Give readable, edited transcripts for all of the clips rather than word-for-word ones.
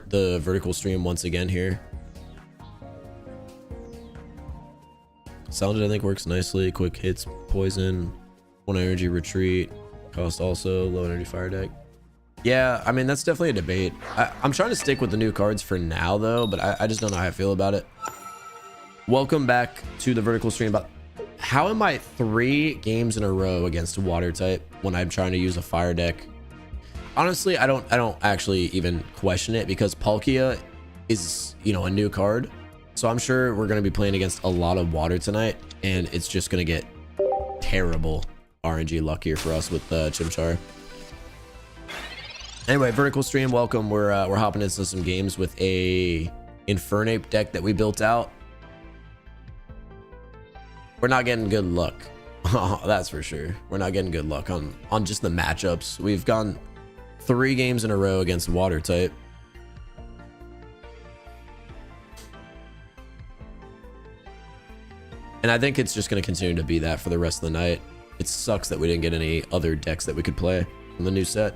the vertical stream once again here. Salad, I think, works nicely. Quick hits, poison, 1 energy retreat, cost also, low energy fire deck. Yeah, I mean, that's definitely a debate. I'm trying to stick with the new cards for now, though, but I just don't know how I feel about it. Welcome back to the vertical stream. But how am I 3 games in a row against water type when I'm trying to use a fire deck? Honestly, I don't actually even question it because Palkia is, you know, a new card. So I'm sure we're going to be playing against a lot of water tonight, and it's just going to get terrible RNG luck here for us with Chimchar. Anyway, vertical stream, welcome. We're hopping into some games with a Infernape deck that we built out. We're not getting good luck. That's for sure. We're not getting good luck on just the matchups. We've gone 3 games in a row against water type. And I think it's just going to continue to be that for the rest of the night. It sucks that we didn't get any other decks that we could play in the new set.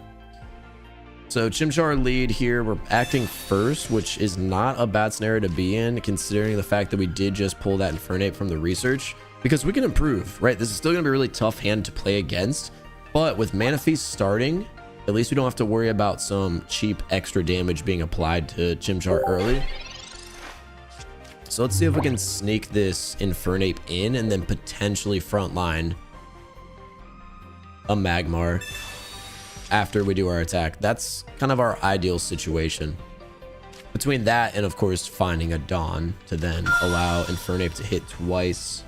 So Chimchar lead here. We're acting first, which is not a bad scenario to be in, considering the fact that we did just pull that Infernape from the research. Because we can improve, right? This is still going to be a really tough hand to play against. But with Mana Feast starting, at least we don't have to worry about some cheap extra damage being applied to Chimchar early. So let's see if we can sneak this Infernape in and then potentially frontline a Magmar after we do our attack. That's kind of our ideal situation. Between that and, of course, finding a Dawn to then allow Infernape to hit twice.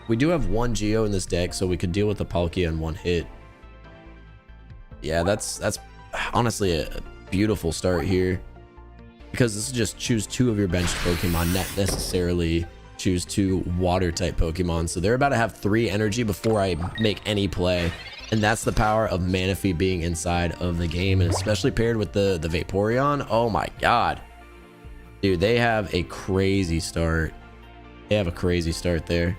We do have 1 Geo in this deck, so we could deal with the Palkia in 1 hit. Yeah, that's honestly a beautiful start here. Because this is just choose 2 of your benched Pokemon, not necessarily choose 2 water type Pokemon. So they're about to have 3 energy before I make any play. And that's the power of Manaphy being inside of the game, and especially paired with the Vaporeon. Oh my god. Dude, they have a crazy start. They have a crazy start there.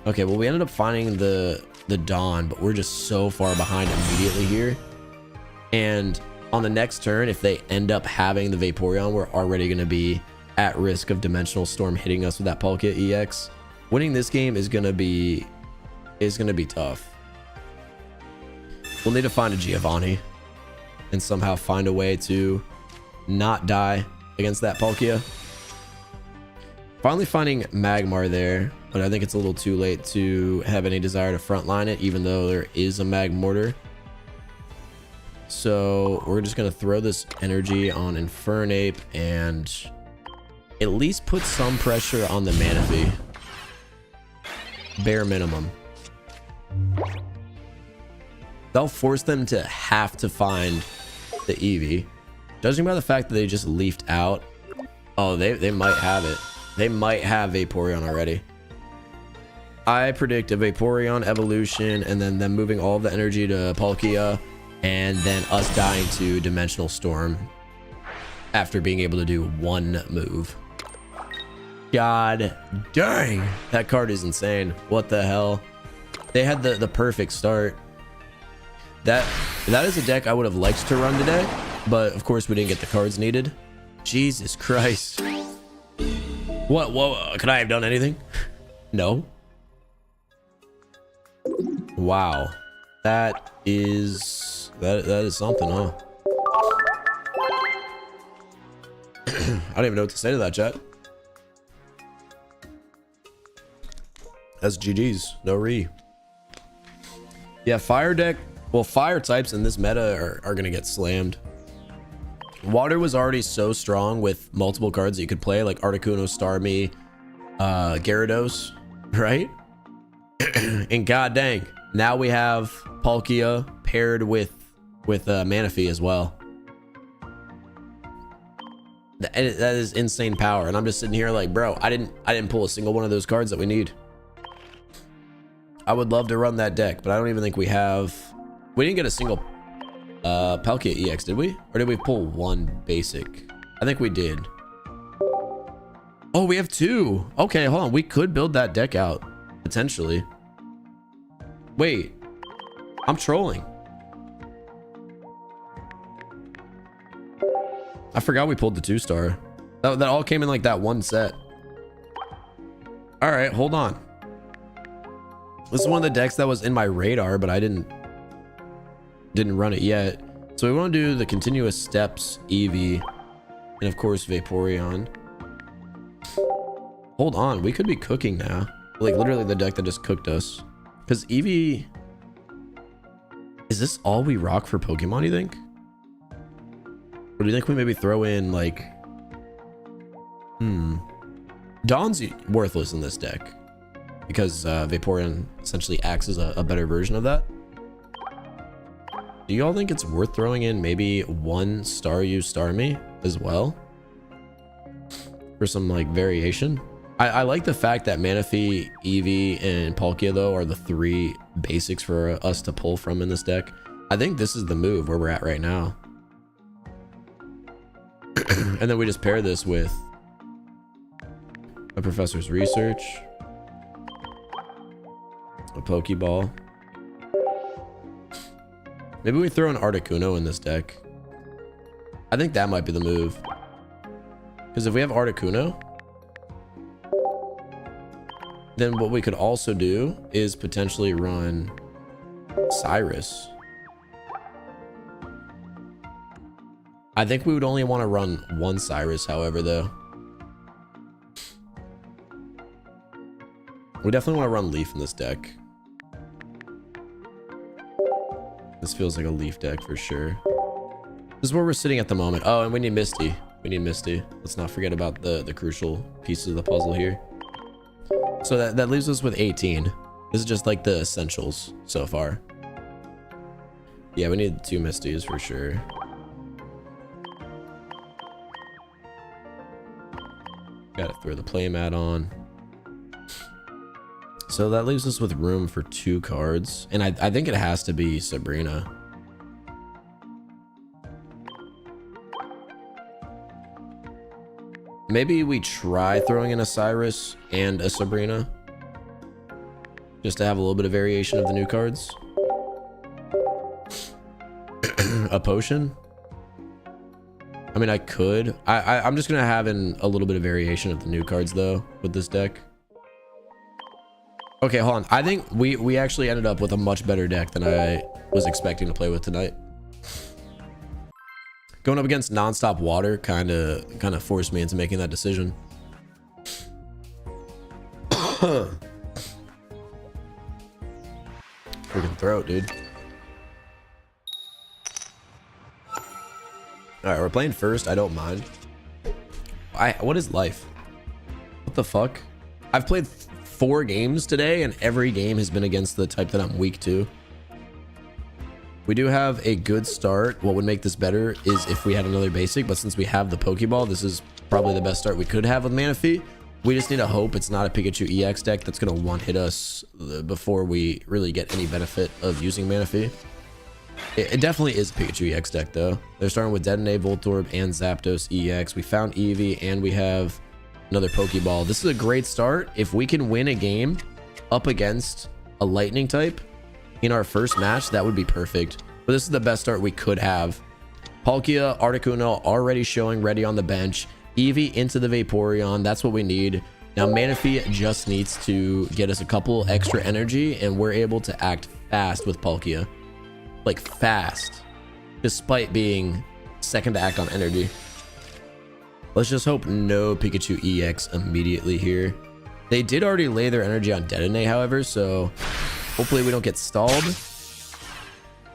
Okay, well, we ended up finding the Dawn, but we're just so far behind immediately here. And on the next turn, if they end up having the Vaporeon, we're already going to be at risk of Dimensional Storm hitting us with that Palkia EX. Winning this game is going to be tough. We'll need to find a Giovanni and somehow find a way to not die against that Palkia. Finally finding Magmar there, but I think it's a little too late to have any desire to frontline it, even though there is a Magmortar. So we're just going to throw this energy on Infernape and at least put some pressure on the Manaphy. Bare minimum. They'll force them to have to find the Eevee. Judging by the fact that they just leafed out. Oh, they might have it. They might have Vaporeon already. I predict a Vaporeon evolution and then them moving all the energy to Palkia. And then us dying to Dimensional Storm after being able to do 1 move. God dang, that card is insane. What the hell? They had the perfect start. That is a deck I would have liked to run today, but of course we didn't get the cards needed. Jesus Christ. What? Whoa, could I have done anything? No. Wow. That is something, huh? I don't even know what to say to that, chat. That's GG's. No re. Yeah, fire deck. Well, fire types in this meta are going to get slammed. Water was already so strong with multiple cards that you could play, like Articuno, Starmie, Gyarados, right? And god dang, now we have Palkia paired with Manaphy as well. That is insane power, and I'm just sitting here like, bro, I didn't pull a single one of those cards that we need. I would love to run that deck, but I don't even think we have. We didn't get a single Palkia EX, did we? Or did we pull 1 basic? I think we did. Oh, we have 2. Okay, hold on. We could build that deck out potentially. Wait, I'm trolling. I forgot we pulled the 2-star. That all came in like that one set. All right, hold on. This is one of the decks that was in my radar, but I didn't run it yet. So we want to do the continuous steps, Eevee, and of course Vaporeon. Hold on, we could be cooking now. Like literally the deck that just cooked us. Because Eevee, is this all we rock for Pokemon, you think? Or do you think we maybe throw in like, Dawn's worthless in this deck because Vaporeon essentially acts as a better version of that. Do you all think it's worth throwing in maybe one Star You Star Me as well for some like variation? I like the fact that Manaphy, Eevee, and Palkia though are the 3 basics for us to pull from in this deck. I think this is the move where we're at right now. And then we just pair this with a Professor's Research, a Pokeball. Maybe we throw an Articuno in this deck. I think that might be the move. Because if we have Articuno, then what we could also do is potentially run Cyrus. I think we would only want to run one Cyrus, however, though. We definitely want to run Leaf in this deck. This feels like a Leaf deck for sure. This is where we're sitting at the moment. Oh, and we need Misty. We need Misty. Let's not forget about the crucial pieces of the puzzle here. So that leaves us with 18. This is just like the essentials so far. Yeah, we need 2 Misties for sure. Gotta throw the playmat on. So that leaves us with room for 2 cards. And I think it has to be Sabrina. Maybe we try throwing in a Cyrus and a Sabrina. Just to have a little bit of variation of the new cards. A potion? I mean, I could. I'm just going to have in a little bit of variation of the new cards, though, with this deck. Okay, hold on. I think we actually ended up with a much better deck than I was expecting to play with tonight. Going up against nonstop water kind of forced me into making that decision. Freaking throat, dude. All right, we're playing first. I don't mind. What is life? What the fuck? I've played 4 games today, and every game has been against the type that I'm weak to. We do have a good start. What would make this better is if we had another basic, but since we have the Pokeball, this is probably the best start we could have with Manaphy. We just need to hope it's not a Pikachu EX deck that's going to one-hit us before we really get any benefit of using Manaphy. It definitely is a Pikachu EX deck, though. They're starting with Detonate, Voltorb, and Zapdos EX. We found Eevee, and we have another Pokeball. This is a great start. If we can win a game up against a Lightning type in our first match, that would be perfect. But this is the best start we could have. Palkia, Articuno already showing ready on the bench. Eevee into the Vaporeon. That's what we need. Now, Manaphy just needs to get us a couple extra energy, and we're able to act fast with Palkia. Like, fast. Despite being second to act on energy. Let's just hope no Pikachu EX immediately here. They did already lay their energy on Detonate, however, so hopefully we don't get stalled.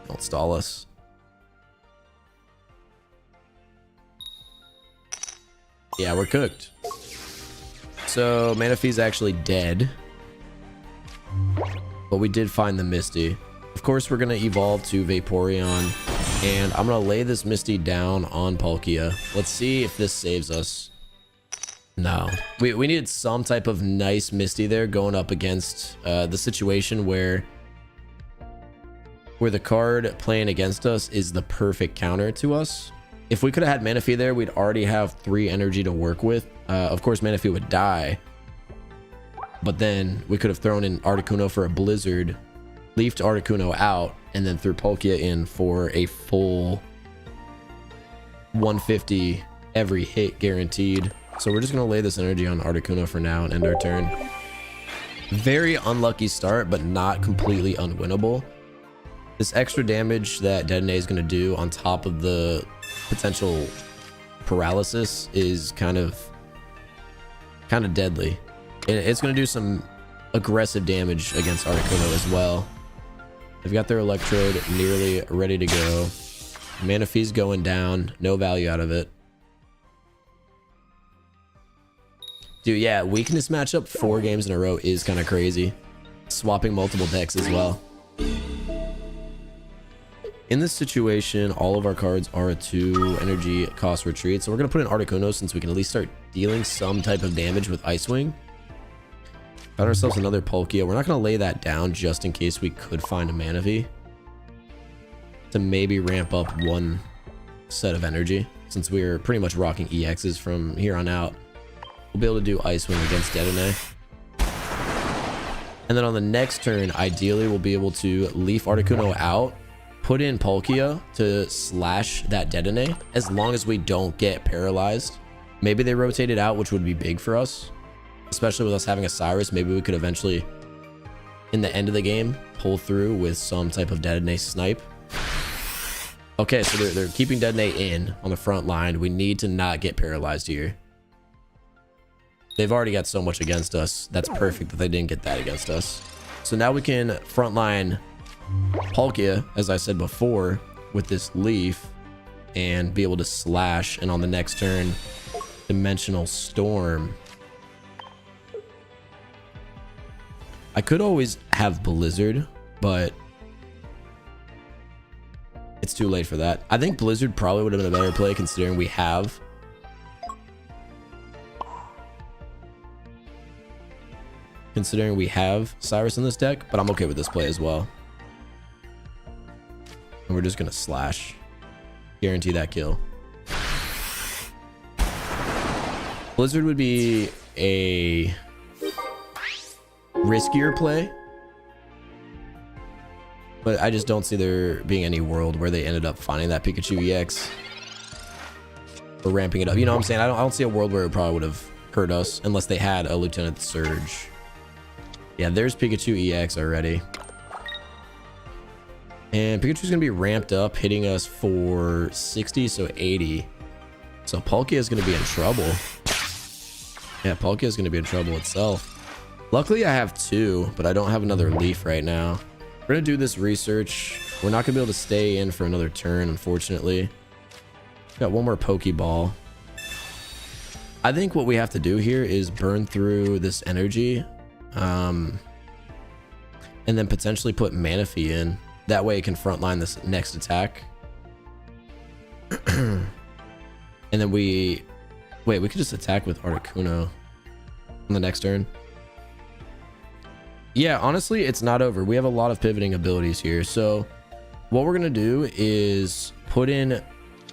Don't stall us. Yeah, we're cooked. So Manaphy's actually dead. But we did find the Misty. Of course, we're going to evolve to Vaporeon. And I'm going to lay this Misty down on Palkia. Let's see if this saves us. No. We needed some type of nice Misty there going up against the situation where the card playing against us is the perfect counter to us. If we could have had Manaphy there, we'd already have 3 energy to work with. Of course, Manaphy would die. But then we could have thrown in Articuno for a Blizzard, leafed Articuno out, and then threw Palkia in for a full 150 every hit guaranteed. So we're just going to lay this energy on Articuno for now and end our turn. Very unlucky start, but not completely unwinnable. This extra damage that Detonate is going to do on top of the potential paralysis is kind of deadly. And it's going to do some aggressive damage against Articuno as well. They've got their Electrode nearly ready to go. Manaphy's going down. No value out of it. Dude, yeah, weakness matchup 4 games in a row is kind of crazy. Swapping multiple decks as well. In this situation, all of our cards are a 2 energy cost retreat. So we're going to put in Articuno since we can at least start dealing some type of damage with Ice Wing. Got ourselves another Palkia. We're not going to lay that down just in case we could find a Manaphy to maybe ramp up 1 set of energy, since we're pretty much rocking EXs from here on out. We'll be able to do Ice Wing against Detonate. And then on the next turn, ideally, we'll be able to leaf Articuno out, put in Palkia to slash that Detonate, as long as we don't get paralyzed. Maybe they rotate it out, which would be big for us, especially with us having a Cyrus. Maybe we could eventually, in the end of the game, pull through with some type of Detonate snipe. Okay, so they're keeping Detonate in on the front line. We need to not get paralyzed here. They've already got so much against us. That's perfect that they didn't get that against us. So now we can frontline Palkia, as I said before, with this leaf and be able to slash. And on the next turn, Dimensional Storm. I could always have Blizzard, but it's too late for that. I think Blizzard probably would have been a better play considering we have Cyrus in this deck, but I'm okay with this play as well. And we're just gonna slash. Guarantee that kill. Blizzard would be a riskier play, but I just don't see there being any world where they ended up finding that Pikachu EX or ramping it up. You know what I'm saying? I don't see a world where it probably would have hurt us unless they had a Lieutenant Surge. Yeah, there's Pikachu EX already. And Pikachu's going to be ramped up, hitting us for 60, so 80. So Palkia is going to be in trouble. Yeah, Palkia is going to be in trouble itself. Luckily, I have 2, but I don't have another leaf right now. We're going to do this research. We're not going to be able to stay in for another turn, unfortunately. Got 1 more Pokeball. I think what we have to do here is burn through this energy. And then potentially put Manaphy in. That way it can frontline this next attack. And then we could just attack with Articuno on the next turn. Yeah, honestly, it's not over. We have a lot of pivoting abilities here. So what we're going to do is put in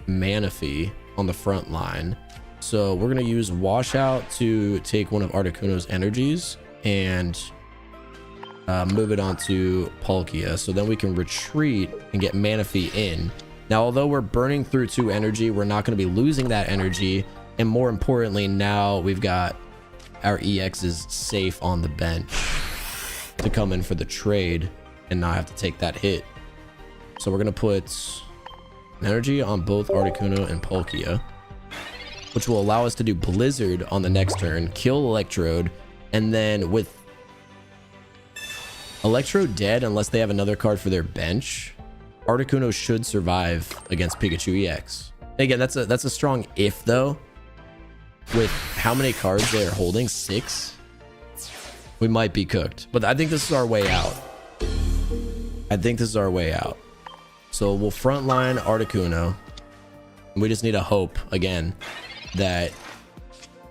Manaphy on the front line. So we're going to use Washout to take one of Articuno's energies and move it onto Palkia. So then we can retreat and get Manaphy in. Now, although we're burning through 2 energy, we're not going to be losing that energy. And more importantly, now we've got our EXs safe on the bench to come in for the trade and not have to take that hit. So we're going to put energy on both Articuno and Palkia, which will allow us to do Blizzard on the next turn, kill Electrode, and then with Electrode dead, unless they have another card for their bench, Articuno should survive against Pikachu EX. Again, that's a strong if though. With how many cards they are holding, 6, we might be cooked. But I think this is our way out. So we'll frontline Articuno. We just need to hope again that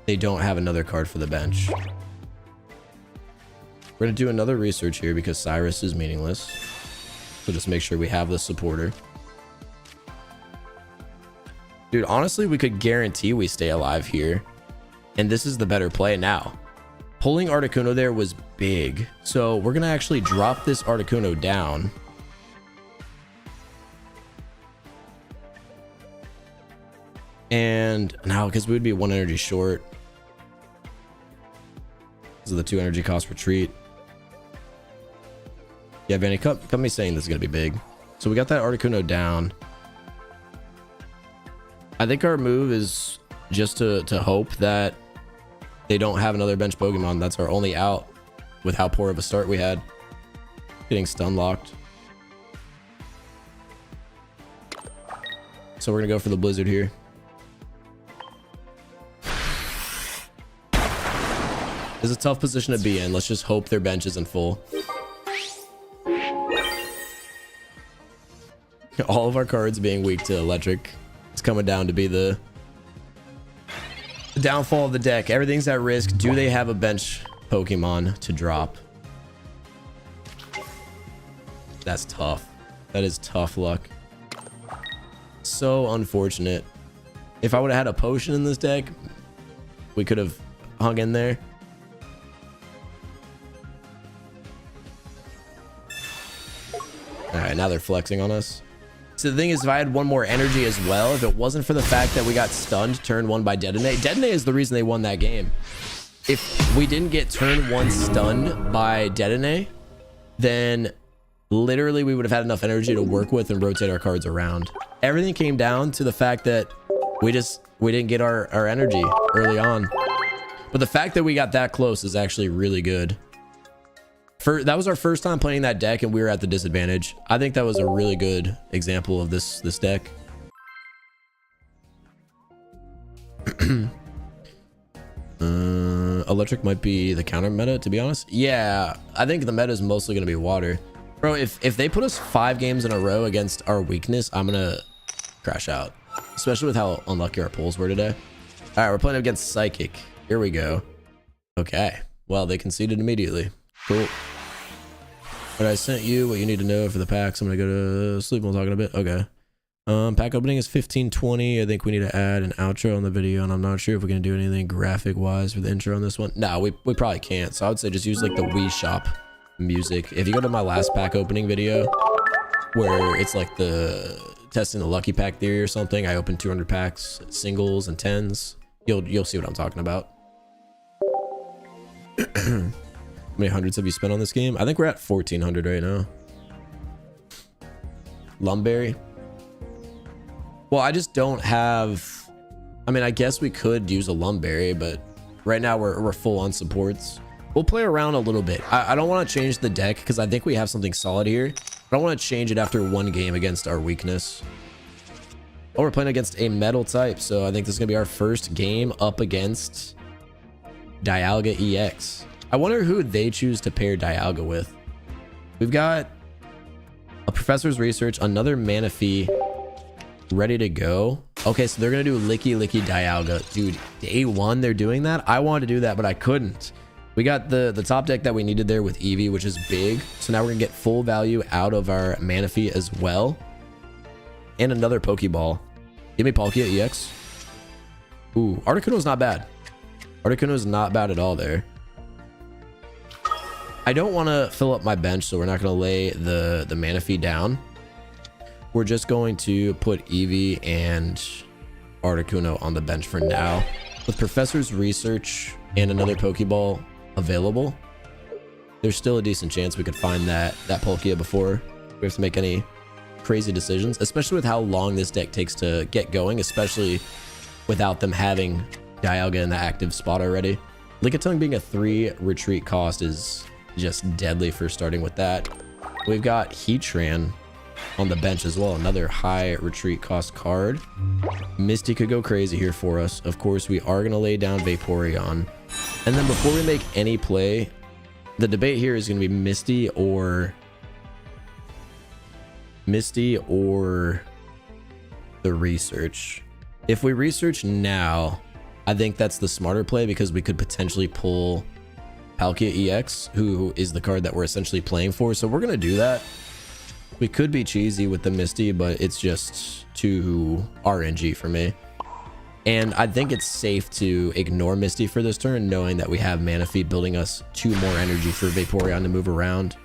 they don't have another card for the bench. We're going to do another research here because Cyrus is meaningless. So just make sure we have the supporter. Dude, honestly, we could guarantee we stay alive here. And this is the better play now. Pulling Articuno there was big. So we're going to actually drop this Articuno down. And now, because we would be 1 energy short because of the 2 energy cost retreat. Yeah, Vanny, come me saying this is going to be big. So we got that Articuno down. I think our move is just to hope that they don't have another bench Pokemon. That's our only out with how poor of a start we had. Getting stun locked. So we're going to go for the Blizzard here. It's a tough position to be in. Let's just hope their bench isn't full. All of our cards being weak to electric. It's coming down to be the downfall of the deck. Everything's at risk. Do they have a bench Pokemon to drop? That's tough. That is tough luck. So unfortunate. If I would have had a potion in this deck, we could have hung in there. All right, now they're flexing on us. So the thing is, if I had one more energy as well, if it wasn't for the fact that we got stunned turn 1 by Detonate, Detonate is the reason they won that game. If we didn't get turn 1 stunned by Detonate, then literally we would have had enough energy to work with and rotate our cards around. Everything came down to the fact that we didn't get our energy early on. But the fact that we got that close is actually really good. That was our first time playing that deck and we were at the disadvantage. I think that was a really good example of this deck. Electric might be the counter meta, to be honest. Yeah, I think the meta is mostly going to be water. Bro, if they put us 5 games in a row against our weakness, I'm going to crash out. Especially with how unlucky our pulls were today. All right, we're playing against Psychic. Here we go. Okay. Well, they conceded immediately. Cool. But I sent you what you need to know for the packs. I'm gonna go to sleep while talking a bit. Okay. Pack opening is 1520. I think we need to add an outro on the video, and I'm not sure if we're gonna do anything graphic wise for the intro on this one. No, we probably can't. So I would say just use like the Wii Shop music. If you go to my last pack opening video, where it's like the testing the lucky pack theory or something, I opened 200 packs, singles and 10s. You'll see what I'm talking about. How many hundreds have you spent on this game? I think we're at 1400 right now. Lumberry. Well, I just don't have... I mean, I guess we could use a Lumberry, but right now we're full on supports. We'll play around a little bit. I don't want to change the deck because I think we have something solid here. I don't want to change it after 1 game against our weakness. Oh, we're playing against a metal type, so I think this is going to be our first game up against Dialga EX. I wonder who they choose to pair Dialga with. We've got a Professor's Research, another Manaphy ready to go. Okay, so they're going to do Licky Licky Dialga. Dude, day 1 they're doing that? I wanted to do that, but I couldn't. We got the top deck that we needed there with Eevee, which is big. So now we're going to get full value out of our Manaphy as well. And another Pokeball. Give me Palkia EX. Ooh, Articuno's not bad. Articuno's not bad at all there. I don't want to fill up my bench, so we're not going to lay the Manaphy down. We're just going to put Eevee and Articuno on the bench for now. With Professor's Research and another Pokeball available, there's still a decent chance we could find that Palkia before we have to make any crazy decisions, especially with how long this deck takes to get going, especially without them having Dialga in the active spot already. Lickitung being a 3 retreat cost is just deadly for starting with that. We've got Heatran on the bench as well, another high retreat cost card. Misty could go crazy here for us. Of course, we are going to lay down Vaporeon. And then before we make any play, the debate here is going to be Misty or the Research. If we research now, I think that's the smarter play because we could potentially pull Palkia EX, who is the card that we're essentially playing for. So we're going to do that. We could be cheesy with the Misty, but it's just too RNG for me. And I think it's safe to ignore Misty for this turn, knowing that we have Manaphy building us 2 more energy for Vaporeon to move around.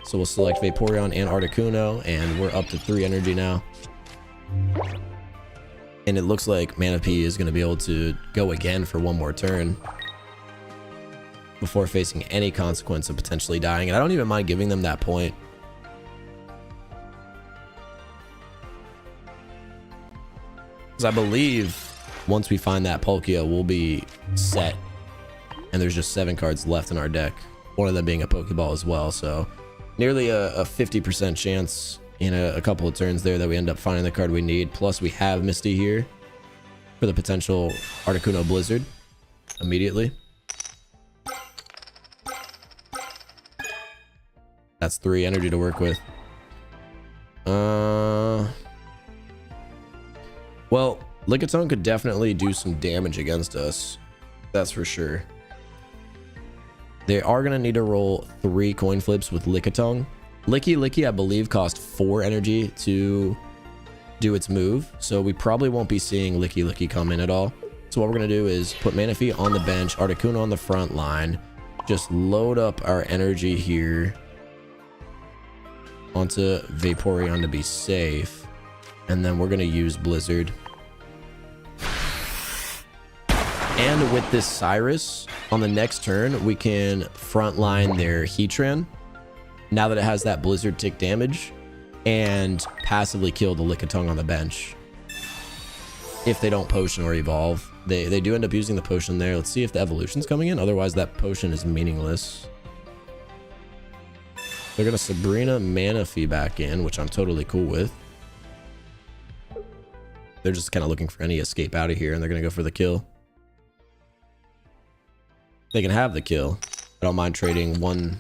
So we'll select Vaporeon and Articuno, and we're up to 3 energy now. And it looks like Manaphy is going to be able to go again for one more turn before facing any consequence of potentially dying. And I don't even mind giving them that point. Because I believe once we find that Palkia, we'll be set. And there's just 7 cards left in our deck. One of them being a Pokeball as well. So nearly a 50% chance in a couple of turns there that we end up finding the card we need. Plus we have Misty here for the potential Articuno Blizzard immediately. That's 3 energy to work with. Well, Lickitung could definitely do some damage against us. That's for sure. They are going to need to roll 3 coin flips with Lickitung. Licky, I believe, cost 4 energy to do its move. So we probably won't be seeing Licky come in at all. So what we're going to do is put Manaphy on the bench, Articuno on the front line. Just load up our energy here onto Vaporeon to be safe. And then we're going to use Blizzard. And with this Cyrus, on the next turn, we can frontline their Heatran, now that it has that Blizzard tick damage, and passively kill the Lickitung on the bench. If they don't potion or evolve. They do end up using the potion there. Let's see if the evolution's coming in. Otherwise, that potion is meaningless. They're going to Sabrina Manaphy back in, which I'm totally cool with. They're just kind of looking for any escape out of here, and they're going to go for the kill. They can have the kill. I don't mind trading one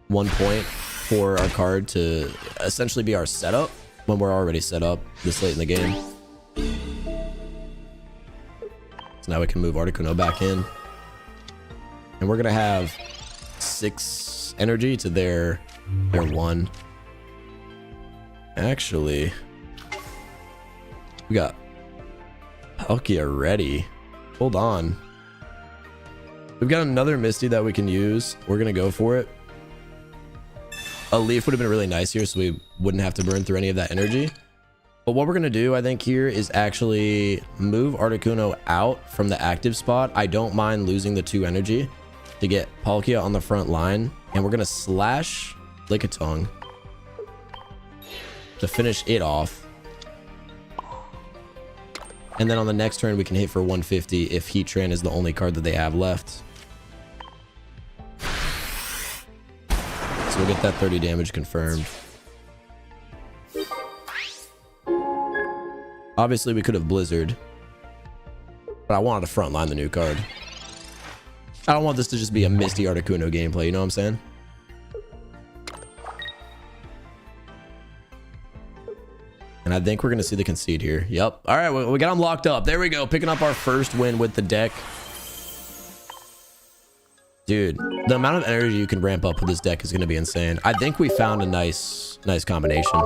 point for our card to essentially be our setup when we're already set up this late in the game. So now we can move Articuno back in. And we're going to have 6 energy to their 1. Actually, we got Palkia ready. Hold on. We've got another Misty that we can use. We're going to go for it. A Leaf would have been really nice here, so we wouldn't have to burn through any of that energy. But what we're going to do, I think, here is actually move Articuno out from the active spot. I don't mind losing the 2 energy to get Palkia on the front line. And we're going to slash Lickitung to finish it off. And then on the next turn, we can hit for 150 if Heatran is the only card that they have left. So we'll get that 30 damage confirmed. Obviously, we could have Blizzard, but I wanted to frontline the new card. I don't want this to just be a Misty Articuno gameplay, you know what I'm saying? And I think we're going to see the concede here. Yep. All right, we got them locked up. There we go. Picking up our first win with the deck. Dude, the amount of energy you can ramp up with this deck is going to be insane. I think we found a nice combination.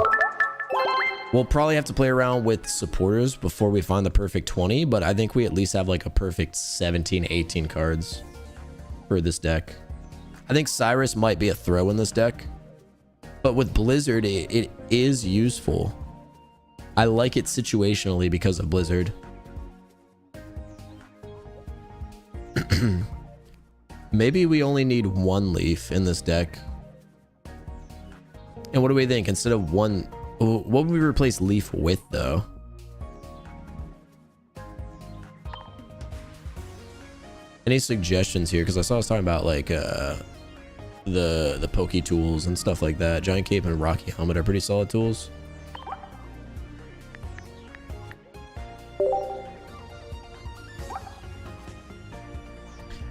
We'll probably have to play around with supporters before we find the perfect 20, but I think we at least have like a perfect 17, 18 cards for this deck. I think Cyrus might be a throw in this deck, but with Blizzard, it is useful. I like it situationally because of Blizzard. Maybe we only need 1 Leaf in this deck. And what do we think? Instead of 1, what would we replace Leaf with, though? Any suggestions here? Because I saw us talking about like the Poke tools and stuff like that. Giant Cape and Rocky Helmet are pretty solid tools.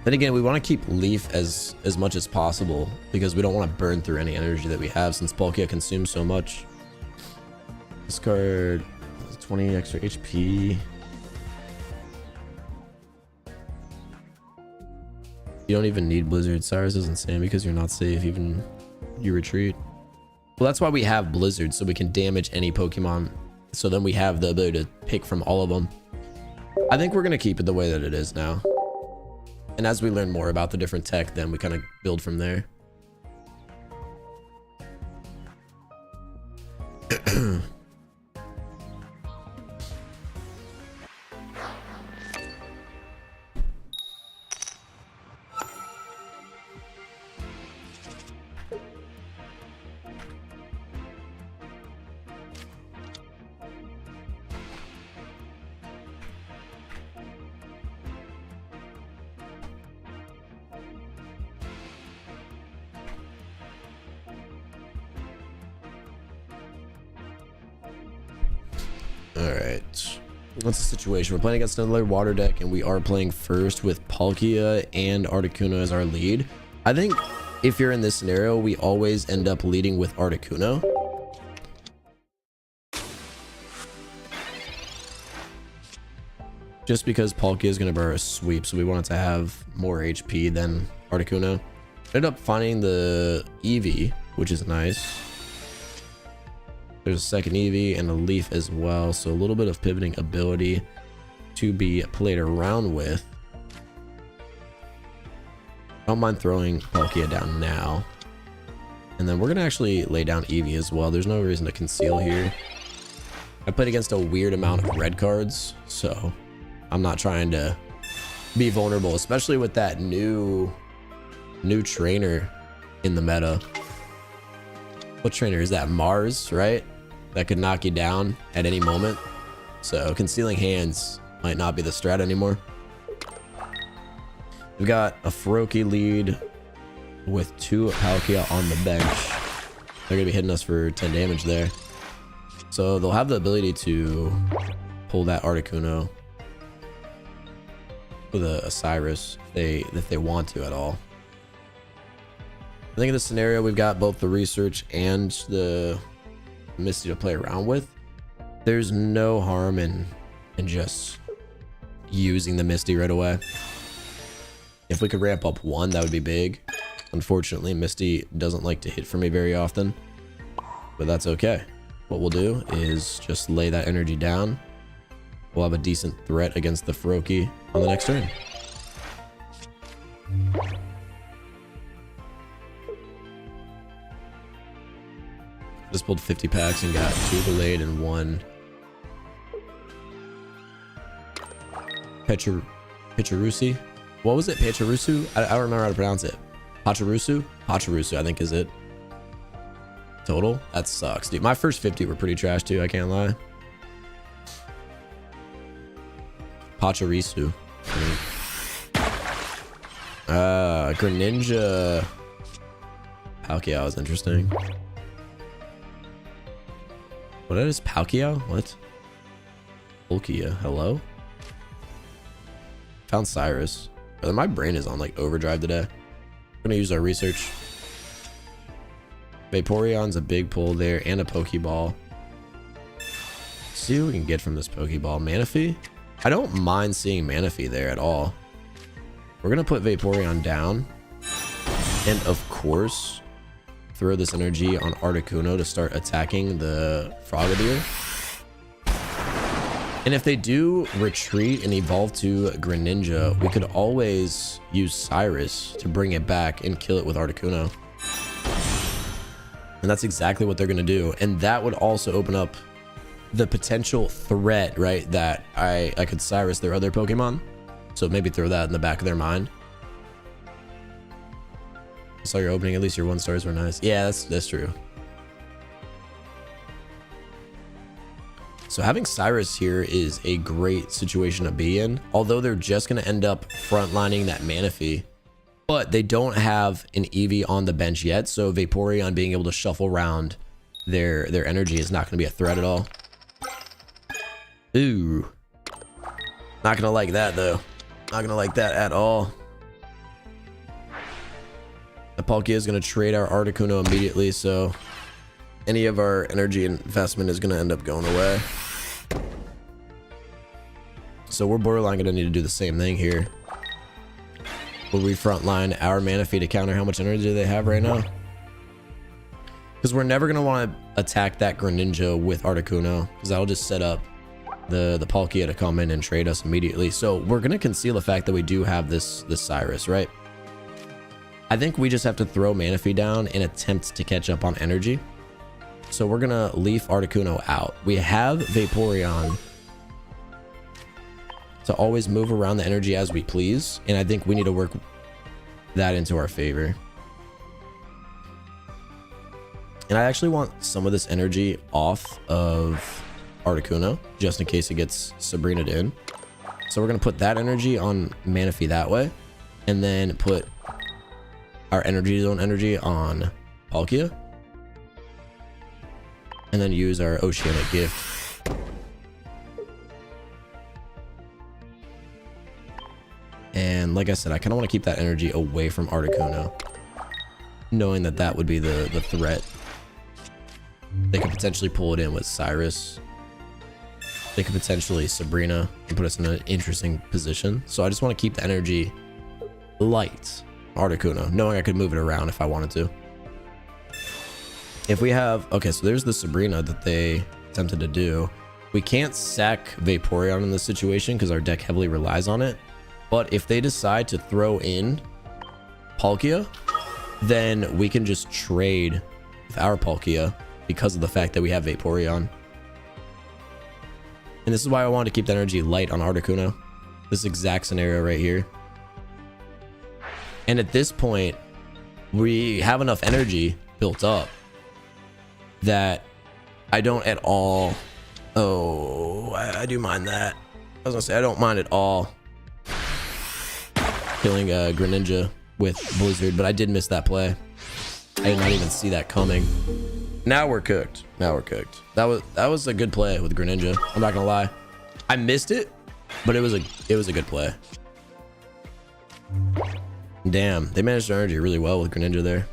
Then again, we want to keep Leaf as much as possible because we don't want to burn through any energy that we have since Palkia consumes so much. This card has 20 extra HP. You don't even need Blizzard. Cyrus is insane because you're not safe even you retreat. Well, that's why we have Blizzard, so we can damage any Pokemon. So then we have the ability to pick from all of them. I think we're going to keep it the way that it is now. And as we learn more about the different tech, then we kind of build from there. All right. What's the situation? We're playing against another water deck, and we are playing first with Palkia and Articuno as our lead. I think if you're in this scenario, we always end up leading with Articuno. Just because Palkia is going to burn a sweep, so we want it to have more HP than Articuno. Ended up finding the Eevee, which is nice. There's a second Eevee and a Leaf as well, so a little bit of pivoting ability to be played around with. I don't mind throwing Palkia down now. And then we're going to actually lay down Eevee as well. There's no reason to conceal here. I played against a weird amount of red cards, so I'm not trying to be vulnerable, especially with that new trainer in the meta. What trainer is that? Mars, right? That could knock you down at any moment. So concealing hands might not be the strat anymore. We've got a Froakie lead with 2 Palkia on the bench. They're gonna be hitting us for 10 damage there. So they'll have the ability to pull that Articuno with a Cyrus if they want to at all. I think in this scenario, we've got both the research and the Misty to play around with. There's no harm in just using the Misty right away. If we could ramp up 1, that would be big. Unfortunately, Misty doesn't like to hit for me very often, but that's okay. What we'll do is just lay that energy down. We'll have a decent threat against the Froakie on the next turn. Just pulled 50 packs and got 2 delayed and 1 Pachirisu. What was it? Pachirisu? I don't remember how to pronounce it. Pachirisu? Pachirisu, I think is it. Total? That sucks, dude. My first 50 were pretty trash too, I can't lie. Pachirisu. Greninja. Palkia was interesting. What is Palkia? What? Palkia, hello? Found Cyrus. My brain is on like overdrive today. We're gonna use our research. Vaporeon's a big pull there and a Pokeball. See what we can get from this Pokeball. Manaphy? I don't mind seeing Manaphy there at all. We're gonna put Vaporeon down. And of course, throw this energy on Articuno to start attacking the Frogadier. And if they do retreat and evolve to Greninja, we could always use Cyrus to bring it back and kill it with Articuno. And that's exactly what they're going to do. And that would also open up the potential threat, right? That I could Cyrus their other Pokemon. So maybe throw that in the back of their mind. I saw your opening. At least your 1-stars were nice. Yeah, that's true. So having Cyrus here is a great situation to be in. Although they're just going to end up frontlining that Manaphy. But they don't have an Eevee on the bench yet. So Vaporeon being able to shuffle around their energy is not going to be a threat at all. Ooh. Not going to like that though. Not going to like that at all. The Palkia is going to trade our Articuno immediately. So any of our energy investment is going to end up going away. So we're borderline going to need to do the same thing here. Will we frontline our Manaphy to counter how much energy they have right now? Because we're never going to want to attack that Greninja with Articuno, because that'll just set up the Palkia to come in and trade us immediately. So we're going to conceal the fact that we do have this Cyrus, right? I think we just have to throw Manaphy down and attempt to catch up on energy. So we're going to leaf Articuno out. We have Vaporeon to always move around the energy as we please, and I think we need to work that into our favor. And I actually want some of this energy off of Articuno, just in case it gets Sabrina'd in. So we're going to put that energy on Manaphy that way, and then put our energy zone energy on Palkia, and then use our Oceanic Gift. And like I said, I kind of want to keep that energy away from Articuno, knowing that that would be the threat. They could potentially pull it in with Cyrus. They could potentially Sabrina and put us in an interesting position. So I just want to keep the energy light, Articuno, knowing I could move it around if I wanted to. If we have, okay, so there's the Sabrina that they attempted to do. We can't sack Vaporeon in this situation because our deck heavily relies on it. But if they decide to throw in Palkia, then we can just trade with our Palkia because of the fact that we have Vaporeon. And this is why I wanted to keep the energy light on Articuno. This exact scenario right here. And at this point, we have enough energy built up that I don't at all... Oh, I do mind that. I was gonna say, I don't mind at all killing Greninja with Blizzard, but I did miss that play. I did not even see that coming. Now we're cooked. Now we're cooked. That was a good play with Greninja. I'm not gonna lie. I missed it, but it was a good play. Damn, they managed their energy really well with Greninja there.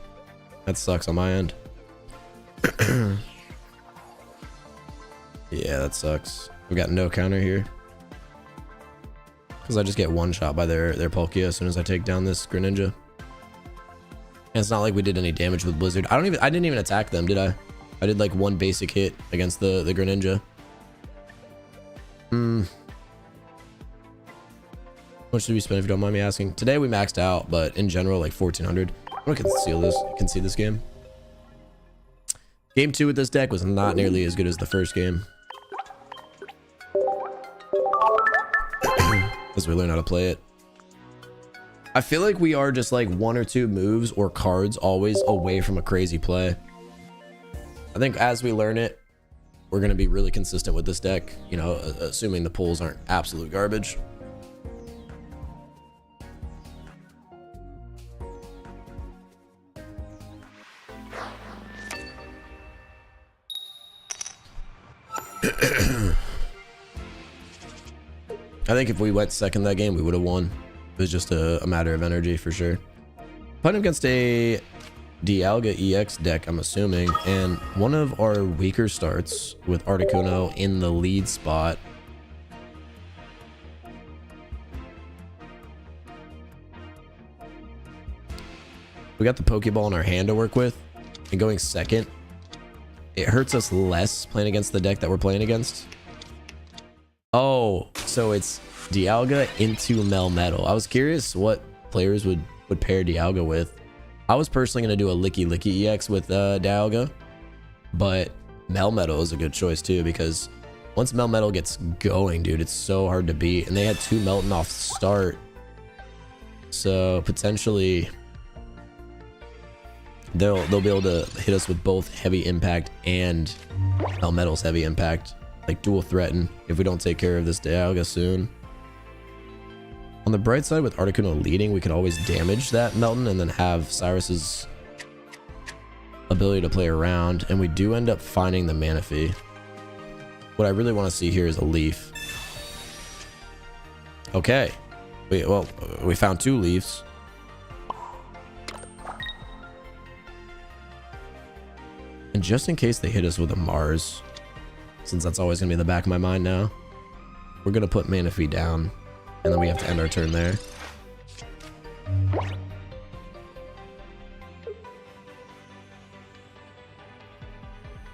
That sucks on my end. Yeah, that sucks. We got no counter here. Because I just get one shot by their Palkia as soon as I take down this Greninja. And it's not like we did any damage with Blizzard. I didn't even attack them, did I? I did like one basic hit against the Greninja. What should we spend if you don't mind me asking? Today we maxed out, but in general, like 1400. I'm gonna conceal this. You can see this game. Game 2 with this deck was not nearly as good as the first game. As we learn how to play it. I feel like we are just like one or two moves or cards always away from a crazy play. I think as we learn it, we're going to be really consistent with this deck, you know, assuming the pulls aren't absolute garbage. I think if we went second that game, we would have won. It was just a matter of energy for sure. Playing against a Dialga EX deck, I'm assuming, and one of our weaker starts with Articuno in the lead spot. We got the Pokeball in our hand to work with, and going second, it hurts us less playing against the deck that we're playing against. Oh, so it's Dialga into Melmetal. I was curious what players would pair Dialga with. I was personally going to do a Licky Licky EX with Dialga, but Melmetal is a good choice too, because once Melmetal gets going, dude, it's so hard to beat. And they had 2 Melton off start. So potentially they'll be able to hit us with both heavy impact and Melmetal's heavy impact. Like dual threaten if we don't take care of this Dialga soon. On the bright side, with Articuno leading, we could always damage that Melton and then have Cyrus's ability to play around, and we do end up finding the Manaphy. What I really want to see here is a Leaf. Okay. Well, we found 2 Leafs. And just in case they hit us with a Mars, since that's always going to be in the back of my mind now, we're going to put Manaphy down, and then we have to end our turn there.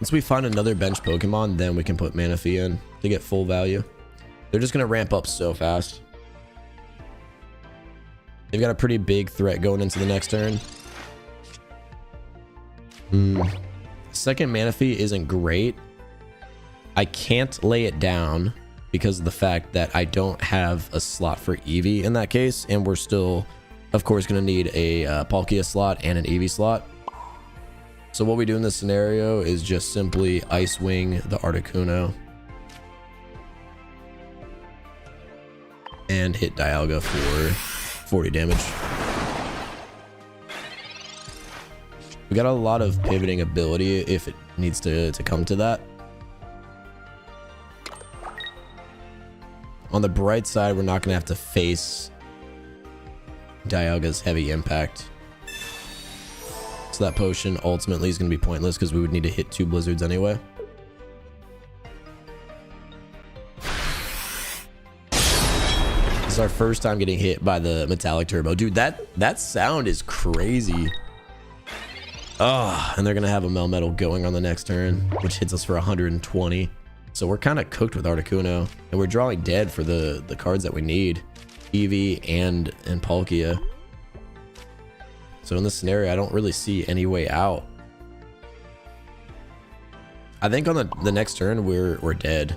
Once we find another bench Pokemon, then we can put Manaphy in to get full value. They're just going to ramp up so fast. They've got a pretty big threat going into the next turn. Second Manaphy isn't great. I can't lay it down because of the fact that I don't have a slot for Eevee in that case, and we're still, of course, going to need a Palkia slot and an Eevee slot. So what we do in this scenario is just simply Ice Wing the Articuno and hit Dialga for 40 damage. We got a lot of pivoting ability if it needs to come to that. On the bright side, we're not going to have to face Dialga's heavy impact. So that potion ultimately is going to be pointless because we would need to hit 2 blizzards anyway. This is our first time getting hit by the metallic turbo. Dude, that sound is crazy. Oh, and they're going to have a Melmetal going on the next turn, which hits us for 120. So we're kind of cooked with Articuno, and we're drawing dead for the cards that we need. Eevee and Palkia. So in this scenario, I don't really see any way out. I think on the next turn, we're dead.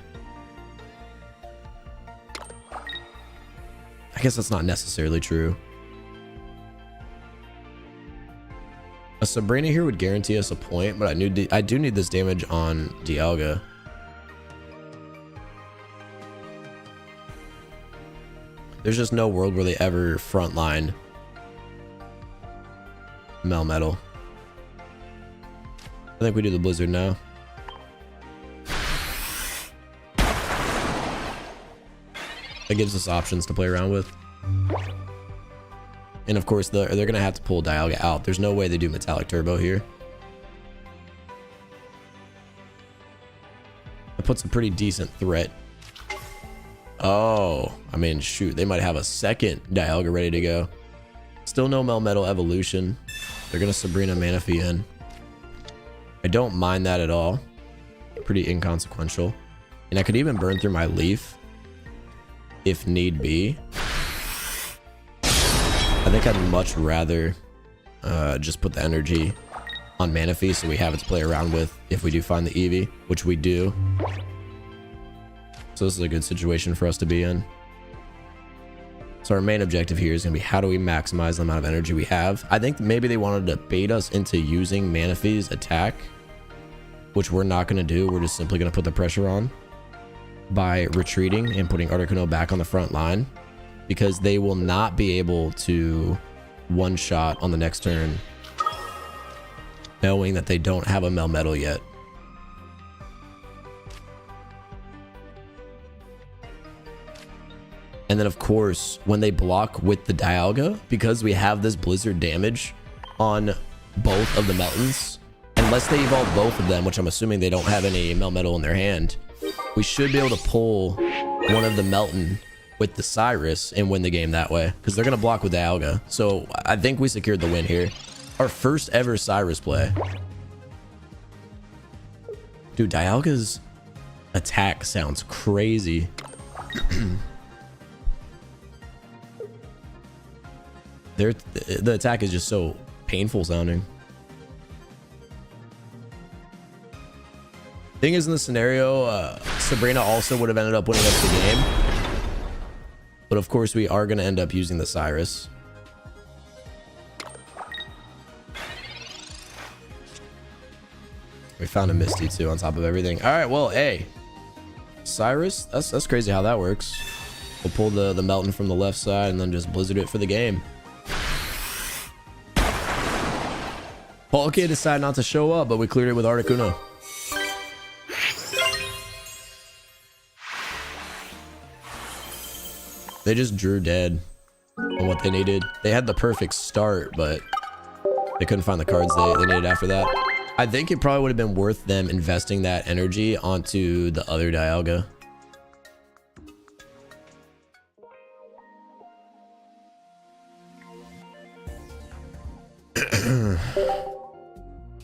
I guess that's not necessarily true. A Sabrina here would guarantee us a point, but I do need this damage on Dialga. There's just no world where they ever frontline Melmetal. I think we do the Blizzard now. That gives us options to play around with. And of course, they're going to have to pull Dialga out. There's no way they do Metallic Turbo here. That puts a pretty decent threat. Oh, I mean, shoot, they might have a second Dialga ready to go. Still no Melmetal evolution. They're going to Sabrina Manaphy in. I don't mind that at all. Pretty inconsequential. And I could even burn through my Leaf if need be. I think I'd much rather just put the energy on Manaphy so we have it to play around with if we do find the Eevee, which we do. So this is a good situation for us to be in. So our main objective here is going to be how do we maximize the amount of energy we have. I think maybe they wanted to bait us into using Manaphy's attack, which we're not going to do. We're just simply going to put the pressure on by retreating and putting Articuno back on the front line, because they will not be able to one-shot on the next turn knowing that they don't have a Melmetal yet. And then, of course, when they block with the Dialga, because we have this Blizzard damage on both of the Meltons, unless they evolve both of them, which I'm assuming they don't have any Melmetal in their hand, we should be able to pull one of the Melton with the Cyrus and win the game that way, because they're going to block with Dialga. So I think we secured the win here. Our first ever Cyrus play. Dude, Dialga's attack sounds crazy. The attack is just so painful sounding. Thing is, in this scenario, Sabrina also would have ended up winning us the game. But of course, we are going to end up using the Cyrus. We found a Misty too on top of everything. All right, well, hey, Cyrus, that's crazy how that works. We'll pull the Melton from the left side and then just Blizzard it for the game. Palkia decided not to show up, but we cleared it with Articuno. They just drew dead on what they needed. They had the perfect start, but they couldn't find the cards they needed after that. I think it probably would have been worth them investing that energy onto the other Dialga.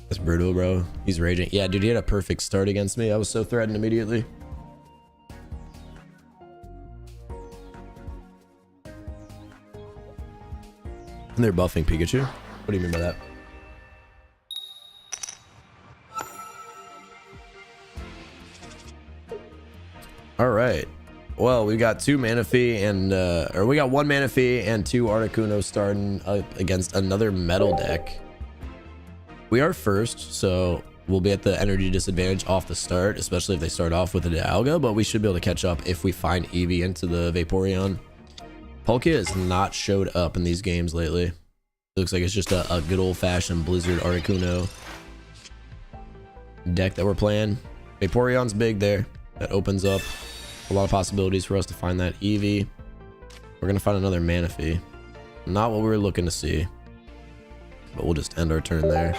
That's brutal, bro. He's raging. Yeah, dude, he had a perfect start against me. I was so threatened immediately. And they're buffing Pikachu. What do you mean by that? All right. Well, we got two Manaphy and or we got one Manaphy and two Articuno starting against another metal deck. We are first, so we'll be at the energy disadvantage off the start, especially if they start off with a Dialga, but we should be able to catch up if we find Eevee into the Vaporeon. Palkia has not showed up in these games lately. It looks like it's just a good old-fashioned Blizzard Articuno deck that we're playing. Vaporeon's big there. That opens up a lot of possibilities for us to find that Eevee. We're going to find another Manaphy. Not what we were looking to see. But we'll just end our turn there.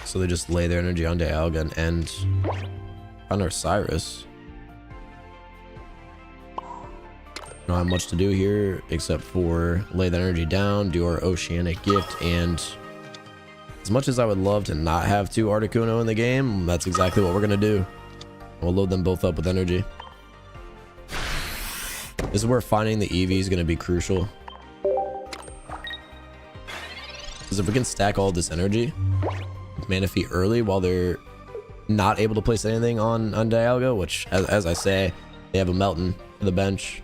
So they just lay their energy on Dialga and end on Osiris. Don't have much to do here except for lay that energy down, do our Oceanic Gift, and as much as I would love to not have 2 Articuno in the game, that's exactly what we're gonna do. We'll load them both up with energy. This is where finding the EV is gonna be crucial. Because if we can stack all this energy with Manaphy early while they're not able to place anything on Dialga, which as I say, they have a Melton for the bench,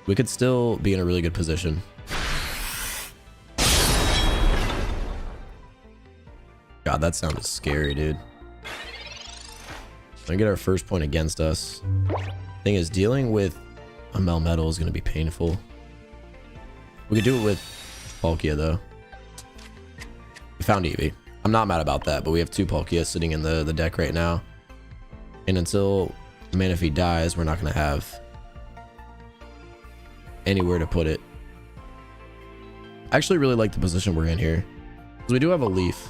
we could still be in a really good position. God, that sound is scary, dude. Gonna get our first point against us. Thing is, dealing with a Melmetal is gonna be painful. We could do it with Palkia though. We found Eevee. I'm not mad about that, but we have 2 Palkia sitting in the deck right now. And until Manaphy dies, we're not gonna have anywhere to put it. I actually really like the position we're in here, because we do have a Leaf.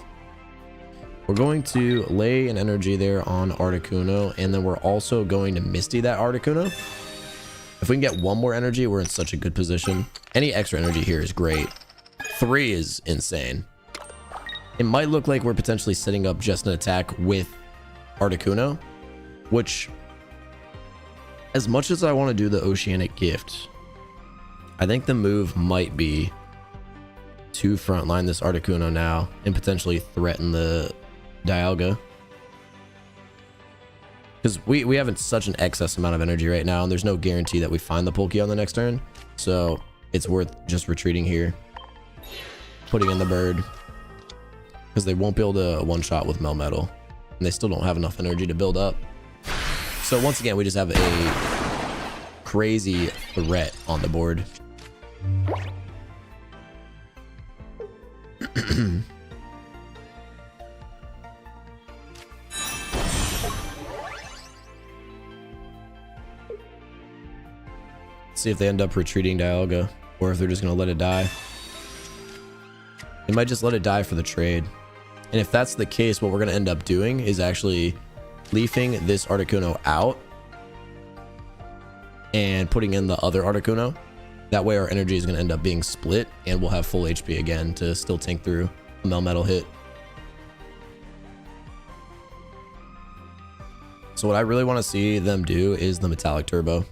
We're going to lay an energy there on Articuno, and then we're also going to Misty that Articuno. If we can get 1 more energy, we're in such a good position. Any extra energy here is great. 3 is insane. It might look like we're potentially setting up just an attack with Articuno, which, as much as I want to do the Oceanic Gift, I think the move might be to frontline this Articuno now and potentially threaten the Dialga. Because we have such an excess amount of energy right now, and there's no guarantee that we find the Palkia on the next turn. So it's worth just retreating here, putting in the bird, because they won't be able to one-shot with Melmetal, and they still don't have enough energy to build up. So once again, we just have a crazy threat on the board. See if they end up retreating Dialga, or if they're just gonna let it die. They might just let it die for the trade. And if that's the case, what we're gonna end up doing is actually leafing this Articuno out and putting in the other Articuno. That way our energy is gonna end up being split, and we'll have full HP again to still tank through a Melmetal hit. So what I really want to see them do is the Metallic Turbo.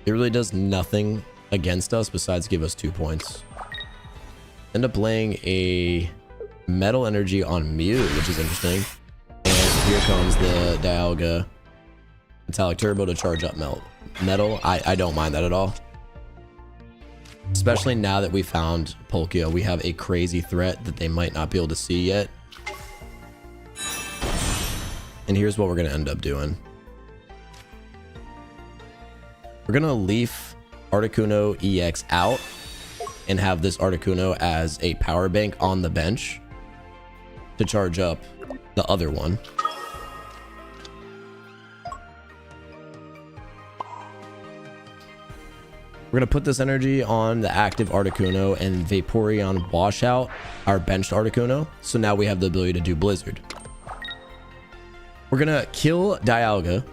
It really does nothing against us besides give us 2 points. End up laying a Metal Energy on Mew, which is interesting. And here comes the Dialga Metallic Turbo to charge up Metal. I don't mind that at all. Especially now that we found Palkia, we have a crazy threat that they might not be able to see yet. And here's what we're going to end up doing. We're going to leaf Articuno EX out and have this Articuno as a power bank on the bench to charge up the other one. We're going to put this energy on the active Articuno and Vaporeon wash out our benched Articuno. So now we have the ability to do Blizzard. We're going to kill Dialga.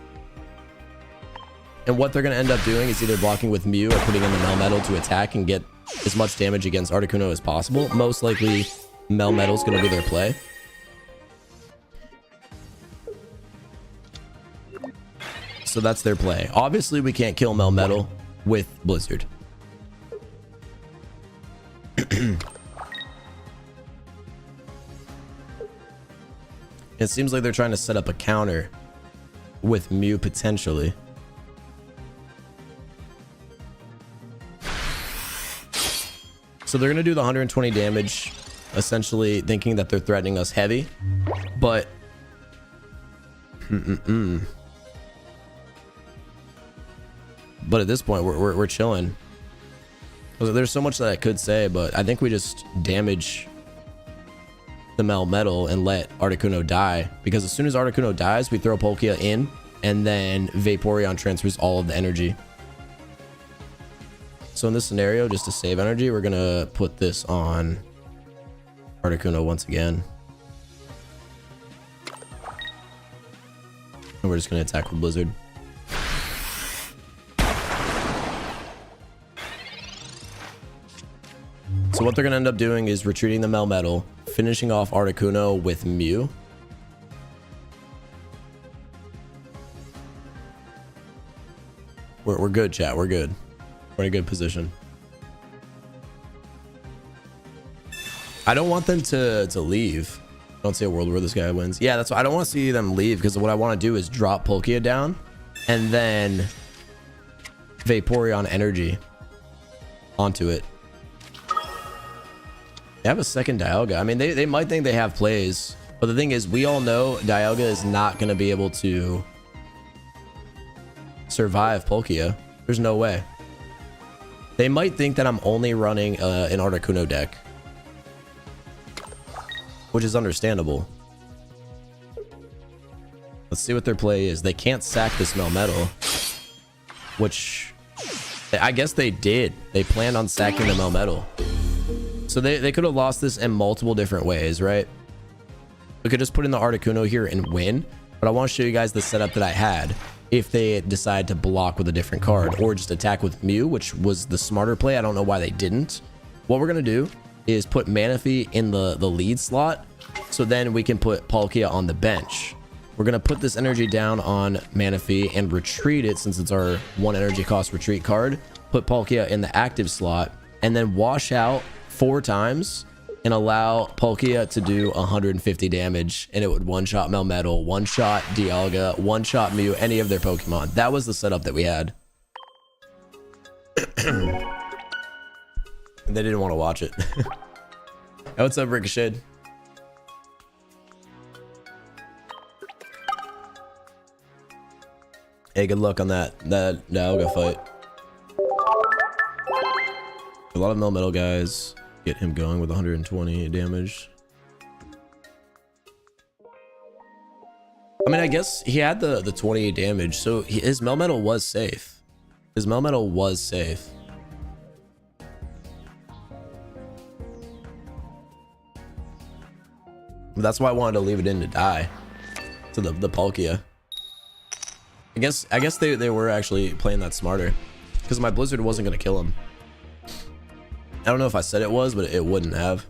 And what they're going to end up doing is either blocking with Mew or putting in the Melmetal to attack and get as much damage against Articuno as possible. Most likely, Melmetal is going to be their play. So that's their play. Obviously, we can't kill Melmetal with Blizzard. It seems like they're trying to set up a counter with Mew potentially. So they're going to do the 120 damage, essentially thinking that they're threatening us heavy. But but at this point, we're chilling. There's so much that I could say, but I think we just damage the Melmetal and let Articuno die, because as soon as Articuno dies, we throw Palkia in, and then Vaporeon transfers all of the energy. So in this scenario, just to save energy, we're gonna put this on Articuno once again. And we're just gonna attack with Blizzard. So what they're gonna end up doing is retreating the Melmetal, finishing off Articuno with Mew. We're good, chat. We're good. We're in a good position. I don't want them to leave. I don't see a world where this guy wins. Yeah, that's why I don't want to see them leave, because what I want to do is drop Palkia down and then Vaporeon energy onto it. They have a second Dialga. I mean, they might think they have plays, but the thing is, we all know Dialga is not going to be able to survive Palkia. There's no way. They might think that I'm only running an Articuno deck, which is understandable. Let's see what their play is. They can't sack this Melmetal, which I guess they did. They planned on sacking the Melmetal. So they could have lost this in multiple different ways, right? We could just put in the Articuno here and win, but I want to show you guys the setup that I had if they decide to block with a different card or just attack with Mew, which was the smarter play. I don't know why they didn't. What we're going to do is put Manaphy in the lead slot, so then we can put Palkia on the bench. We're going to put this energy down on Manaphy and retreat it, since it's our 1 energy cost retreat card. Put Palkia in the active slot and then wash out 4 times and allow Palkia to do 150 damage, and it would one-shot Melmetal, one-shot Dialga, one-shot Mew, any of their Pokemon. That was the setup that we had. And they didn't want to watch it. Hey, what's up, Ricochet? Hey, good luck on that Dialga fight. A lot of Melmetal guys. Get him going with 120 damage. I mean, I guess he had the 28 damage, so his Melmetal was safe. His Melmetal was safe. That's why I wanted to leave it in to die to the Palkia. I guess they were actually playing that smarter, because my Blizzard wasn't gonna kill him. I don't know if I said it was, but it wouldn't have.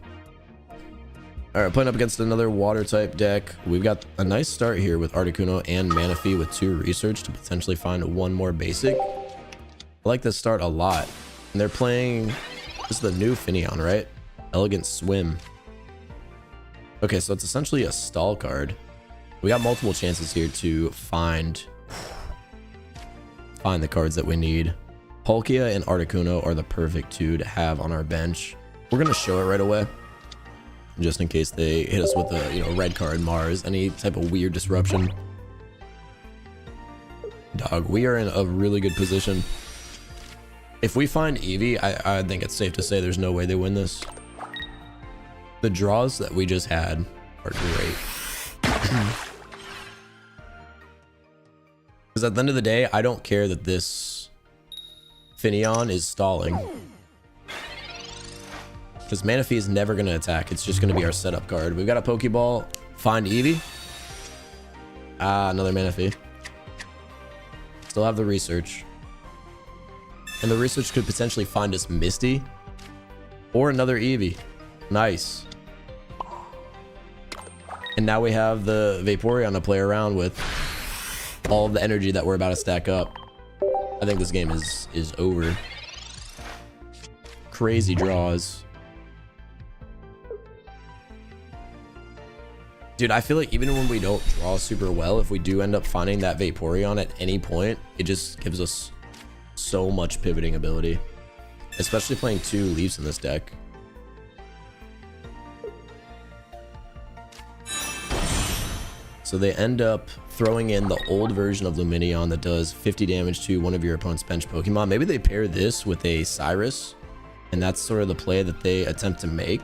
All right, playing up against another water type deck. We've got a nice start here with Articuno and Manaphy with 2 research to potentially find 1 more basic. I like this start a lot. And they're playing, this is the new Finneon, right? Elegant Swim. Okay, so it's essentially a stall card. We got multiple chances here to find the cards that we need. Palkia and Articuno are the perfect 2 to have on our bench. We're gonna show it right away, just in case they hit us with a red card, Mars, any type of weird disruption. Dog, we are in a really good position. If we find Eevee, I think it's safe to say there's no way they win this. The draws that we just had are great. Because at the end of the day, I don't care that this Finneon is stalling, because Manaphy is never going to attack. It's just going to be our setup card. We've got a Pokeball. Find Eevee. Another Manaphy. Still have the research, and the research could potentially find us Misty or another Eevee. Nice. And now we have the Vaporeon to play around with all of the energy that we're about to stack up. I think this game is over. Crazy draws. Dude, I feel like even when we don't draw super well, if we do end up finding that Vaporeon at any point, it just gives us so much pivoting ability. Especially playing 2 Leafs in this deck. So they end up throwing in the old version of Lumineon that does 50 damage to one of your opponent's bench Pokemon. Maybe they pair this with a Cyrus and that's sort of the play that they attempt to make.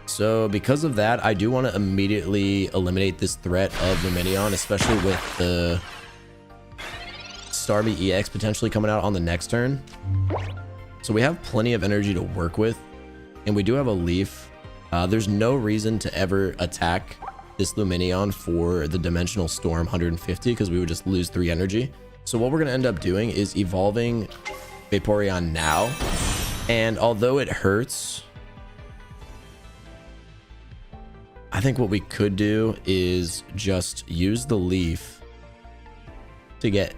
So because of that, I do want to immediately eliminate this threat of Luminion, especially with the Starmie EX potentially coming out on the next turn. So we have plenty of energy to work with, and we do have a Leaf. There's no reason to ever attack this Luminion for the Dimensional Storm 150 because we would just lose 3 energy. So what we're going to end up doing is evolving Vaporeon now. And although it hurts, I think what we could do is just use the Leaf to get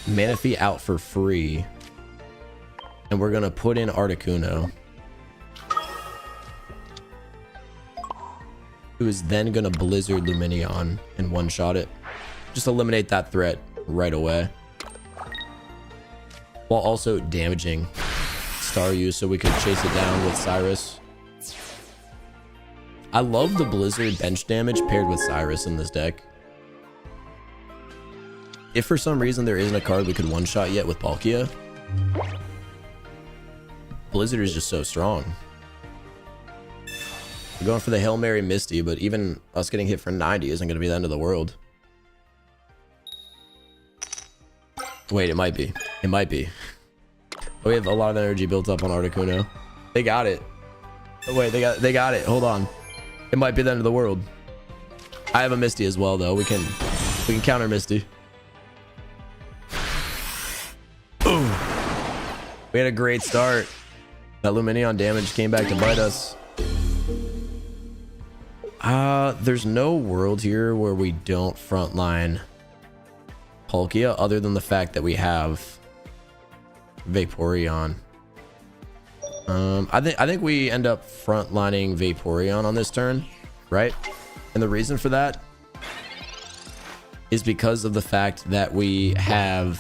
Manaphy out for free. And we're going to put in Articuno, who is then going to Blizzard Luminion and one-shot it. Just eliminate that threat right away, while also damaging Staryu so we could chase it down with Cyrus. I love the Blizzard bench damage paired with Cyrus in this deck. If for some reason there isn't a card we could one-shot yet with Palkia, Blizzard is just so strong. We're going for the Hail Mary Misty, but even us getting hit for 90 isn't going to be the end of the world. Wait, it might be. It might be. We have a lot of energy built up on Articuno. They got it. Oh, wait, they got it. Hold on. It might be the end of the world. I have a Misty as well, though. We can counter Misty. Boom. We had a great start. That Luminion damage came back to bite us. There's no world here where we don't frontline Palkia other than the fact that we have Vaporeon. I think we end up frontlining Vaporeon on this turn, right? And the reason for that is because of the fact that we have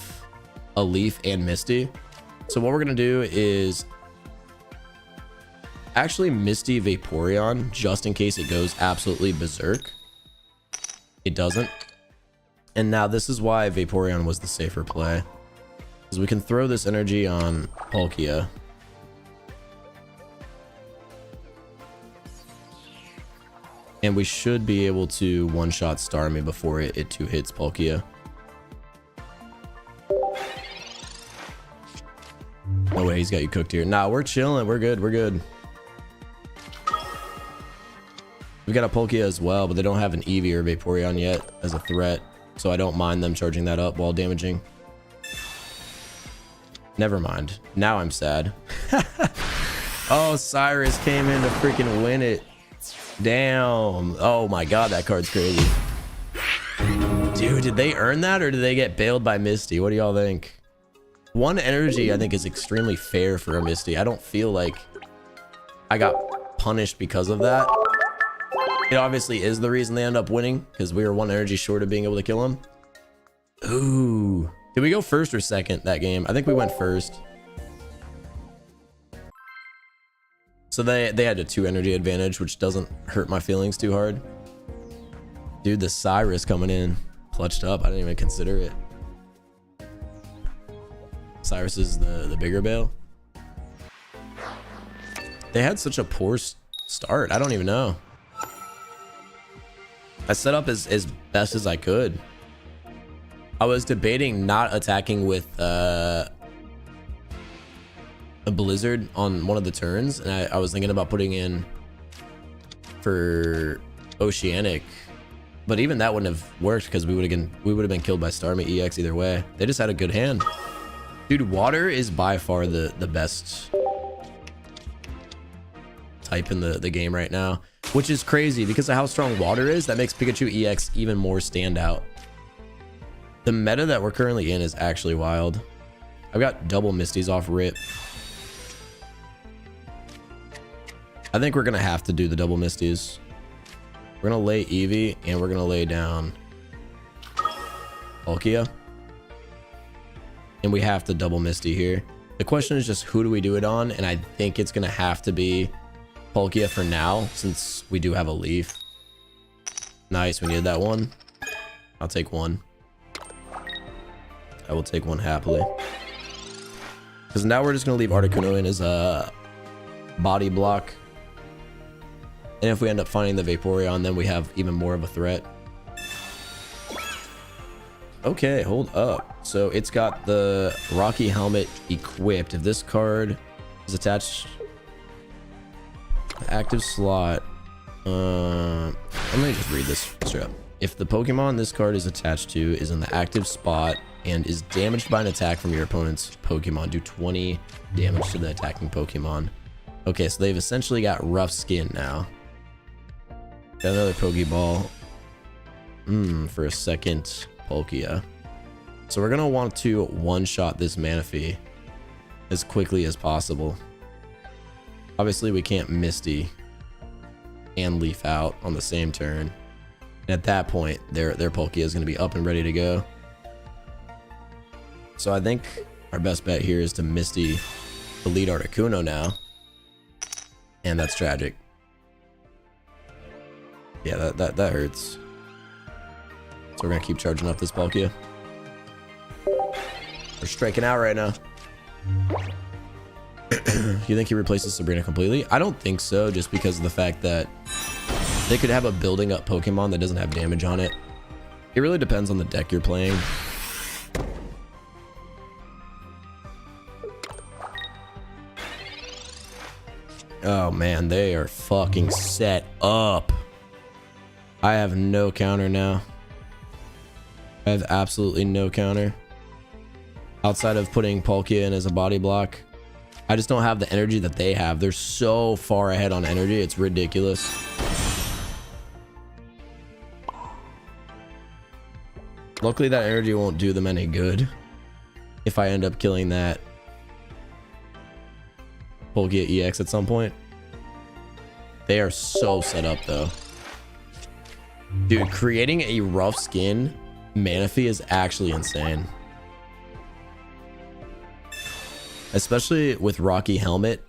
a Leaf and Misty. So what we're gonna do is actually Misty Vaporeon, just in case it goes absolutely berserk. It doesn't. And now this is why Vaporeon was the safer play, because we can throw this energy on Palkia. And we should be able to one-shot Starmie before it two hits Palkia. No way, he's got you cooked here. Nah, we're chilling. We're good. We're good. We got a Palkia as well, but they don't have an Eevee or Vaporeon yet as a threat, so I don't mind them charging that up while damaging. Never mind. Now I'm sad. Oh, Cyrus came in to freaking win it. Damn. Oh my god, that card's crazy. Dude, did they earn that or did they get bailed by Misty? What do y'all think? 1 energy, I think, is extremely fair for a Misty. I don't feel like I got punished because of that. It obviously is the reason they end up winning, because we were 1 energy short of being able to kill him. Ooh. Did we go first or second that game? I think we went first. So they had a 2 energy advantage, which doesn't hurt my feelings too hard. Dude, the Cyrus coming in clutched up. I didn't even consider it. Cyrus is the bigger bail. They had such a poor start. I don't even know. I set up as best as I could. I was debating not attacking with a Blizzard on one of the turns, and I was thinking about putting in for Oceanic, but even that wouldn't have worked because we would have been killed by Starmie EX either way. They just had a good hand. Dude, water is by far the best type in the game right now, which is crazy because of how strong water is. That makes Pikachu EX even more standout. The meta that we're currently in is actually wild. I've got double Misties off rip. I think we're gonna have to do the double Misties. We're gonna lay Eevee and we're gonna lay down Palkia. And we have to double Misty here. The question is just who do we do it on? And I think it's gonna have to be Palkia for now, since we do have a Leaf. Nice, we needed that one. I'll take 1. I will take 1 happily. Because now we're just going to leave Articuno in as a body block. And if we end up finding the Vaporeon, then we have even more of a threat. Okay, hold up. So it's got the Rocky Helmet equipped. If this card is attached to active slot, let me just read this straight up. If the Pokemon this card is attached to is in the active spot and is damaged by an attack from your opponent's Pokemon, do 20 damage to the attacking Pokemon. Okay, so they've essentially got rough skin now. Got another Pokeball. For a second Palkia. So we're gonna want to one-shot this Manaphy as quickly as possible. Obviously we can't Misty and Leaf out on the same turn. And at that point, their Palkia is gonna be up and ready to go. So I think our best bet here is to Misty the lead Articuno now. And that's tragic. Yeah, that hurts. So we're gonna keep charging up this Palkia. We're striking out right now. You think he replaces Sabrina completely? I don't think so, just because of the fact that they could have a building up Pokemon that doesn't have damage on it. It really depends on the deck you're playing. Oh man, they are fucking set up. I have no counter now. I have absolutely no counter. Outside of putting Palkia in as a body block. I just don't have the energy that they have. They're so far ahead on energy, it's ridiculous. Luckily that energy won't do them any good if I end up killing that Palkia EX at some point. They are so set up though. Dude, creating a rough skin Manaphy is actually insane. Especially with Rocky Helmet,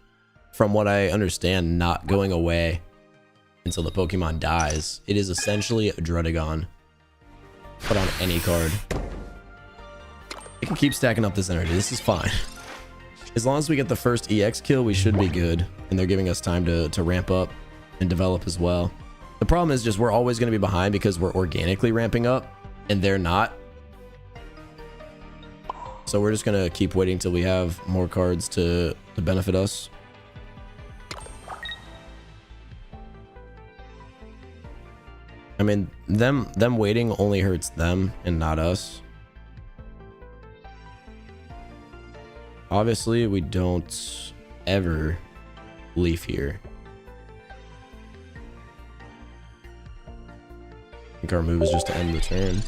from what I understand, not going away until the Pokemon dies. It is essentially a Druddigon put on any card. I can keep stacking up this energy. This is fine. As long as we get the first EX kill, we should be good. And they're giving us time to ramp up and develop as well. The problem is just we're always going to be behind because we're organically ramping up and they're not. So we're just going to keep waiting till we have more cards to benefit us. I mean, them waiting only hurts them and not us. Obviously, we don't ever leaf here. I think our move is just to end the turn.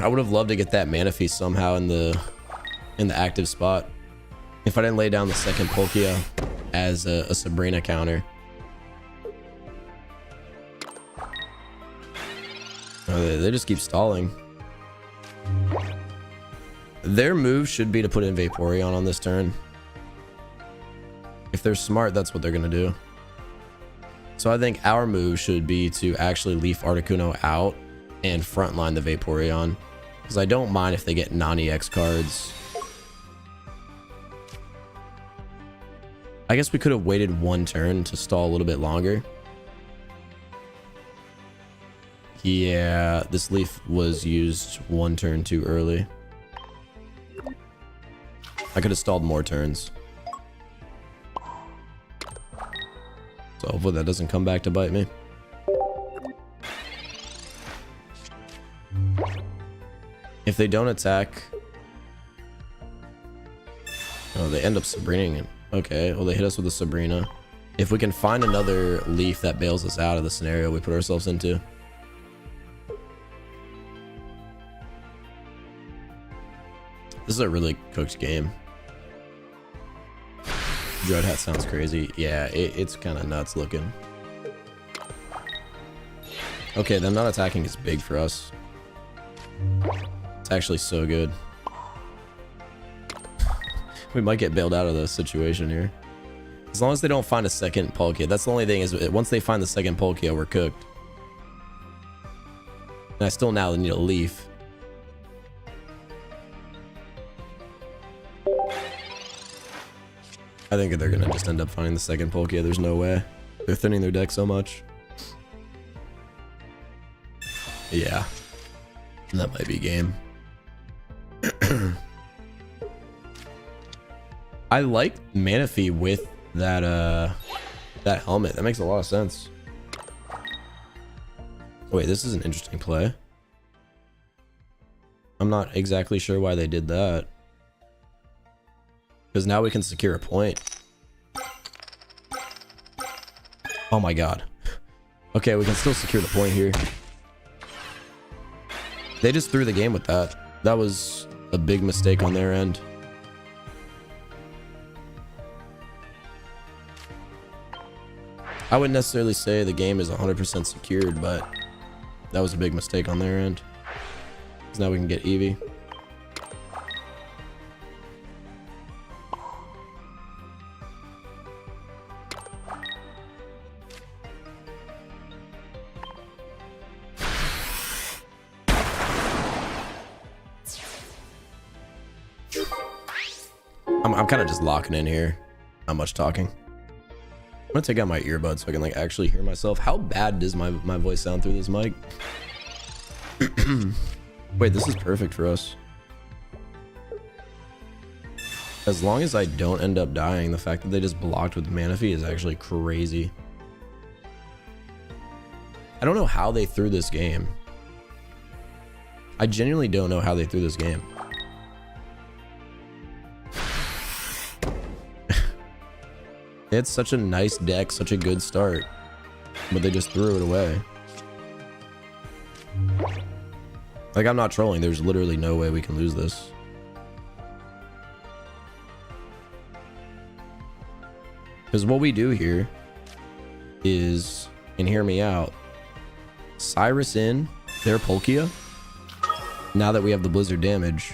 I would have loved to get that Manaphy somehow in the active spot. If I didn't lay down the second Palkia as a Sabrina counter. Oh, they just keep stalling. Their move should be to put in Vaporeon on this turn. If they're smart, that's what they're gonna do. So I think our move should be to actually leaf Articuno out and frontline the Vaporeon. Because I don't mind if they get non-EX cards. I guess we could have waited one turn to stall a little bit longer. Yeah, this leaf was used one turn too early. I could have stalled more turns. So hopefully that doesn't come back to bite me. If they don't attack... Oh, they end up Sabrinaing it. Okay, well they hit us with a Sabrina. If we can find another leaf that bails us out of the scenario we put ourselves into. This is a really cooked game. Dread Hat sounds crazy. Yeah, it's kind of nuts looking. Okay, them not attacking is big for us. It's actually so good. We might get bailed out of the situation here. As long as they don't find a second Palkia. That's the only thing, is once they find the second Palkia, we're cooked. And I still now need a leaf. I think they're gonna just end up finding the second Palkia. There's no way. They're thinning their deck so much. Yeah. That might be game. I like Manaphy with that that helmet. That makes a lot of sense. Wait, this is an interesting play. I'm not exactly sure why they did that. Because now we can secure a point. Oh my god. Okay, we can still secure the point here. They just threw the game with that. That was a big mistake on their end. I wouldn't necessarily say the game is 100% secured, but that was a big mistake on their end. Because now we can get Eevee. I'm kind of just locking in here. Not much talking. I'm gonna take out my earbuds so I can like actually hear myself. How bad does my voice sound through this mic? Wait, this is perfect for us. As long as I don't end up dying, the fact that they just blocked with Manaphy is actually crazy. I don't know how they threw this game. I genuinely don't know how they threw this game. They had such a nice deck, such a good start, but they just threw it away. Like, I'm not trolling. There's literally no way we can lose this. Because what we do here is, and hear me out, Cyrus in their Palkia. Now that we have the Blizzard damage,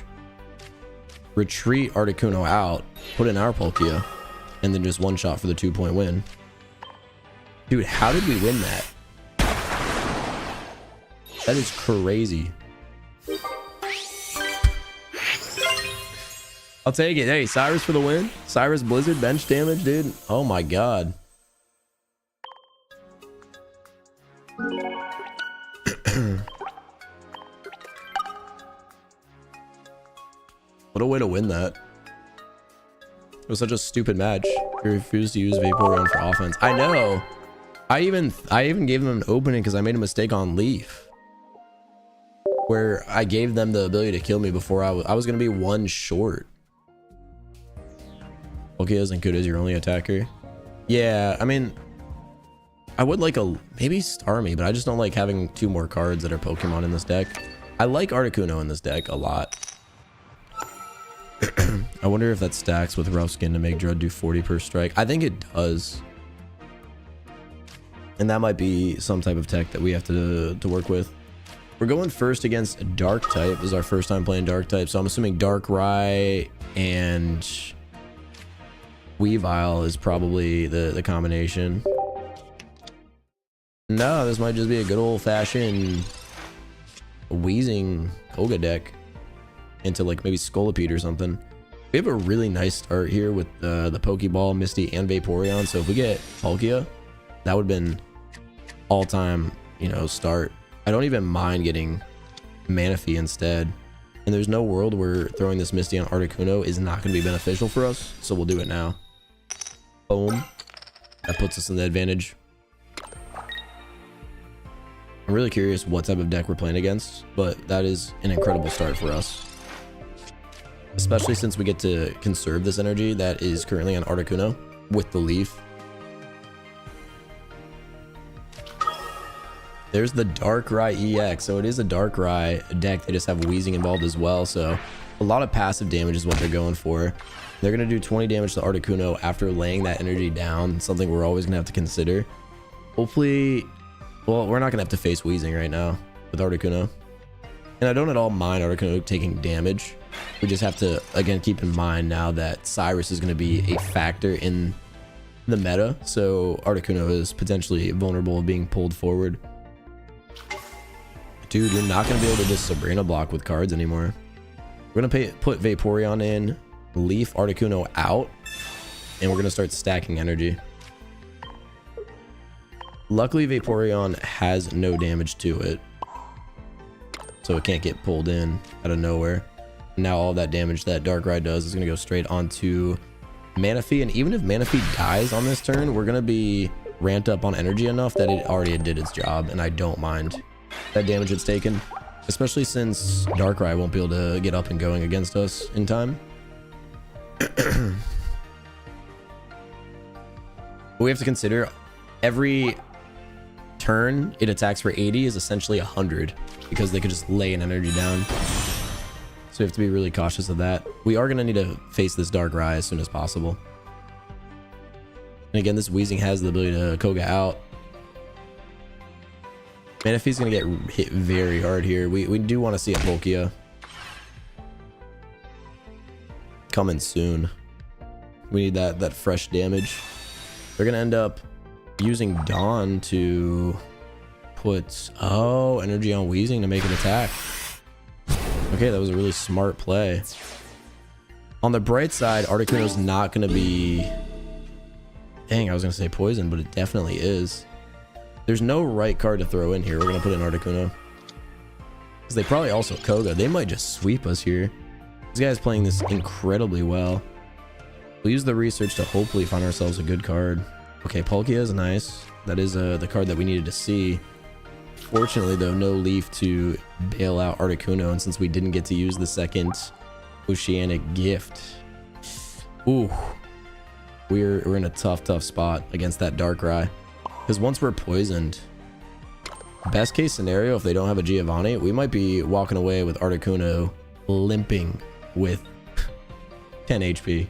retreat Articuno out, put in our Palkia, and then just one shot for the 2-point win. Dude, how did we win that? That is crazy. I'll take it. Hey, Cyrus for the win. Cyrus Blizzard bench damage, dude. Oh my god. What a way to win that. It was such a stupid match. He refused to use Vaporeon for offense. I know. I even gave them an opening because I made a mistake on Leaf, where I gave them the ability to kill me before I was going to be one short. Okay, isn't good as your only attacker. Yeah, I mean, I would like maybe Starmie, but I just don't like having 2 more cards that are Pokemon in this deck. I like Articuno in this deck a lot. I wonder if that stacks with Rough Skin to make Drud do 40 per strike. I think it does. And that might be some type of tech that we have to work with. We're going first against Dark type. This is our first time playing Dark type, so I'm assuming Darkrai and Weavile is probably the combination. No, this might just be a good old-fashioned Wheezing Koga deck into like maybe Scolipede or something. We have a really nice start here with the Pokeball, Misty, and Vaporeon. So if we get Palkia, that would have been all-time, you know, start. I don't even mind getting Manaphy instead. And there's no world where throwing this Misty on Articuno is not going to be beneficial for us. So we'll do it now. Boom. That puts us in the advantage. I'm really curious what type of deck we're playing against, but that is an incredible start for us. Especially since we get to conserve this energy that is currently on Articuno with the Leaf. There's the Darkrai EX. So it is a Darkrai deck. They just have Wheezing involved as well. So a lot of passive damage is what they're going for. They're going to do 20 damage to Articuno after laying that energy down. Something we're always going to have to consider. Hopefully, well, we're not going to have to face Wheezing right now with Articuno. And I don't at all mind Articuno taking damage. We just have to, again, keep in mind now that Cyrus is going to be a factor in the meta. So Articuno is potentially vulnerable of being pulled forward. Dude, you're not going to be able to just Sabrina block with cards anymore. We're going to put Vaporeon in. Leaf Articuno out, and we're going to start stacking energy. Luckily, Vaporeon has no damage to it, so it can't get pulled in out of nowhere. Now all that damage that Darkrai does is going to go straight onto Manaphy, and even if Manaphy dies on this turn, we're going to be ramped up on energy enough that it already did its job, and I don't mind that damage it's taken, especially since Darkrai won't be able to get up and going against us in time. We have to consider every turn it attacks for 80 is essentially 100 because they could just lay an energy down. So we have to be really cautious of that. We are going to need to face this Darkrai as soon as possible. And again, this Weezing has the ability to Koga out. Manaphy's going to get hit very hard here. We do want to see a Palkia coming soon. We need that fresh damage. They're going to end up using Dawn to put energy on Weezing to make an attack. Okay, that was a really smart play. On the bright side, Articuno's not going to be... Dang, I was going to say poison, but it definitely is. There's no right card to throw in here. We're going to put in Articuno. Because they probably also Koga. They might just sweep us here. This guy's playing this incredibly well. We'll use the research to hopefully find ourselves a good card. Okay, Palkia is nice. That is the card that we needed to see. Fortunately, though, no Leaf to bail out Articuno, and since we didn't get to use the second Oceanic Gift, ooh, we're in a tough spot against that Darkrai. Because once we're poisoned, best case scenario, if they don't have a Giovanni, we might be walking away with Articuno limping with 10 HP.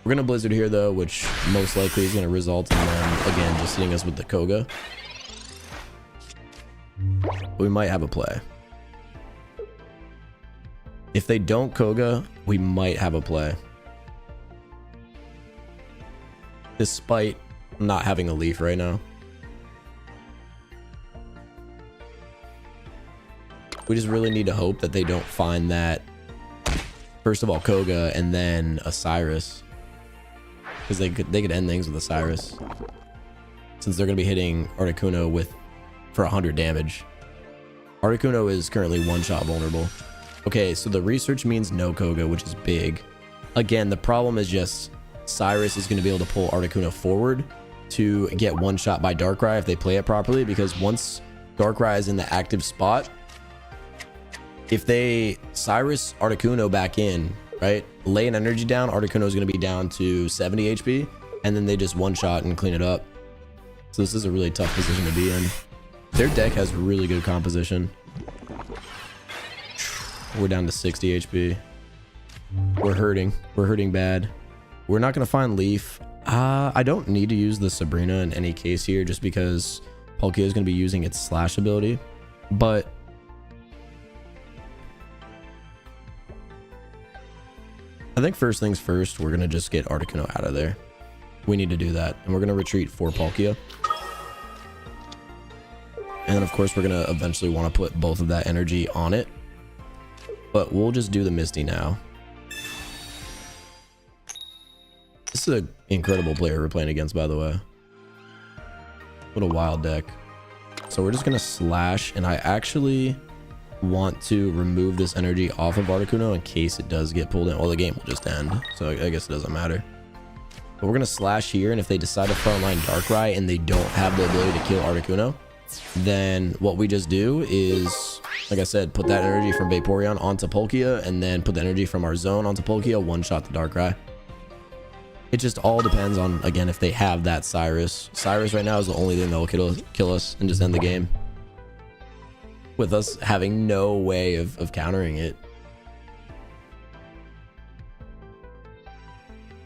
We're going to Blizzard here, though, which most likely is going to result in them, again, just hitting us with the Koga. We might have a play. If they don't Koga, we might have a play. Despite not having a Leaf right now. We just really need to hope that they don't find that, first of all, Koga, and then a Cyrus. Because they could end things with a Cyrus. Since they're going to be hitting Articuno for 100 damage. Articuno is currently one-shot vulnerable. Okay, so the research means no Koga, which is big. Again, the problem is just Cyrus is going to be able to pull Articuno forward to get one shot by Darkrai if they play it properly, because once Darkrai is in the active spot, if they Cyrus Articuno back in, right, lay an energy down, Articuno is going to be down to 70 HP, and then they just one shot and clean it up. So this is a really tough position to be in. Their deck has really good composition. We're down to 60 HP. We're hurting bad. We're not going to find Leaf. I don't need to use the Sabrina in any case here, just because Palkia is going to be using its Slash ability. But I think first things first, we're going to just get Articuno out of there. We need to do that. And we're going to retreat for Palkia. And then, of course, we're going to eventually want to put both of that energy on it. But we'll just do the Misty now. This is an incredible player we're playing against, by the way. What a wild deck. So we're just going to Slash, and I actually want to remove this energy off of Articuno in case it does get pulled in. Well, the game will just end, so I guess it doesn't matter. But we're going to Slash here, and if they decide to frontline Darkrai and they don't have the ability to kill Articuno, then what we just do is, like I said, put that energy from Vaporeon onto Palkia, and then put the energy from our zone onto Palkia, one-shot the Darkrai. It just all depends on, again, if they have that Cyrus. Cyrus right now is the only thing that will kill us and just end the game, with us having no way of countering it.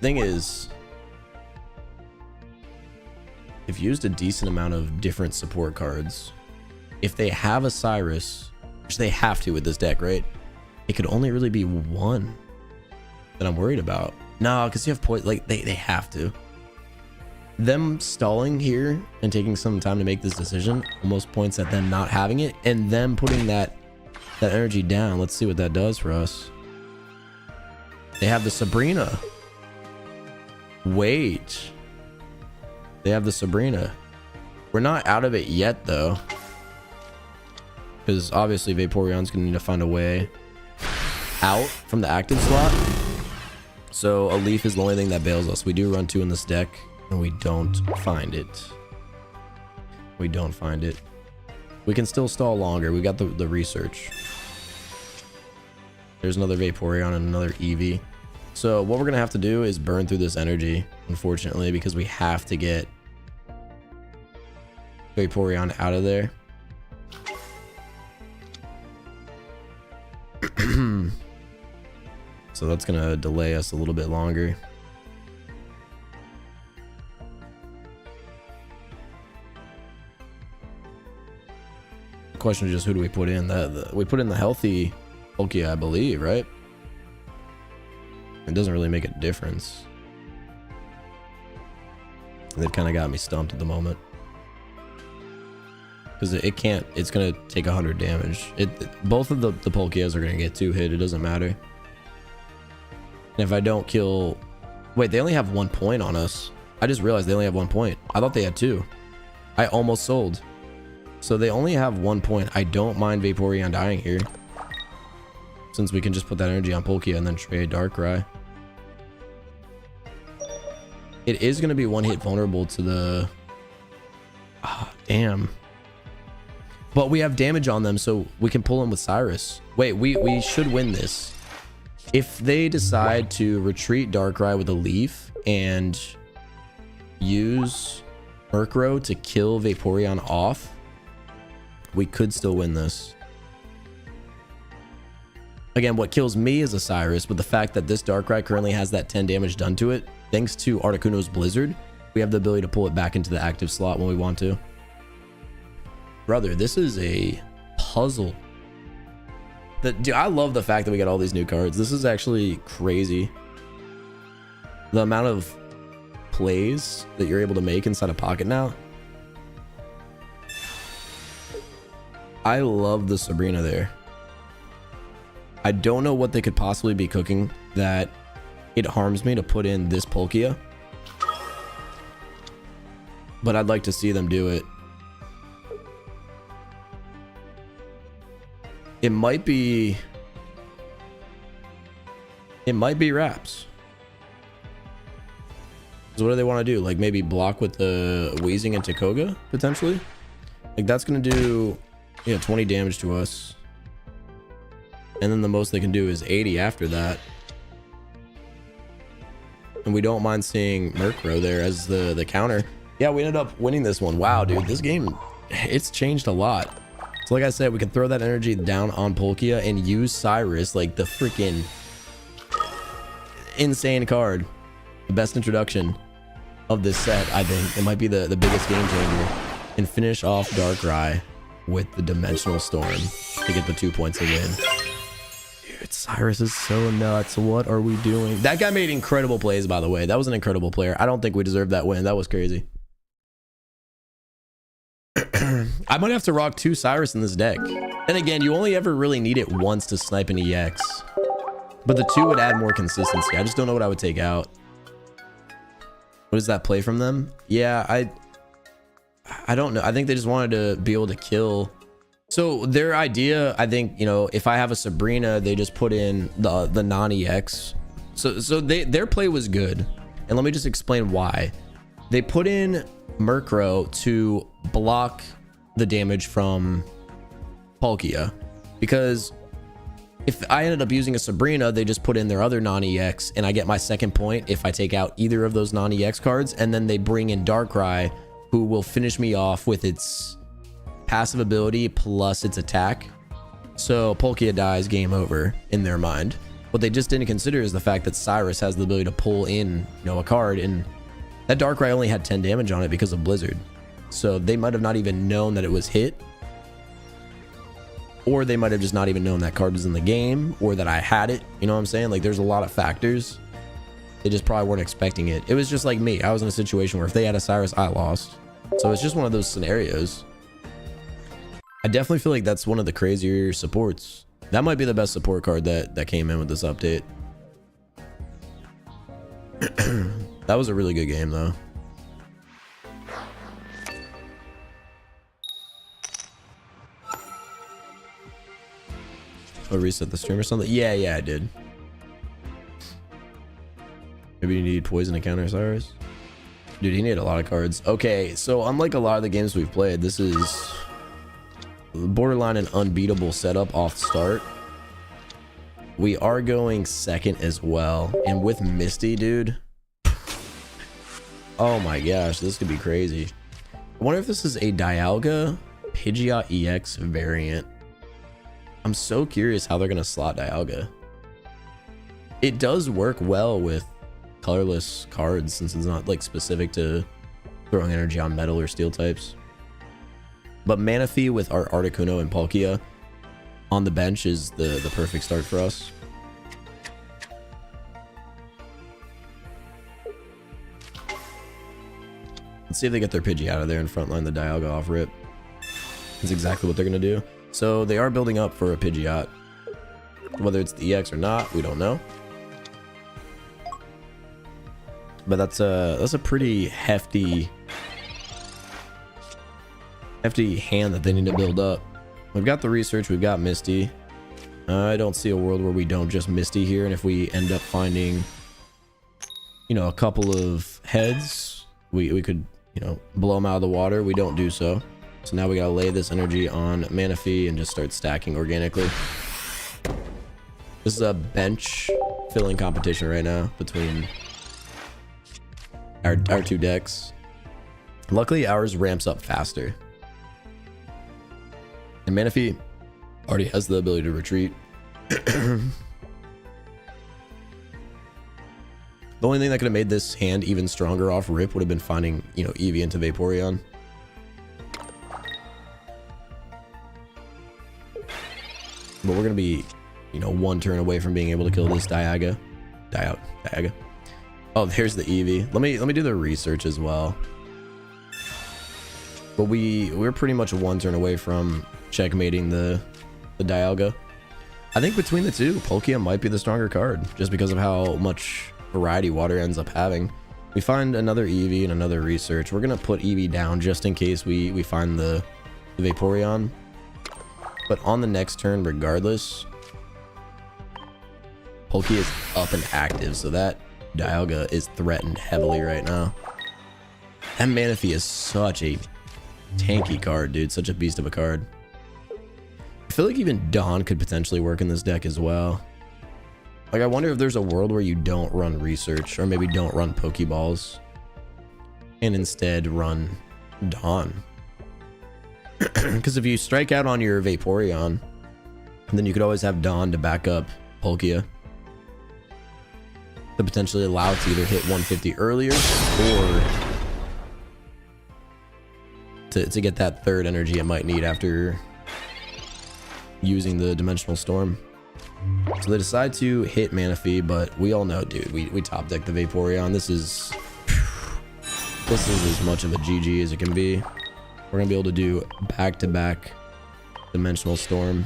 Thing is, if you used a decent amount of different support cards, if they have a Cyrus, which they have to with this deck, right? It could only really be one that I'm worried about. No, because you have poison. Like, they have to. Them stalling here and taking some time to make this decision almost points at them not having it, and them putting that energy down. Let's see what that does for us. They have the Sabrina. Wait. They have the Sabrina. We're not out of it yet, though. Because obviously Vaporeon's going to need to find a way out from the active slot. So a Leaf is the only thing that bails us. We do run 2 in this deck, and we don't find it. We don't find it. We can still stall longer. We got the research. There's another Vaporeon and another Eevee. So what we're going to have to do is burn through this energy, unfortunately, because we have to get Vaporeon out of there. So that's going to delay us a little bit longer. The question is just, who do we put in? We put in the healthy Palkia, I believe, right? It doesn't really make a difference. They've kind of got me stumped at the moment. Because it can't, it's going to take 100 damage. Both of the Palkias are going to get 2 hit. It doesn't matter. And if I don't kill... Wait, they only have 1 point on us. I just realized they only have 1 point. I thought they had 2. I almost sold. So they only have 1 point. I don't mind Vaporeon dying here, since we can just put that energy on Palkia and then trade Darkrai. It is going to be 1 hit vulnerable to the... damn. But we have damage on them, so we can pull them with Cyrus. Wait, we should win this. If they decide to retreat Darkrai with a Leaf and use Murkrow to kill Vaporeon off, we could still win this. Again, what kills me is a Cyrus, but the fact that this Darkrai currently has that 10 damage done to it, thanks to Articuno's Blizzard, we have the ability to pull it back into the active slot when we want to. Brother, this is a puzzle. Dude, I love the fact that we got all these new cards. This is actually crazy. The amount of plays that you're able to make inside a pocket now. I love the Sabrina there. I don't know what they could possibly be cooking that it harms me to put in this Palkia, but I'd like to see them do it. It might be wraps. So what do they want to do? Like maybe block with the Weezing and Takoga potentially? Like that's going to do 20 damage to us. And then the most they can do is 80 after that. And we don't mind seeing Murkrow there as the counter. Yeah, we ended up winning this one. Wow, dude, this game, it's changed a lot. So like I said, we can throw that energy down on Palkia and use Cyrus, like the freaking insane card. The best introduction of this set, I think. It might be the biggest game changer. And finish off Darkrai with the Dimensional Storm to get the 2 points to win. Dude, Cyrus is so nuts. What are we doing? That guy made incredible plays, by the way. That was an incredible player. I don't think we deserved that win. That was crazy. I might have to rock 2 Cyrus in this deck. And again, you only ever really need it once to snipe an EX. But the 2 would add more consistency. I just don't know what I would take out. What is that play from them? Yeah, I don't know. I think they just wanted to be able to kill. So their idea, I think, if I have a Sabrina, they just put in the non-EX. So their play was good. And let me just explain why. They put in Murkrow to block the damage from Palkia, because if I ended up using a Sabrina, they just put in their other non-EX and I get my 2nd point if I take out either of those non-EX cards, and then they bring in Darkrai, who will finish me off with its passive ability plus its attack. So Palkia dies, game over in their mind. What they just didn't consider is the fact that Cyrus has the ability to pull in a card, and that Darkrai only had 10 damage on it because of Blizzard. So they might have not even known that it was hit. Or they might have just not even known that card was in the game, or that I had it. You know what I'm saying? Like, there's a lot of factors. They just probably weren't expecting it. It was just like me. I was in a situation where if they had a Cyrus, I lost. So it's just one of those scenarios. I definitely feel like that's one of the crazier supports. That might be the best support card that came in with this update. That was a really good game, though. Oh, reset the stream or something? Yeah, I did. Maybe you need poison to counter Cyrus. Dude, he needed a lot of cards. Okay, so unlike a lot of the games we've played, this is borderline an unbeatable setup off the start. We are going second as well. And with Misty, dude. Oh my gosh, this could be crazy. I wonder if this is a Dialga Pidgeot EX variant. I'm so curious how they're going to slot Dialga. It does work well with colorless cards since it's not like specific to throwing energy on metal or steel types. But Manaphy with our Articuno and Palkia on the bench is the perfect start for us. Let's see if they get their Pidgey out of there and frontline the Dialga off rip. That's exactly what they're going to do. So they are building up for a Pidgeot. Whether it's the EX or not, we don't know. But that's a pretty hefty hand that they need to build up. We've got the research, we've got Misty. I don't see a world where we don't just Misty here, and if we end up finding, you know, a couple of heads, we could, you know, blow them out of the water. We don't do so. So now we gotta lay this energy on Manaphy and just start stacking organically. This is a bench filling competition right now between our two decks. Luckily, ours ramps up faster. And Manaphy already has the ability to retreat. The only thing that could have made this hand even stronger off rip would have been finding, you know, Eevee into Vaporeon. But we're going to be, you know, one turn away from being able to kill this Dialga. Dialga. Oh, there's the Eevee. Let me do the research as well. But we're pretty much one turn away from checkmating the Dialga. I think between the two, Palkia might be the stronger card, just because of how much variety water ends up having. We find another Eevee and another research. We're gonna put Eevee down just in case we find the Vaporeon. But on the next turn, regardless, Palkia is up and active, so that Dialga is threatened heavily right now. That Manaphy is such a tanky card, dude. Such a beast of a card. I feel like even Dawn could potentially work in this deck as well. Like, I wonder if there's a world where you don't run research, or maybe don't run Pokeballs, and instead run Dawn. Because if you strike out on your Vaporeon, then you could always have Dawn to back up Palkia, to potentially allow it to either hit 150 earlier or to get that third energy it might need after using the Dimensional Storm. So they decide to hit Manaphy, but we all know, dude, we top deck the Vaporeon. This is as much of a GG as it can be. We're gonna be able to do back-to-back Dimensional Storm.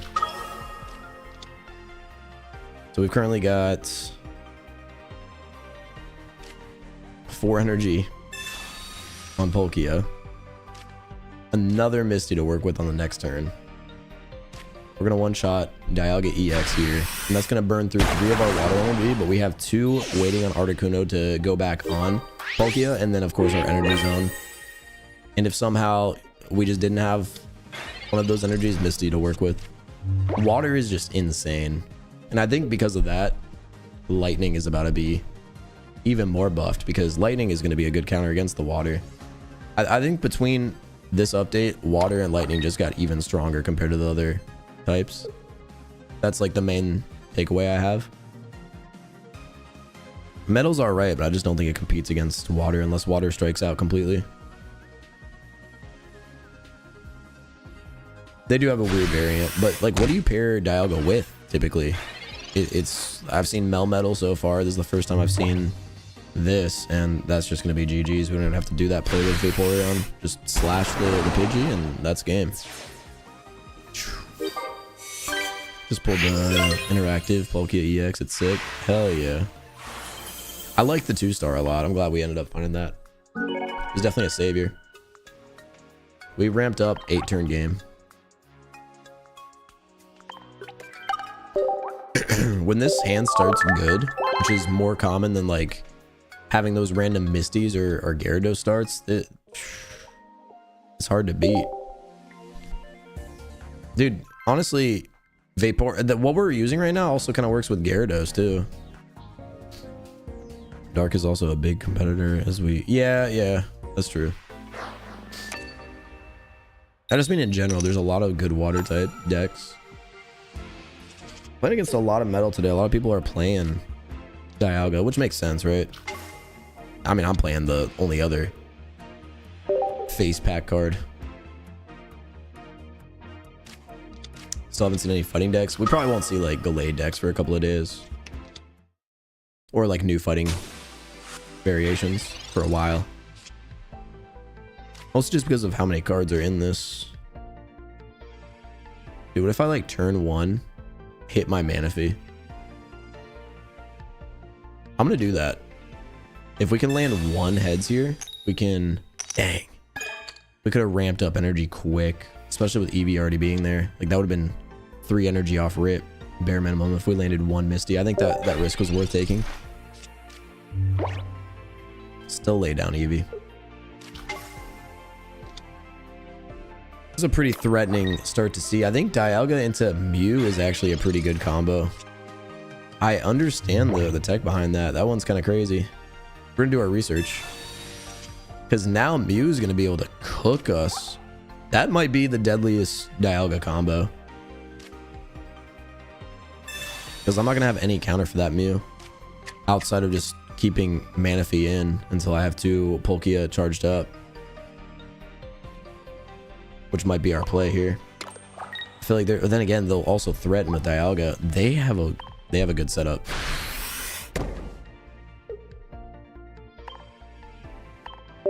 So we've currently got 4 energy on Palkia. Another Misty to work with on the next turn. We're gonna one-shot Dialga EX here, and that's gonna burn through 3 of our water energy, but we have 2 waiting on Articuno to go back on Palkia, and then of course our energy zone. And if somehow we just didn't have one of those energies, Misty to work with. Water is just insane, and I think because of that, Lightning is about to be even more buffed, because Lightning is going to be a good counter against the water. I think between this update, Water and Lightning just got even stronger compared to the other types. That's like the main takeaway I have. Metal's alright, but I just don't think it competes against Water unless Water strikes out completely. They do have a weird variant, but like, what do you pair Dialga with typically? I've seen Melmetal so far. This is the first time I've seen this, and that's just going to be GG's. We don't even have to do that play with Vaporeon. Just slash the Pidgey, and that's game. Just pulled the interactive Palkia EX. It's sick. Hell yeah. I like the 2-star a lot. I'm glad we ended up finding that. He's definitely a savior. We ramped up 8-turn game. When this hand starts good, which is more common than like having those random Misties or Gyarados starts, it's hard to beat. Dude, honestly, what we're using right now also kind of works with Gyarados too. Dark is also a big competitor as we... Yeah, that's true. I just mean in general, there's a lot of good water type decks. Playing against a lot of metal today. A lot of people are playing Dialga, which makes sense, right? I mean, I'm playing the only other face pack card. Still haven't seen any fighting decks. We probably won't see like Gallade decks for a couple of days. Or like new fighting variations for a while. Also just because of how many cards are in this. Dude, what if I like turn 1, hit my Manaphy? I'm gonna do that. If we can land 1 heads here, we can... Dang. We could have ramped up energy quick. Especially with Eevee already being there. Like that would have been 3 energy off rip. Bare minimum if we landed 1 Misty. I think that risk was worth taking. Still lay down Eevee. It's a pretty threatening start to see. I think Dialga into Mew is actually a pretty good combo. I understand the tech behind that. That one's kind of crazy. We're gonna do our research. Because now Mew is gonna be able to cook us. That might be the deadliest Dialga combo. Because I'm not gonna have any counter for that Mew. Outside of just keeping Manaphy in until I have 2 Palkia charged up. Which might be our play here. I feel like then again they'll also threaten with Dialga. They have a good setup.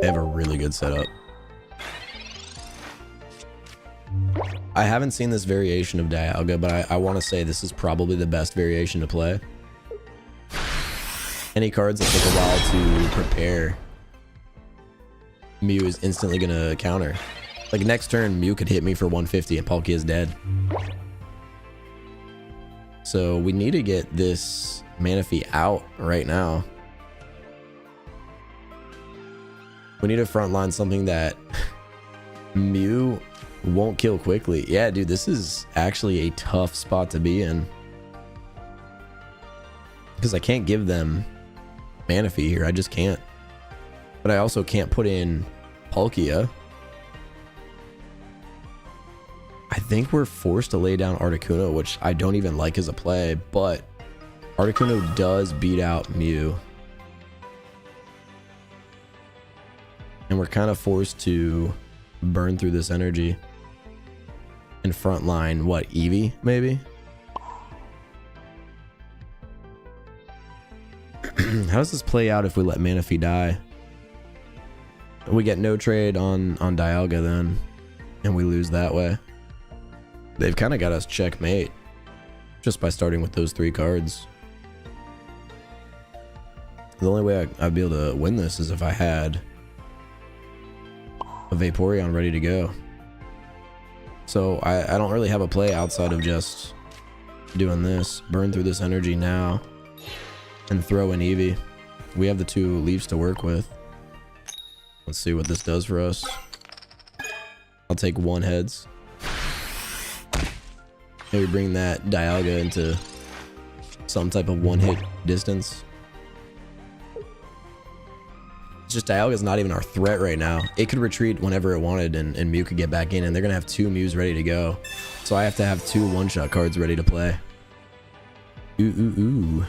They have a really good setup. I haven't seen this variation of Dialga, but I want to say this is probably the best variation to play. Any cards that take a while to prepare, Mew is instantly gonna counter. Like next turn, Mew could hit me for 150 and Palkia is dead. So we need to get this Manaphy out right now. We need to frontline something that Mew won't kill quickly. Yeah, dude, this is actually a tough spot to be in. Because I can't give them Manaphy here. I just can't. But I also can't put in Palkia. I think we're forced to lay down Articuno, which I don't even like as a play, but Articuno does beat out Mew. And we're kind of forced to burn through this energy and frontline, what, Eevee, maybe? How does this play out if we let Manaphy die? We get no trade on Dialga then, and we lose that way. They've kind of got us checkmate just by starting with those 3 cards. The only way I'd be able to win this is if I had a Vaporeon ready to go. So I don't really have a play outside of just doing this. Burn through this energy now and throw in Eevee. We have the 2 leaves to work with. Let's see what this does for us. I'll take 1 heads. Maybe bring that Dialga into some type of 1-hit distance. It's just Dialga's not even our threat right now. It could retreat whenever it wanted and Mew could get back in, and they're gonna have 2 Mews ready to go. So I have to have 2 one-shot cards ready to play. Ooh.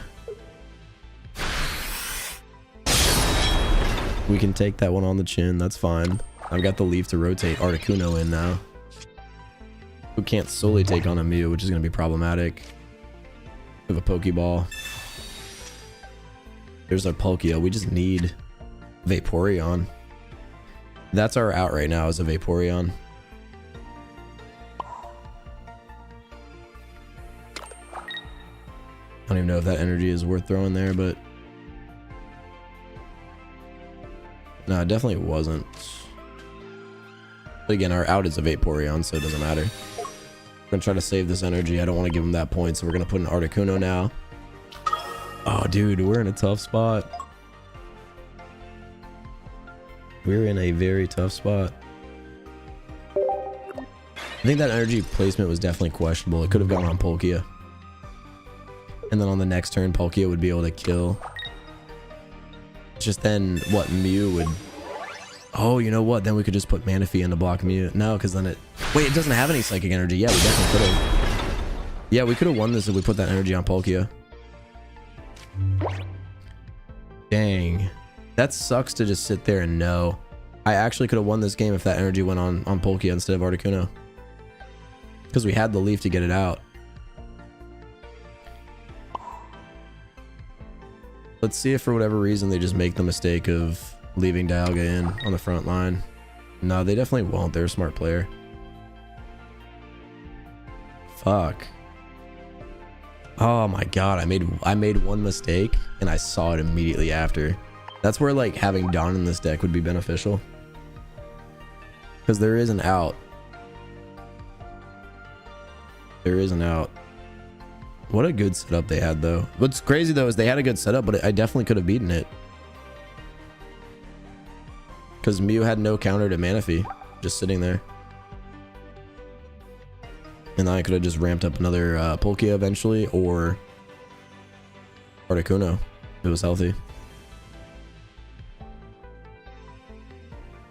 We can take that one on the chin, that's fine. I've got the leaf to rotate Articuno in now. Who can't solely take on a Mew, which is going to be problematic. We have a Pokeball. There's our Palkia. We just need Vaporeon. That's our out right now, is a Vaporeon. I don't even know if that energy is worth throwing there, but No, it definitely wasn't. But again, our out is a Vaporeon, so it doesn't matter. We're gonna try to save this energy. I don't want to give him that point, so we're gonna put an Articuno now. Oh, dude, we're in a tough spot. We're in a very tough spot. I think that energy placement was definitely questionable. It could have gone on Palkia. And then on the next turn, Palkia would be able to kill. Just then, what, Mew would... Oh, you know what? Then we could just put Manaphy in to block Mew. No, because then it... Wait, it doesn't have any Psychic Energy. Yeah, we definitely could have. Yeah, we could have won this if we put that energy on Palkia. Dang. That sucks to just sit there and know. I actually could have won this game if that energy went on Palkia instead of Articuno. Because we had the leaf to get it out. Let's see if for whatever reason they just make the mistake of leaving Dialga in on the front line. No, they definitely won't. They're a smart player. Fuck. Oh my god, I made one mistake and I saw it immediately after. That's where like having Dawn in this deck would be beneficial. Because there is an out. There is an out. What a good setup they had though. What's crazy though is they had a good setup, but I definitely could have beaten it. Because Mew had no counter to Manaphy, just sitting there. And then I could have just ramped up another Palkia eventually, or Articuno if it was healthy.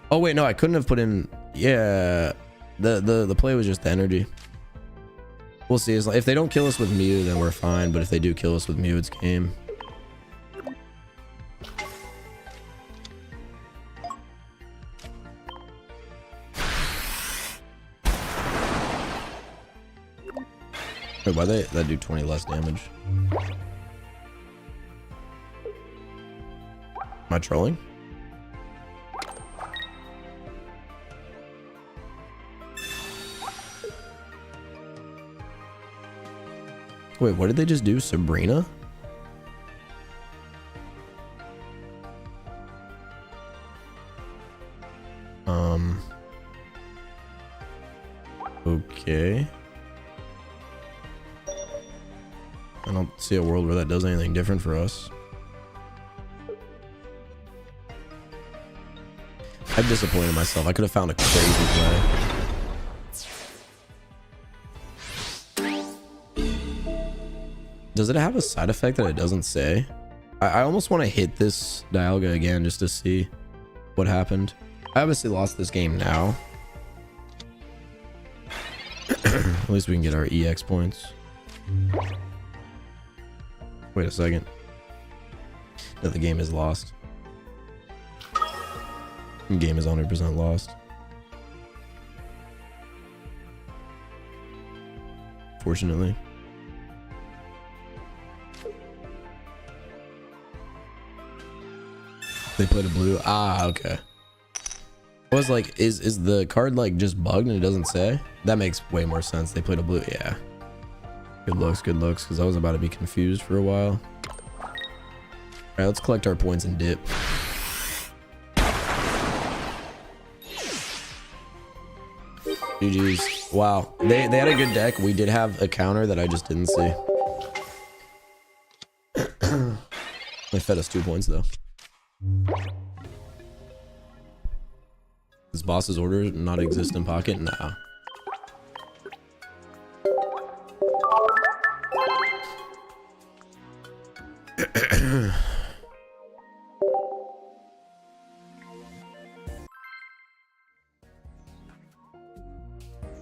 Oh wait, no, I couldn't have put in... Yeah, the play was just the energy. We'll see. If they don't kill us with Mew, then we're fine. But if they do kill us with Mew, it's game. Wait, why that do 20 less damage? Am I trolling? Wait, what did they just do? Sabrina? Okay. I don't see a world where that does anything different for us. I disappointed myself. I could have found a crazy play. Does it have a side effect that it doesn't say? I almost want to hit this Dialga again just to see what happened. I obviously lost this game now. At least we can get our EX points. Wait a second. No, the game is lost. The game is 100% lost. Fortunately. They played a blue. Ah, okay. I was like, is the card like just bugged and it doesn't say? That makes way more sense. They played a blue. Yeah. Good looks, because I was about to be confused for a while. All right, let's collect our points and dip. GG's. Wow. They had a good deck. We did have a counter that I just didn't see. They fed us 2 points though. Does boss's order not exist in pocket? Nah.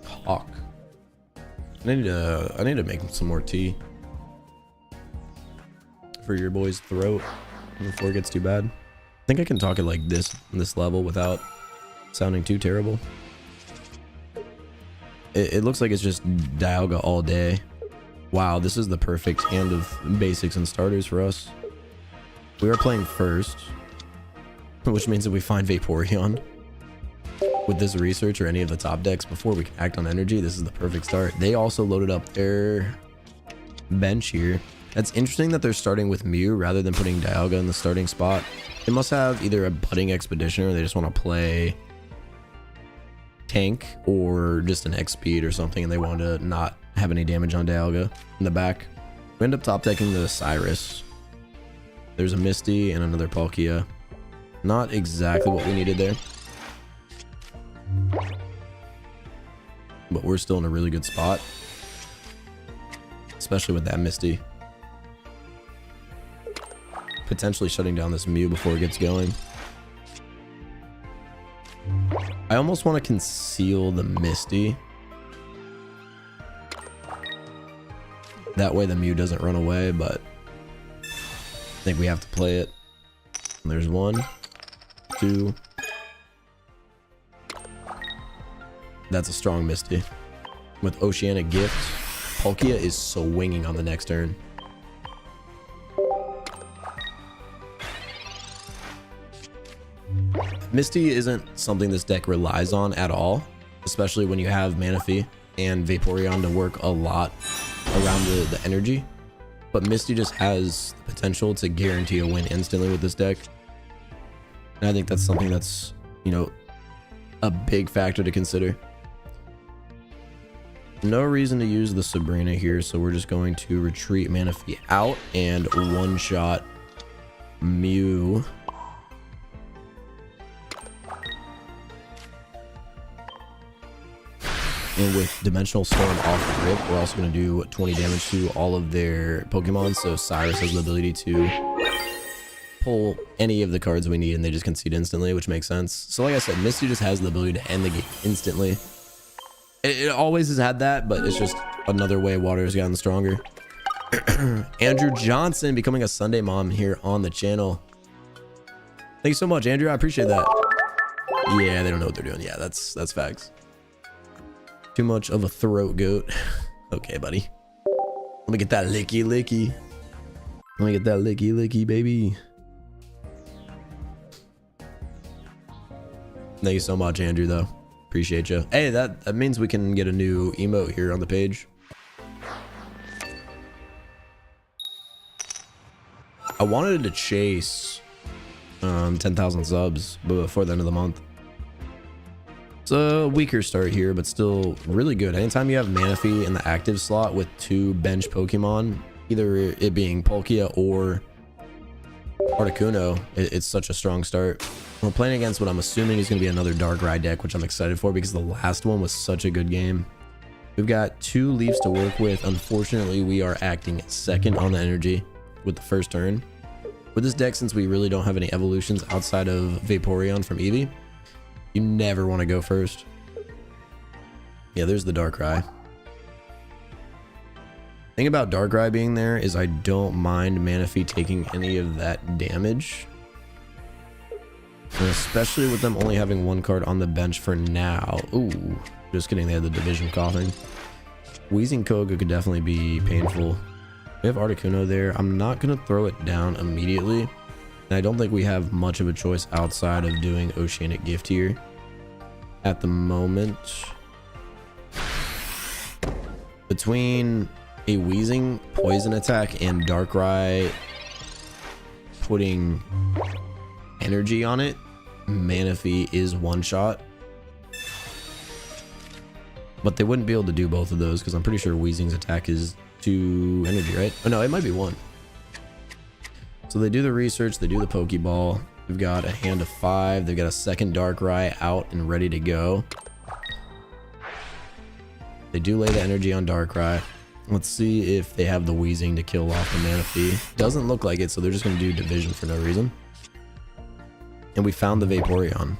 Hawk. I need to make some more tea for your boy's throat before it gets too bad. I think I can talk it like this level without sounding too terrible. It looks like it's just Dialga all day. Wow, this is the perfect hand of basics and starters for us. We are playing first, which means that we find Vaporeon with this research or any of the top decks before we can act on energy. This is the perfect start. They also loaded up their bench here. It's interesting that they're starting with Mew rather than putting Dialga in the starting spot. They must have either a budding Expeditioner or they just want to play tank or just an X speed or something, and they want to not have any damage on Dialga in the back. We end up top decking the Cyrus. There's a Misty and another Palkia. Not exactly what we needed there, but we're still in a really good spot, especially with that Misty. Potentially shutting down this Mew before it gets going. I almost want to conceal the Misty. That way the Mew doesn't run away, but I think we have to play it. There's 1, 2. That's a strong Misty. With Oceanic Gift, Palkia is swinging on the next turn. Misty isn't something this deck relies on at all, especially when you have Manaphy and Vaporeon to work a lot around the energy. But Misty just has the potential to guarantee a win instantly with this deck. And I think that's something that's, you know, a big factor to consider. No reason to use the Sabrina here, so we're just going to retreat Manaphy out and one-shot Mew. And with Dimensional Storm off the rip, we're also going to do 20 damage to all of their Pokemon. So Cyrus has the ability to pull any of the cards we need and they just concede instantly, which makes sense. So like I said, Misty just has the ability to end the game instantly. It always has had that, but it's just another way water has gotten stronger. Andrew Johnson becoming a Sunday mom here on the channel. Thank you so much, Andrew. I appreciate that. Yeah, they don't know what they're doing. Yeah, that's facts. Too much of a throat goat. Okay, buddy. Let me get that licky licky. Let me get that licky licky, baby. Thank you so much, Andrew, though. Appreciate you. Hey, that means we can get a new emote here on the page. I wanted to chase 10,000 subs before the end of the month. It's a weaker start here, but still really good. Anytime you have Manaphy in the active slot with 2 bench Pokemon, either it being Palkia or Articuno, it's such a strong start. We're playing against what I'm assuming is going to be another Darkrai deck, which I'm excited for because the last one was such a good game. We've got 2 Leafs to work with. Unfortunately, we are acting second on the energy with the first turn. With this deck, since we really don't have any evolutions outside of Vaporeon from Eevee, you never want to go first. Yeah, there's the Darkrai. Thing about Darkrai being there is I don't mind Manaphy taking any of that damage. And especially with them only having 1 card on the bench for now. Ooh, just kidding, they had the Division Coughing. Wheezing Koga could definitely be painful. We have Articuno there. I'm not going to throw it down immediately. And I don't think we have much of a choice outside of doing Oceanic Gift here at the moment. Between a Wheezing Poison attack and Darkrai putting energy on it, Manaphy is one-shot. But they wouldn't be able to do both of those because I'm pretty sure Wheezing's attack is 2 energy, right? Oh no, it might be 1. So they do the research, they do the Pokeball. We've got a hand of 5. They've got a second Darkrai out and ready to go. They do lay the energy on Darkrai. Let's see if they have the Wheezing to kill off the Manaphy. Doesn't look like it, so they're just going to do Division for no reason. And we found the Vaporeon.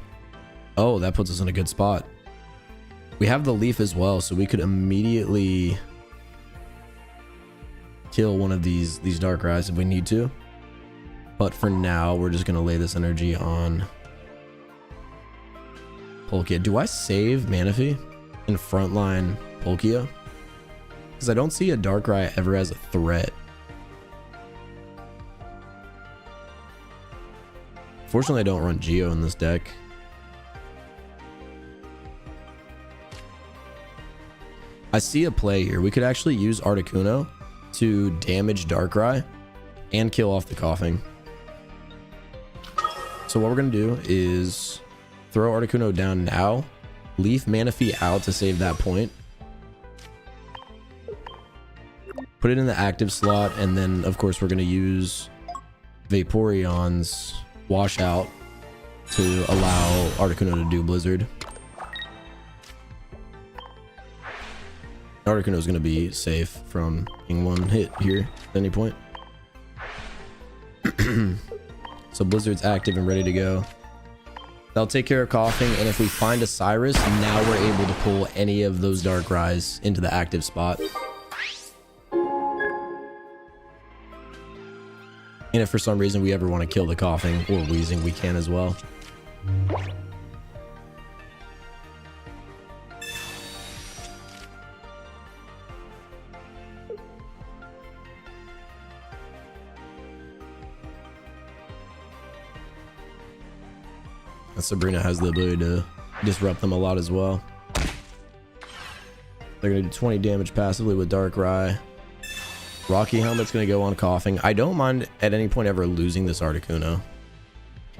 Oh, that puts us in a good spot. We have the Leaf as well, so we could immediately kill one of these Darkrai's if we need to. But for now, we're just going to lay this energy on Palkia. Do I save Manaphy in frontline Palkia? Because I don't see a Darkrai ever as a threat. Fortunately, I don't run Geo in this deck. I see a play here. We could actually use Articuno to damage Darkrai and kill off the coughing. So what we're going to do is throw Articuno down now, leave Manaphy out to save that point, put it in the active slot, and then of course we're going to use Vaporeon's washout to allow Articuno to do Blizzard. Articuno is going to be safe from being one hit here at any point. So Blizzard's active and ready to go. That'll take care of coughing, and if we find a Cyrus, now we're able to pull any of those Darkrai's into the active spot. And if for some reason we ever want to kill the coughing or wheezing, we can as well. And Sabrina has the ability to disrupt them a lot as well. They're going to do 20 damage passively with Darkrai. Rocky Helmet's going to go on coughing. I don't mind at any point ever losing this Articuno.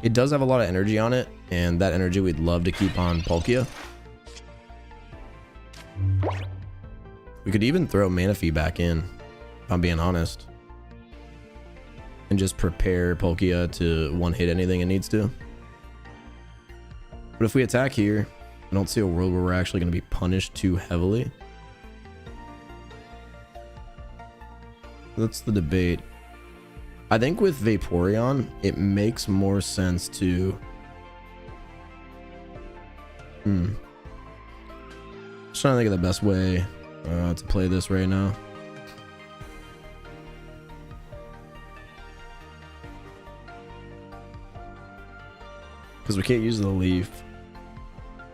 It does have a lot of energy on it, and that energy we'd love to keep on Palkia. We could even throw Manaphy back in, if I'm being honest, and just prepare Palkia to one-hit anything it needs to. But if we attack here, I don't see a world where we're actually going to be punished too heavily. That's the debate. I think with Vaporeon, it makes more sense to... Just trying to think of the best way to play this right now. Because we can't use the leaf.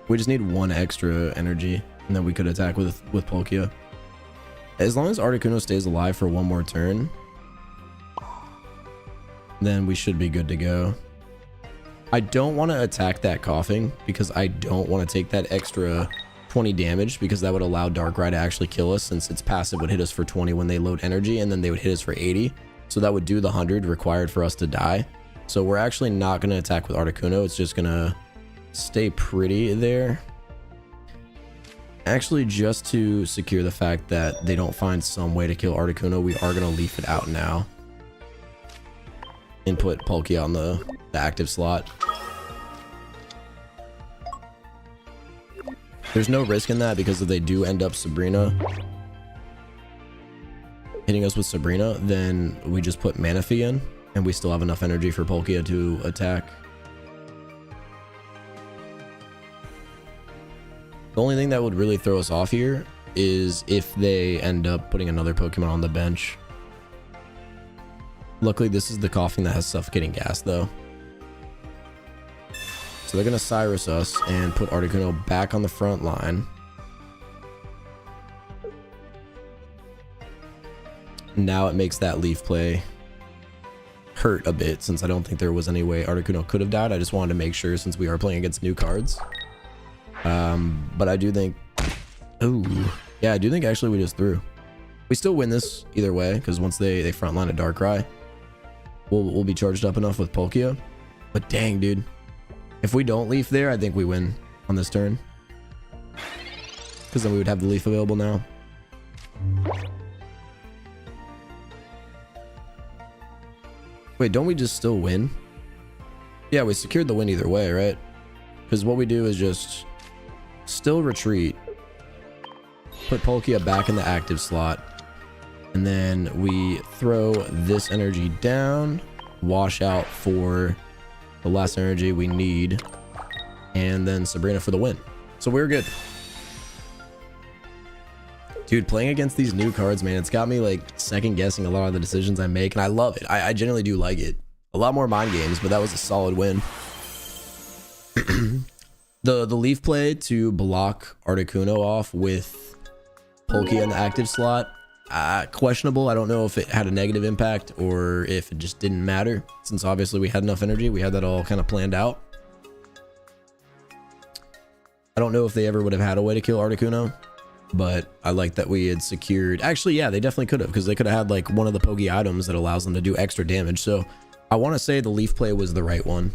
We just need one extra energy, and then we could attack with Palkia. As long as Articuno stays alive for one more turn, then we should be good to go. I don't want to attack that coughing because I don't want to take that extra 20 damage, because that would allow Darkrai to actually kill us, since its passive would hit us for 20 when they load energy, and then they would hit us for 80. So that would do the 100 required for us to die. So we're actually not going to attack with Articuno. It's just going to stay pretty there. Actually, just to secure the fact that they don't find some way to kill Articuno, we are going to leaf it out now and put Palkia on the active slot. There's no risk in that, because if they do end up Sabrina hitting us with Sabrina, then we just put Manaphy in, and we still have enough energy for Palkia to attack. The only thing that would really throw us off here is if they end up putting another Pokemon on the bench. Luckily, this is the coughing that has suffocating gas, though. So they're going to Cyrus us and put Articuno back on the front line. Now it makes that leaf play hurt a bit, since I don't think there was any way Articuno could have died. I just wanted to make sure, since we are playing against new cards. But I do think... Ooh. Yeah, I do think actually we just threw. We still win this either way, because once they frontline a Darkrai, we'll be charged up enough with Palkia. But dang, dude. If we don't leaf there, I think we win on this turn, because then we would have the leaf available now. Wait, don't we just still win? Yeah, we secured the win either way, right? Because what we do is just still retreat, put Palkia back in the active slot, and then we throw this energy down, wash out for the last energy we need, and then Sabrina for the win. So we're good. Dude, playing against these new cards, man, it's got me like second guessing a lot of the decisions I make, and I love it. I generally do like it. A lot more mind games, but that was a solid win. The leaf play to block Articuno off with Palkia in the active slot, questionable. I don't know if it had a negative impact or if it just didn't matter, since obviously we had enough energy. We had that all kind of planned out. I don't know if they ever would have had a way to kill Articuno. But I like that we had secured. Actually, yeah, they definitely could have, because they could have had like one of the Poke items that allows them to do extra damage. So I want to say the leaf play was the right one.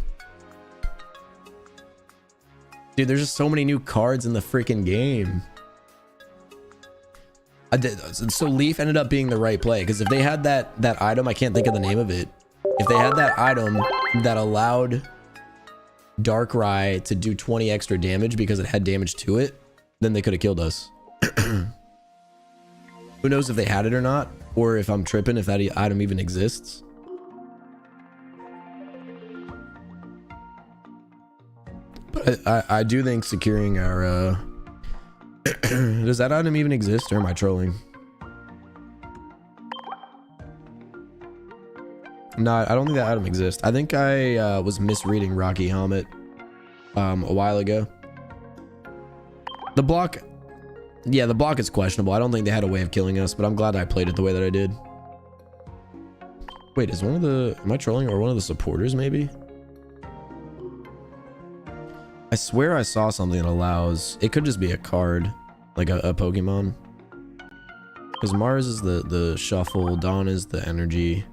Dude, there's just so many new cards in the freaking game. So leaf ended up being the right play, because if they had that item, I can't think of the name of it. If they had that item that allowed Darkrai to do 20 extra damage because it had damage to it, then they could have killed us. Who knows if they had it or not, or if I'm tripping, if that item even exists. But I do think securing our does that item even exist, or am I trolling? No, I don't think that item exists. I think I was misreading Rocky Helmet a while ago. The block, yeah, the block is questionable. I don't think they had a way of killing us, but I'm glad I played it the way that I did. Wait, is one of the, am I trolling, or one of the supporters maybe? I swear I saw something that allows, it could just be a card, like a Pokemon. Because Mars is the shuffle, Dawn is the energy.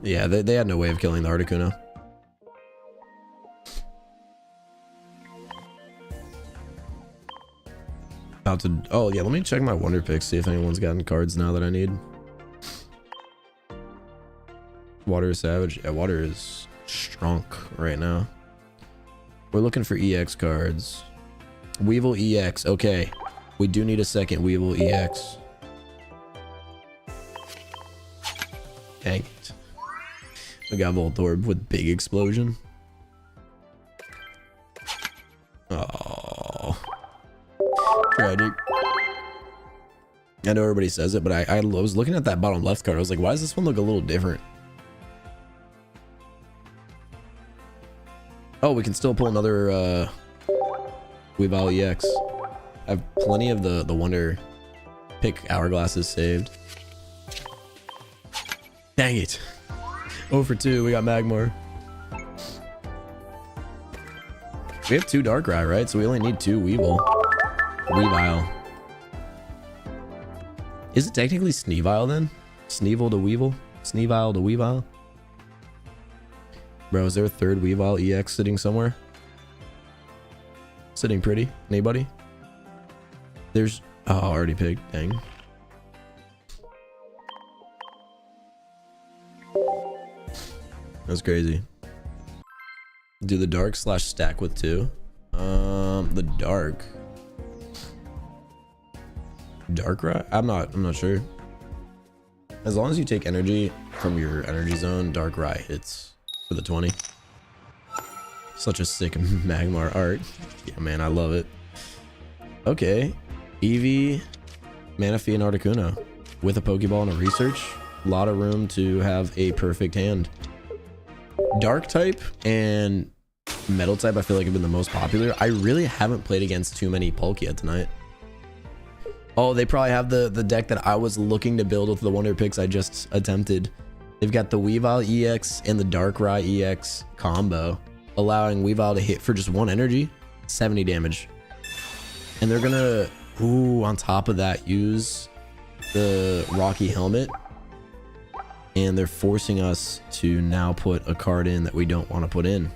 Yeah, they had no way of killing the Articuno. About to, oh yeah, let me check my Wonder Picks, see if anyone's gotten cards now that I need. Water is Savage. Yeah, Water is strong right now. We're looking for EX cards. Weevil EX. Okay. We do need a second Weevil EX. Dang it. We got Voltorb with big explosion. Oh. Tragic. I know everybody says it, but I was looking at that bottom left card. I was like, why does this one look a little different? Oh, we can still pull another Weavile EX. I have plenty of the Wonder Pick Hourglasses saved. Dang it. 0 for 2, we got Magmar. We have 2 Darkrai, right? So we only need 2 Weavile. Is it technically Sneevile then? Sneevil to Weevil? Sneevile to Weavile? Bro, is there a third Weavile EX sitting somewhere? Sitting pretty? Anybody? There's... Oh, already picked. Dang. That's crazy. Do the dark / stack with 2? The dark. Darkrai? I'm not sure. As long as you take energy from your energy zone, Darkrai hits for the 20. Such a sick Magmar art. Yeah, man, I love it. Okay. Eevee, Manaphy, and Articuno. With a Pokeball and a research. A lot of room to have a perfect hand. Dark type and Metal type I feel like have been the most popular. I really haven't played against too many Palkia tonight. Oh, they probably have the deck that I was looking to build with the Wonder Picks I just attempted. They've got the Weavile EX and the Darkrai EX combo, allowing Weavile to hit for just 1 energy, 70 damage. And they're gonna, ooh, on top of that, use the Rocky Helmet. And they're forcing us to now put a card in that we don't want to put in.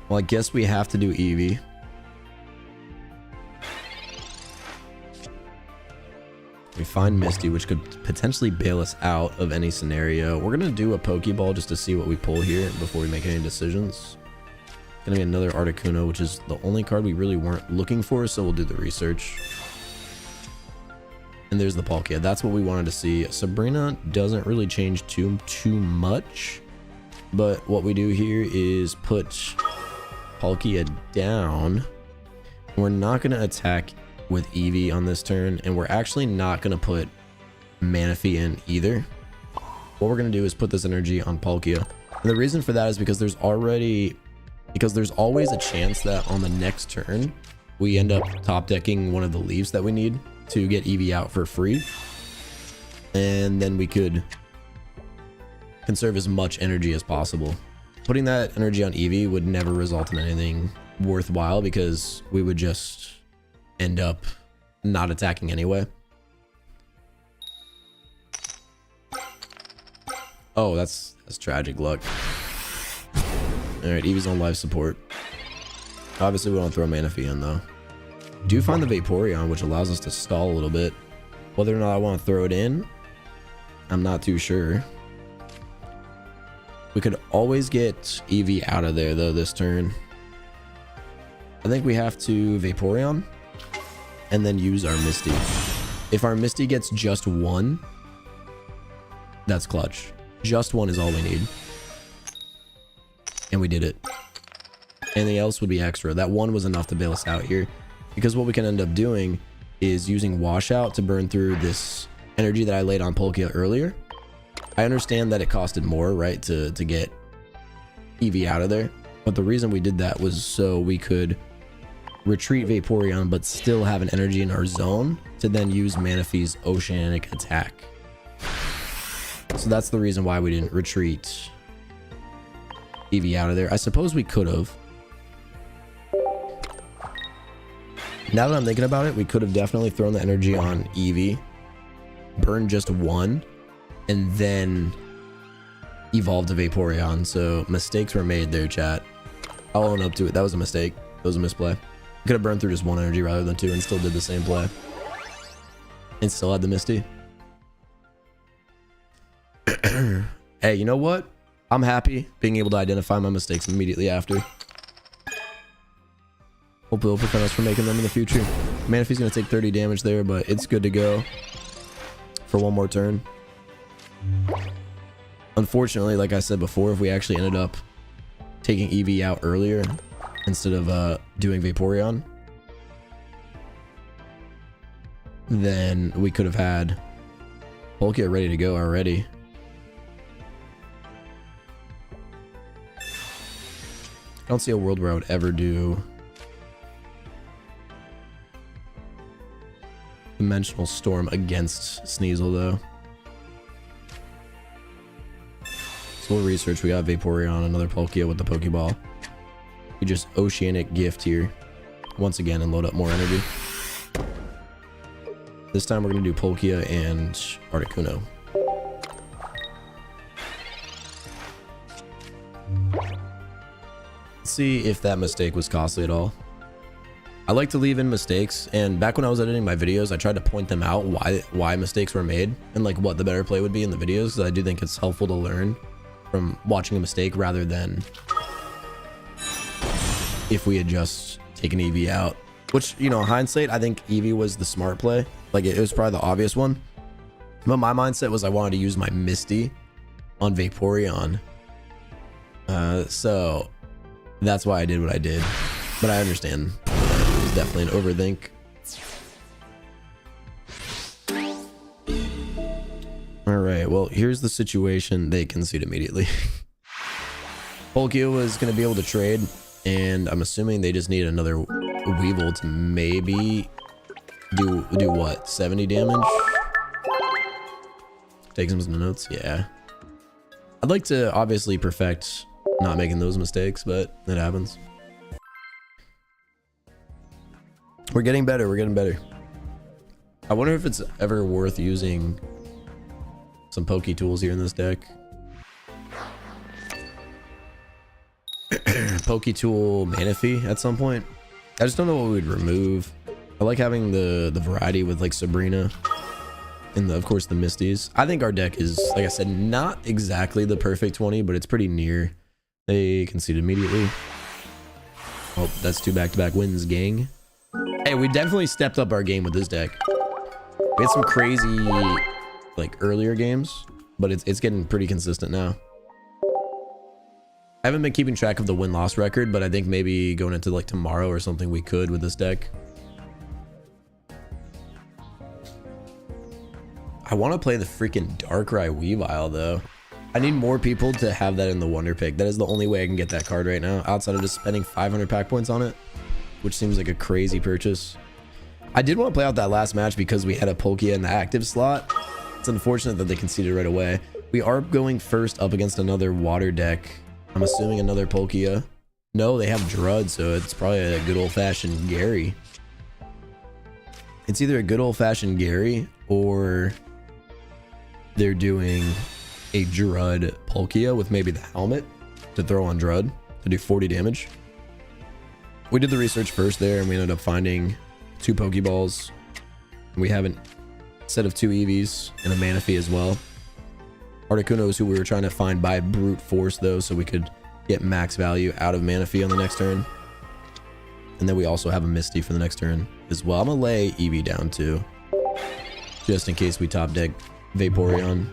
Well, I guess we have to do Eevee. We find Misty, which could potentially bail us out of any scenario. We're going to do a Pokeball just to see what we pull here before we make any decisions. Going to be another Articuno, which is the only card we really weren't looking for, so we'll do the research. And there's the Palkia. That's what we wanted to see. Sabrina doesn't really change too much, but what we do here is put Palkia down. We're not going to attack with Eevee on this turn, and we're actually not going to put Manaphy in either. What we're going to do is put this energy on Palkia. And the reason for that is because there's always a chance that on the next turn we end up top decking one of the leaves that we need to get Eevee out for free, and then we could conserve as much energy as possible. Putting that energy on Eevee would never result in anything worthwhile because we would just end up not attacking anyway. Oh, that's tragic luck. All right, Eevee's on life support. Obviously, we don't throw Manaphy in though. Do find the Vaporeon, which allows us to stall a little bit. Whether or not I want to throw it in, I'm not too sure. We could always get Eevee out of there though this turn. I think we have to Vaporeon and then use our Misty. If our Misty gets just one, that's clutch. Just one is all we need. And we did it. Anything else would be extra. That one was enough to bail us out here. Because what we can end up doing is using Washout to burn through this energy that I laid on Palkia earlier. I understand that it costed more, right, to get Eevee out of there. But the reason we did that was so we could retreat Vaporeon, but still have an energy in our zone to then use Manaphy's Oceanic attack. So that's the reason why we didn't retreat Eevee out of there. I suppose we could have. Now that I'm thinking about it, we could have definitely thrown the energy on Eevee, burned just one, and then evolved a Vaporeon. So mistakes were made there, chat. I'll own up to it. That was a mistake. That was a misplay. Could have burned through just one energy rather than two and still did the same play. And still had the Misty. Hey, you know what? I'm happy being able to identify my mistakes immediately after. Hopefully it'll prevent us from making them in the future. Manaphy's going to take 30 damage there, but it's good to go for one more turn. Unfortunately, like I said before, if we actually ended up taking Eevee out earlier instead of doing Vaporeon, then we could have had Palkia ready to go already. I don't see a world where I would ever do Dimensional Storm against Sneasel though. So we'll research. We got Vaporeon, another Palkia with the Pokeball. We just Oceanic Gift here once again and load up more energy. This time we're going to do Palkia and Articuno. Let's see if that mistake was costly at all. I like to leave in mistakes, and back when I was editing my videos, I tried to point them out why mistakes were made and like what the better play would be in the videos, because I do think it's helpful to learn from watching a mistake rather than if we had just taken Eevee out. Which, you know, hindsight, I think Eevee was the smart play. Like, it was probably the obvious one. But my mindset was I wanted to use my Misty on Vaporeon. So that's why I did what I did. But I understand. It was definitely an overthink. Alright, well, here's the situation. They concede immediately. Palkia was going to be able to trade, and I'm assuming they just need another Weevil to maybe do what? 70 damage? Take some notes? Yeah. I'd like to obviously perfect not making those mistakes, but it happens. We're getting better. We're getting better. I wonder if it's ever worth using some Poke tools here in this deck. Poke tool Manaphy at some point. I just don't know what we'd remove. I like having the variety with like Sabrina and of course the Misties. I think our deck is, like I said, not exactly the perfect 20, but it's pretty near. They concede immediately. Oh, that's 2 back-to-back wins, gang. Hey, we definitely stepped up our game with this deck. We had some crazy like earlier games, but it's getting pretty consistent now. I haven't been keeping track of the win-loss record, but I think maybe going into like tomorrow or something we could with this deck. I want to play the freaking Darkrai Weavile though. I need more people to have that in the Wonder Pick. That is the only way I can get that card right now, outside of just spending 500 pack points on it, which seems like a crazy purchase. I did want to play out that last match because we had a Palkia in the active slot. It's unfortunate that they conceded right away. We are going first up against another water deck. I'm assuming another Palkia. No, they have Drud, so it's probably a good old-fashioned Gary. It's either a good old-fashioned Gary or they're doing a Drud Palkia with maybe the helmet to throw on Drud to do 40 damage. We did the research first there, and we ended up finding 2 Pokeballs. We have a set of 2 Eevees and a Manaphy as well. Articuno is who we were trying to find by brute force, though, so we could get max value out of Manaphy on the next turn. And then we also have a Misty for the next turn as well. I'm gonna lay Eevee down too, just in case we top deck Vaporeon.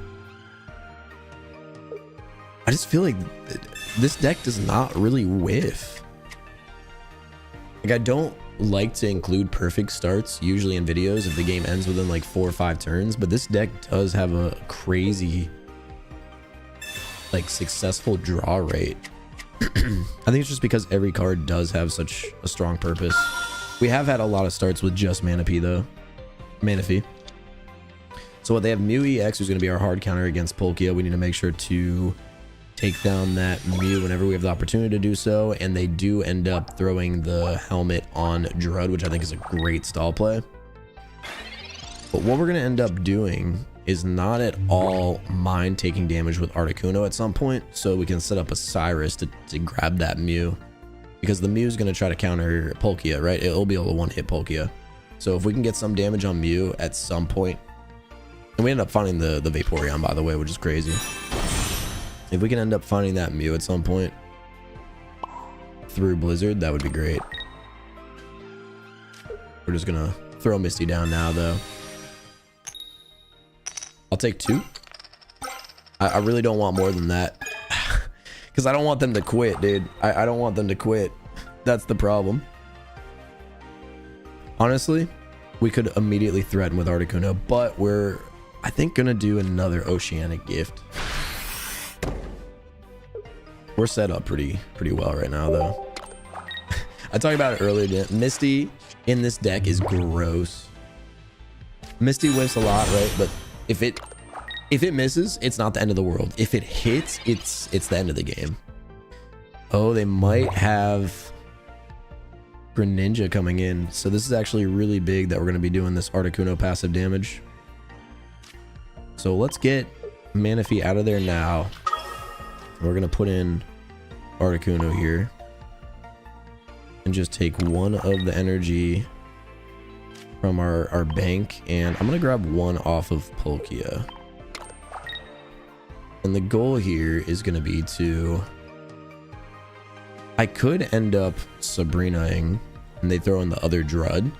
I just feel like this deck does not really whiff. Like, I don't like to include perfect starts usually in videos if the game ends within like 4 or 5 turns, but this deck does have a crazy, like, successful draw rate. I think it's just because every card does have such a strong purpose. We have had a lot of starts with just Manaphy though. Manaphy. So what they have, Mew EX, who's going to be our hard counter against Palkia. We need to make sure to take down that Mew whenever we have the opportunity to do so, and they do end up throwing the helmet on Drud, which I think is a great stall play. But what we're going to end up doing is not at all mind taking damage with Articuno at some point, so we can set up a Cyrus to grab that Mew, because the Mew is going to try to counter Palkia, right? It'll be able to one-hit Palkia. So if we can get some damage on Mew at some point, and we end up finding the Vaporeon, by the way, which is crazy. If we can end up finding that Mew at some point through Blizzard, that would be great. We're just gonna throw Misty down now, though. I'll take 2. I really don't want more than that. Because I don't want them to quit, dude. I don't want them to quit. That's the problem. Honestly, we could immediately threaten with Articuno, but we're, I think, gonna do another Oceanic Gift. We're set up pretty well right now, though. I talked about it earlier. Misty in this deck is gross. Misty whiffs a lot, right? But if it misses, it's not the end of the world. If it hits, it's the end of the game. Oh, they might have Greninja coming in. So this is actually really big that we're going to be doing this Articuno passive damage. So let's get Manaphy out of there now. We're going to put in Articuno here and just take one of the energy from our bank, and I'm going to grab one off of Palkia. And the goal here is going to be to... I could end up Sabrina-ing and they throw in the other Drud.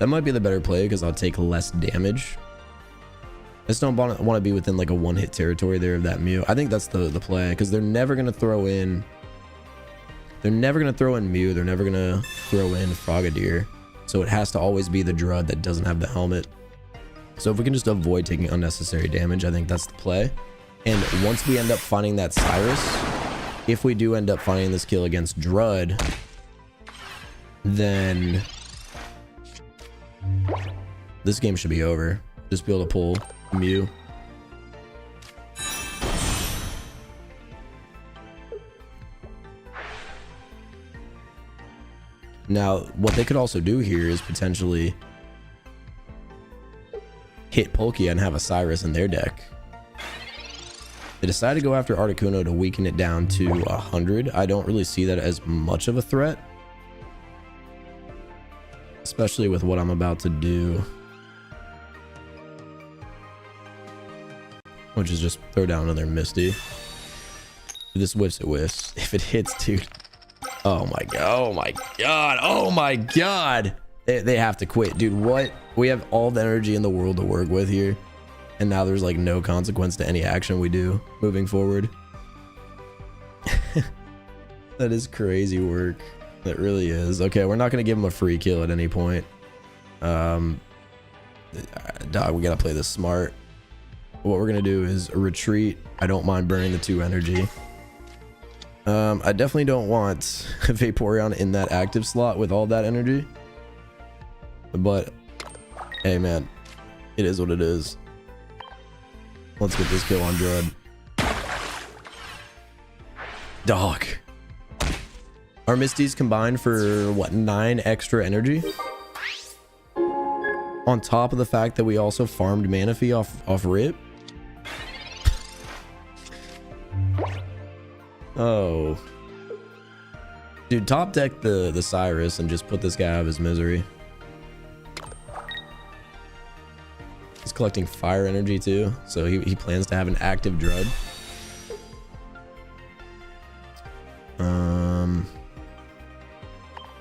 That might be the better play because I'll take less damage. I just don't want to be within like a one-hit territory there of that Mew. I think that's the play, because they're never going to throw in... They're never going to throw in Mew. They're never going to throw in Frogadier. So it has to always be the Drud that doesn't have the helmet. So if we can just avoid taking unnecessary damage, I think that's the play. And once we end up finding that Cyrus, if we do end up finding this kill against Drud, then this game should be over. Just be able to pull Mew. Now, what they could also do here is potentially hit Palkia and have a Cyrus in their deck. They decided to go after Articuno to weaken it down to 100. I don't really see that as much of a threat, especially with what I'm about to do, which is just throw down another Misty. If this whiffs, it whiffs. If it hits, dude. Oh my god. Oh my god. Oh my god. They have to quit, dude. What? We have all the energy in the world to work with here, and now there's like no consequence to any action we do moving forward. That is crazy work. That really is. Okay, we're not gonna give him a free kill at any point. Dog, we gotta play this smart. What we're gonna do is retreat. I don't mind burning the 2 energy. I definitely don't want Vaporeon in that active slot with all that energy. But, hey man, it is what it is. Let's get this kill on Drud. Dog. Our Misties combined for what, 9 extra energy? On top of the fact that we also farmed Manaphy off rip. Oh. Dude, top deck the Cyrus and just put this guy out of his misery. He's collecting fire energy too, so he plans to have an active Drud.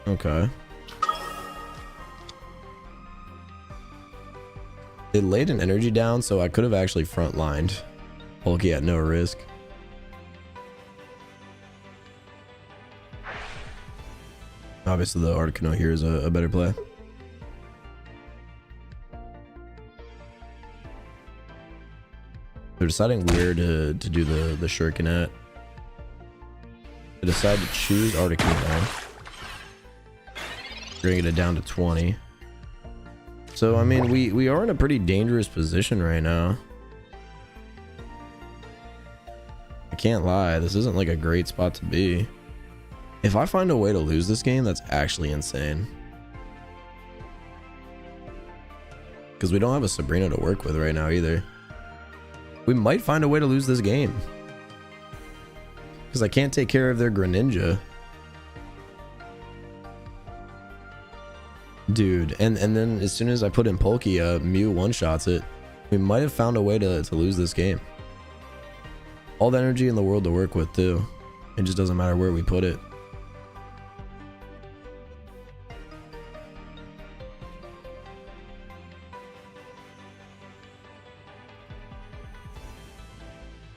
Okay. It laid an energy down, so I could have actually frontlined Bulky at no risk. Obviously, the Articuno here is a better play. They're deciding where to do the shuriken at. They decide to choose Articuno. Bringing it down to 20. So, I mean, we are in a pretty dangerous position right now. I can't lie. This isn't like a great spot to be. If I find a way to lose this game, that's actually insane. Because we don't have a Sabrina to work with right now either. We might find a way to lose this game. Because I can't take care of their Greninja. Dude, and then as soon as I put in Palkia, Mew one-shots it. We might have found a way to lose this game. All the energy in the world to work with too. It just doesn't matter where we put it.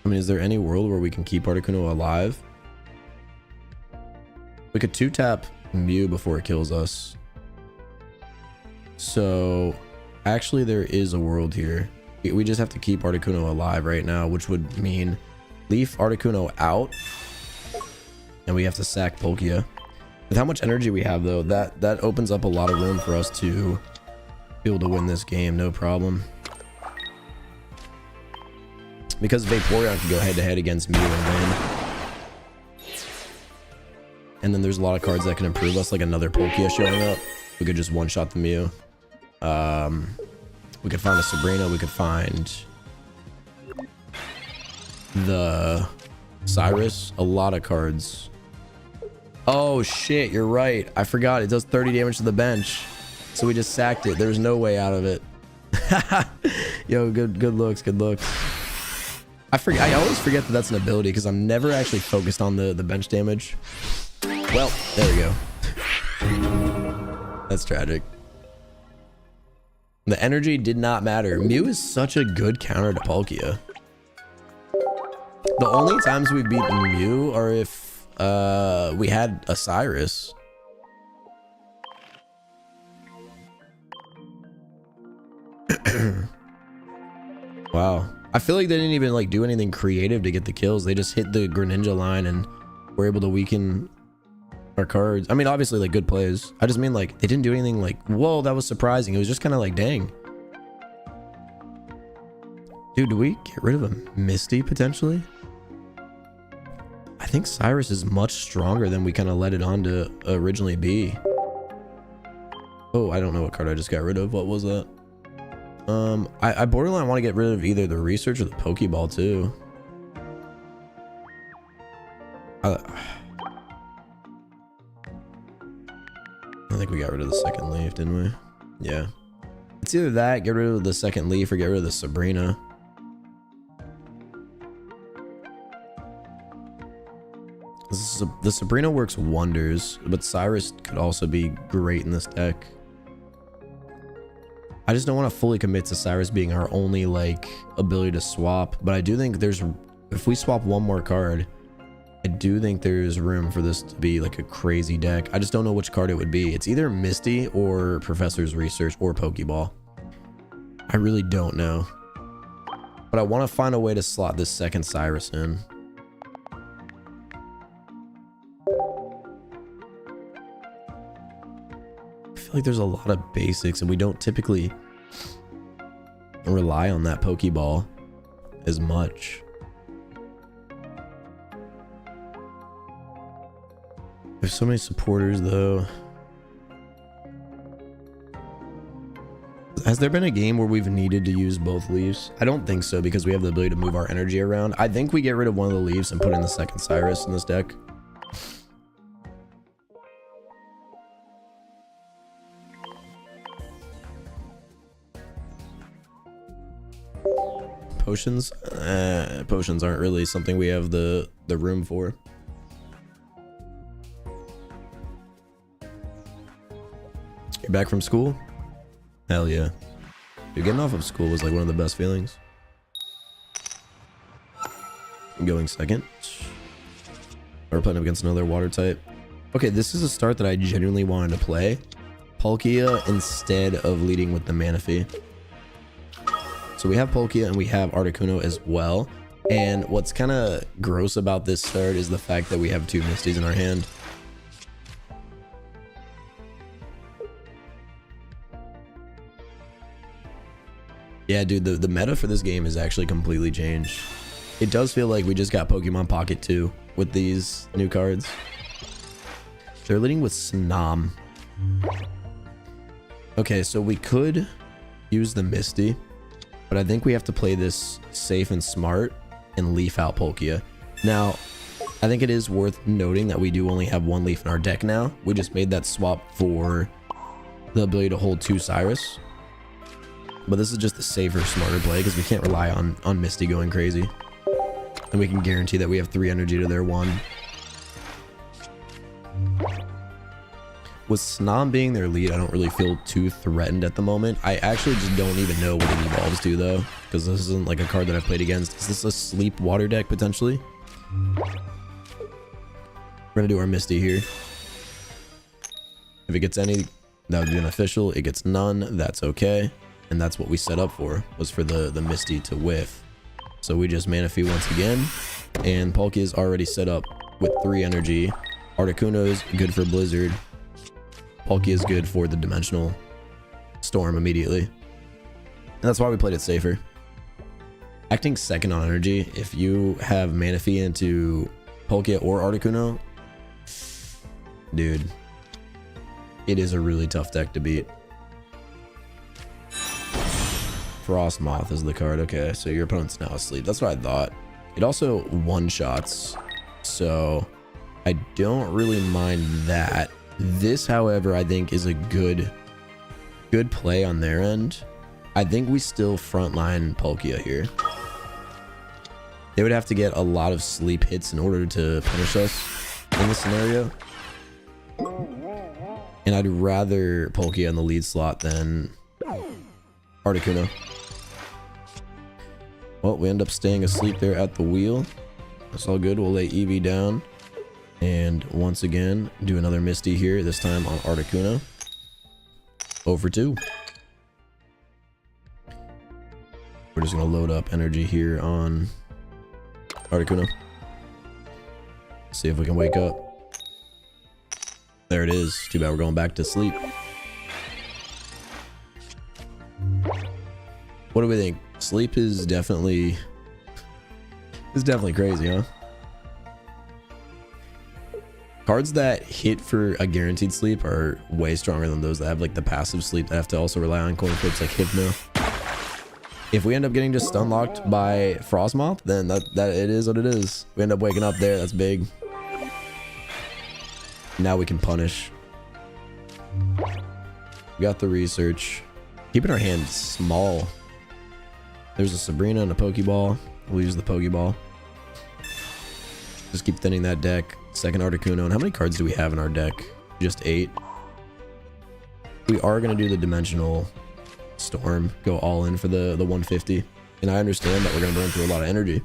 I mean, is there any world where we can keep Articuno alive? We could 2-tap Mew before it kills us. So, actually there is a world here. We just have to keep Articuno alive right now, which would mean leave Articuno out. And we have to sack Palkia. With how much energy we have though, that opens up a lot of room for us to be able to win this game, no problem. Because Vaporeon can go head to head against Mew and win. And then there's a lot of cards that can improve us, like another Palkia showing up. We could just one-shot the Mew. We could find a Sabrina. We could find the Cyrus. A lot of cards. Oh shit, you're right. I forgot. It does 30 damage to the bench. So we just sacked it. There's no way out of it. Yo, good looks, good looks. I always forget that that's an ability because I'm never actually focused on the bench damage. Well, there we go. That's tragic. The energy did not matter. Mew is such a good counter to Palkia. The only times we've beaten Mew are if we had a Cyrus. Wow. I feel like they didn't even like do anything creative to get the kills. They just hit the Greninja line and were able to weaken our cards. I mean, obviously like good plays. I just mean like they didn't do anything like, whoa, that was surprising. It was just kind of like, dang. Dude, do we get rid of a Misty potentially? I think Cyrus is much stronger than we kind of let it on to originally be. Oh, I don't know what card I just got rid of. What was that? I borderline want to get rid of either the research or the Pokeball too. I think we got rid of the second leaf, didn't we? Yeah. It's either that, get rid of the second leaf, or get rid of the Sabrina. The Sabrina works wonders, but Cyrus could also be great in this deck. I just don't want to fully commit to Cyrus being our only like ability to swap, but I do think if we swap one more card, I do think there's room for this to be like a crazy deck. I just don't know which card it would be. It's either Misty or Professor's Research or Pokeball. I really don't know, but I want to find a way to slot this second Cyrus in. I feel like there's a lot of basics and we don't typically rely on that Pokeball as much. There's so many supporters though. Has there been a game where we've needed to use both leaves? I don't think so, because we have the ability to move our energy around. I think we get rid of one of the leaves and put in the second Cyrus in this deck. Potions? Potions aren't really something we have the room for. You're back from school? Hell yeah. Dude, getting off of school was like one of the best feelings. I'm going second. We're playing up against another water type. Okay, this is a start that I genuinely wanted to play. Palkia instead of leading with the Manaphy. So we have Palkia and we have Articuno as well. And what's kind of gross about this start is the fact that we have two Misties in our hand. Yeah, dude, the meta for this game is actually completely changed. It does feel like we just got Pokemon Pocket 2 with these new cards. They're leading with Snom. Okay, so we could use the Misty, but I think we have to play this safe and smart and leaf out Palkia. Now, I think it is worth noting that we do only have one leaf in our deck now. We just made that swap for the ability to hold two Cyrus. But this is just the safer, smarter play because we can't rely on Misty going crazy. And we can guarantee that we have 3 energy to their 1. With Snom being their lead, I don't really feel too threatened at the moment. I actually just don't even know what it evolves to though, because this isn't like a card that I've played against. Is this a sleep water deck potentially? We're gonna do our Misty here. If it gets any, that would be beneficial. It gets none, that's okay. And that's what we set up for, was for the Misty to whiff. So we just Manaphy once again. And Palkia is already set up with 3 energy. Articuno is good for Blizzard. Palkia is good for the Dimensional Storm immediately. And that's why we played it safer. Acting second on energy, if you have Manaphy into Palkia or Articuno, dude, it is a really tough deck to beat. Frostmoth is the card. Okay, so your opponent's now asleep. That's what I thought. It also one-shots, so I don't really mind that. This, however, I think is a good play on their end. I think we still frontline Palkia here. They would have to get a lot of sleep hits in order to punish us in this scenario. And I'd rather Palkia in the lead slot than Articuno. Well, we end up staying asleep there at the wheel. That's all good. We'll lay Eevee down. And once again, do another Misty here, this time on Articuno. 0 for 2. We're just going to load up energy here on Articuno. See if we can wake up. There it is. Too bad we're going back to sleep. What do we think? Sleep is definitely crazy, huh? Cards that hit for a guaranteed sleep are way stronger than those that have like the passive sleep that have to also rely on coin flips like Hypno. If we end up getting just stun locked by Frostmoth, then that it is what it is. We end up waking up there. That's big. Now we can punish. We got the research. Keeping our hand small. There's a Sabrina and a Pokeball. We'll use the Pokeball. Just keep thinning that deck. Second Articuno. And how many cards do we have in our deck? Just 8. We are going to do the Dimensional Storm. Go all in for the 150. And I understand that we're going to burn through a lot of energy.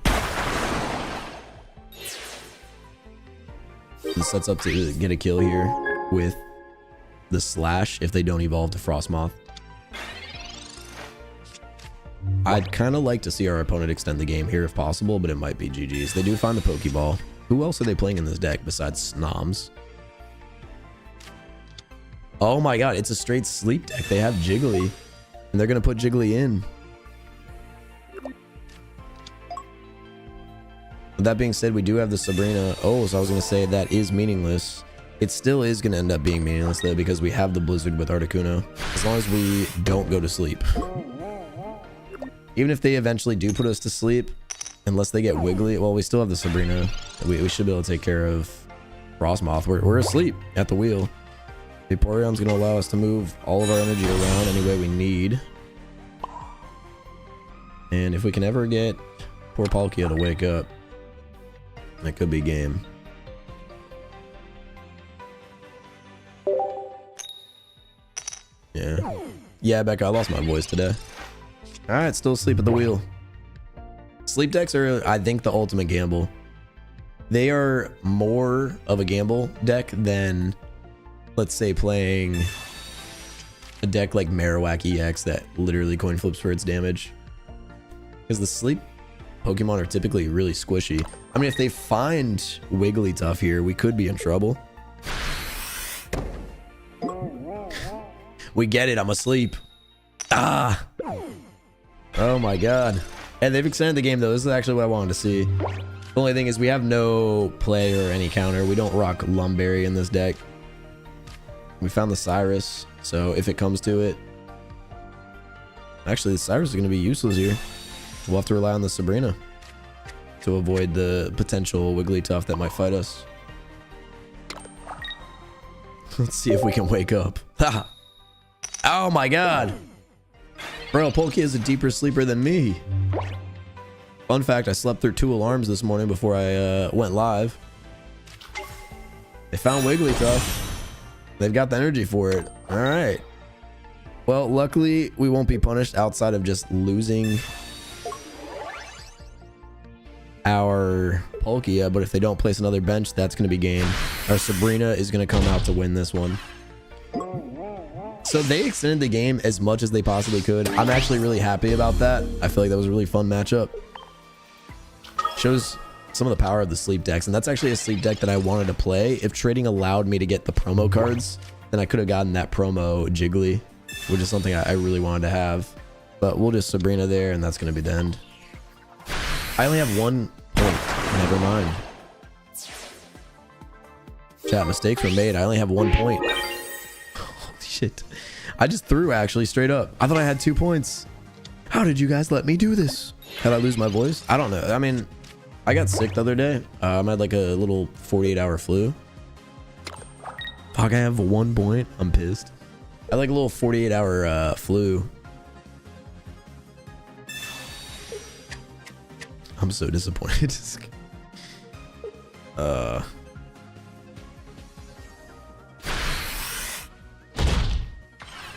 This sets up to get a kill here with the Slash if they don't evolve to Frostmoth. I'd kind of like to see our opponent extend the game here if possible, but it might be GG's. They do find the Pokeball. Who else are they playing in this deck besides Snoms? Oh my god, it's a straight sleep deck. They have Jiggly, and they're going to put Jiggly in. With that being said, we do have the Sabrina. Oh, so I was going to say that is meaningless. It still is going to end up being meaningless though, because we have the Blizzard with Articuno. As long as we don't go to sleep. Even if they eventually do put us to sleep, unless they get Wiggly, well, we still have the Sabrina. We should be able to take care of Frostmoth. We're asleep at the wheel. Vaporeon's going to allow us to move all of our energy around any way we need. And if we can ever get poor Palkia to wake up, that could be game. Yeah, Becca, I lost my voice today. All right, still asleep at the wheel. Sleep decks are, I think, the ultimate gamble. They are more of a gamble deck than, let's say, playing a deck like Marowak EX that literally coin flips for its damage. Because the sleep Pokemon are typically really squishy. I mean, if they find Wigglytuff here, we could be in trouble. We get it, I'm asleep. Ah! Oh my god. And they've extended the game though. This is actually what I wanted to see. The only thing is we have no play or any counter. We don't rock Lumberry in this deck. We found the Cyrus, so if it comes to it... Actually, the Cyrus is going to be useless here. We'll have to rely on the Sabrina to avoid the potential Wigglytuff that might fight us. Let's see if we can wake up. Ha! Oh my god! Bro, Palkia is a deeper sleeper than me. Fun fact, I slept through 2 alarms this morning before I went live. They found Wigglytuff. They've got the energy for it. Alright. Well, luckily, we won't be punished outside of just losing our Palkia, but if they don't place another bench, that's going to be game. Our Sabrina is going to come out to win this one. So they extended the game as much as they possibly could. I'm actually really happy about that. I feel like that was a really fun matchup. Shows some of the power of the sleep decks, and that's actually a sleep deck that I wanted to play. If trading allowed me to get the promo cards, then I could have gotten that promo Jiggly, which is something I really wanted to have. But we'll just Sabrina there, and that's going to be the end. I only have 1 point. Never mind. Chat, mistakes were made. I only have 1 point. Holy shit. I just threw, actually, straight up. I thought I had 2 points. How did you guys let me do this? How did I lose my voice? I don't know. I mean, I got sick the other day. I had like a little 48-hour flu. Fuck, I have 1 point. I'm pissed. I had like a little 48-hour flu. I'm so disappointed.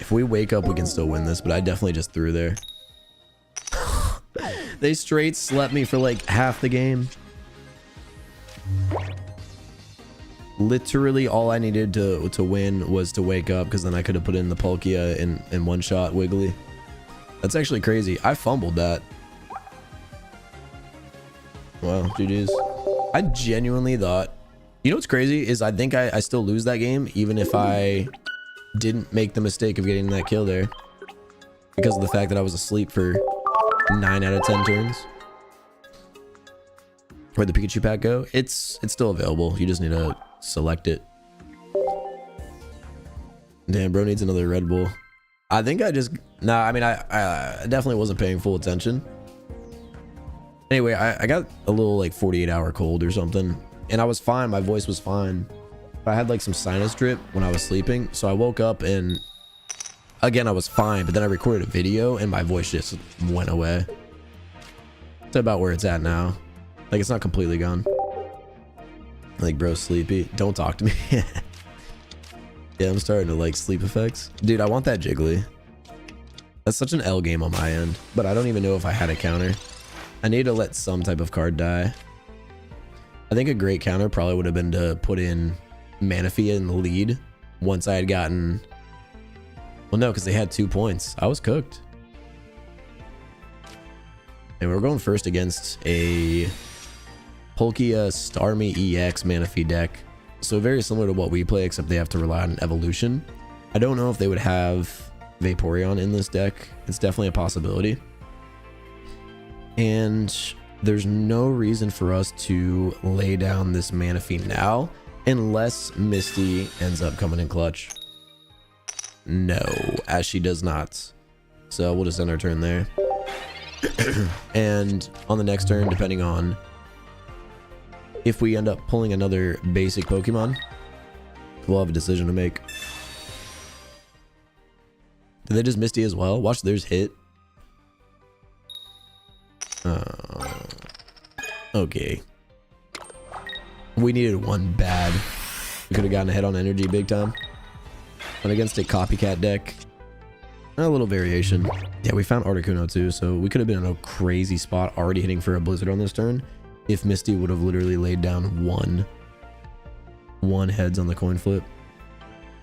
If we wake up, we can still win this, but I definitely just threw there. They straight slept me for like half the game. Literally all I needed to win was to wake up, because then I could have put in the Palkia in one shot Wiggly. That's actually crazy. I fumbled that. Wow, GG's. I genuinely thought... You know what's crazy is I think I still lose that game even if I didn't make the mistake of getting that kill there, because of the fact that I was asleep for 9 out of 10 turns. Where'd the Pikachu pack go? It's still available. You just need to select it. Damn, bro needs another Red Bull. I think I just... Nah, I mean, I definitely wasn't paying full attention. Anyway, I got a little like 48-hour cold or something, and I was fine. My voice was fine. I had like some sinus drip when I was sleeping, so I woke up and again I was fine, but then I recorded a video and my voice just went away. It's about where it's at now. Like, it's not completely gone. Like, bro, sleepy. Don't talk to me. Yeah, I'm starting to like sleep effects. Dude, I want that Jiggly. That's such an L game on my end, but I don't even know if I had a counter. I need to let some type of card die. I think a great counter probably would have been to put in Manaphy in the lead once I had gotten... Well, no, because they had 2 points. I was cooked. And we're going first against a Palkia Starmie EX Manaphy deck. So very similar to what we play, except they have to rely on an evolution. I don't know if they would have Vaporeon in this deck. It's definitely a possibility. And there's no reason for us to lay down this Manaphy now. Unless Misty ends up coming in clutch. No, as she does not. So we'll just end our turn there. And on the next turn, depending on if we end up pulling another basic Pokemon, we'll have a decision to make. Did they just Misty as well? Watch theirs hit. Okay. We needed one bad. We could have gotten ahead on energy big time. But against a copycat deck, a little variation. Yeah, we found Articuno too, so we could have been in a crazy spot already hitting for a Blizzard on this turn if Misty would have literally laid down one heads on the coin flip.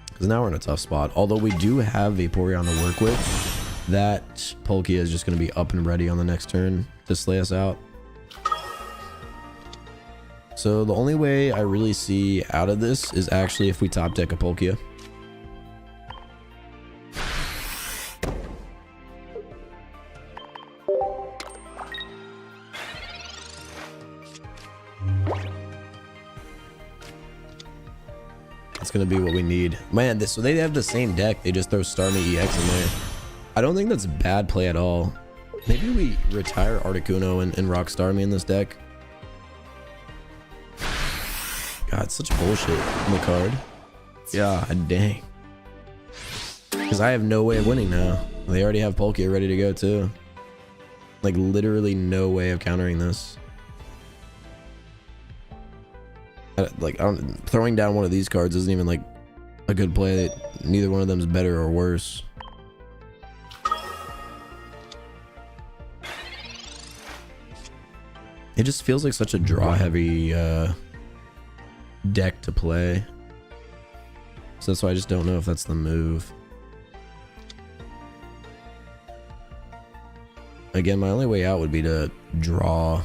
Because now we're in a tough spot. Although we do have Vaporeon to work with, that Palkia is just going to be up and ready on the next turn to slay us out. So the only way I really see out of this is actually if we top deck a Palkia. It's gonna be what we need. Man, so they have the same deck. They just throw Starmie EX in there. I don't think that's a bad play at all. Maybe we retire Articuno and rock Starmie in this deck. God, such bullshit on the card. God dang. Because I have no way of winning now. They already have Palkia ready to go too. Like literally no way of countering this. Like throwing down one of these cards isn't even like a good play. Neither one of them is better or worse. It just feels like such a draw heavy deck to play. So that's why I just don't know if that's the move. Again, my only way out would be to draw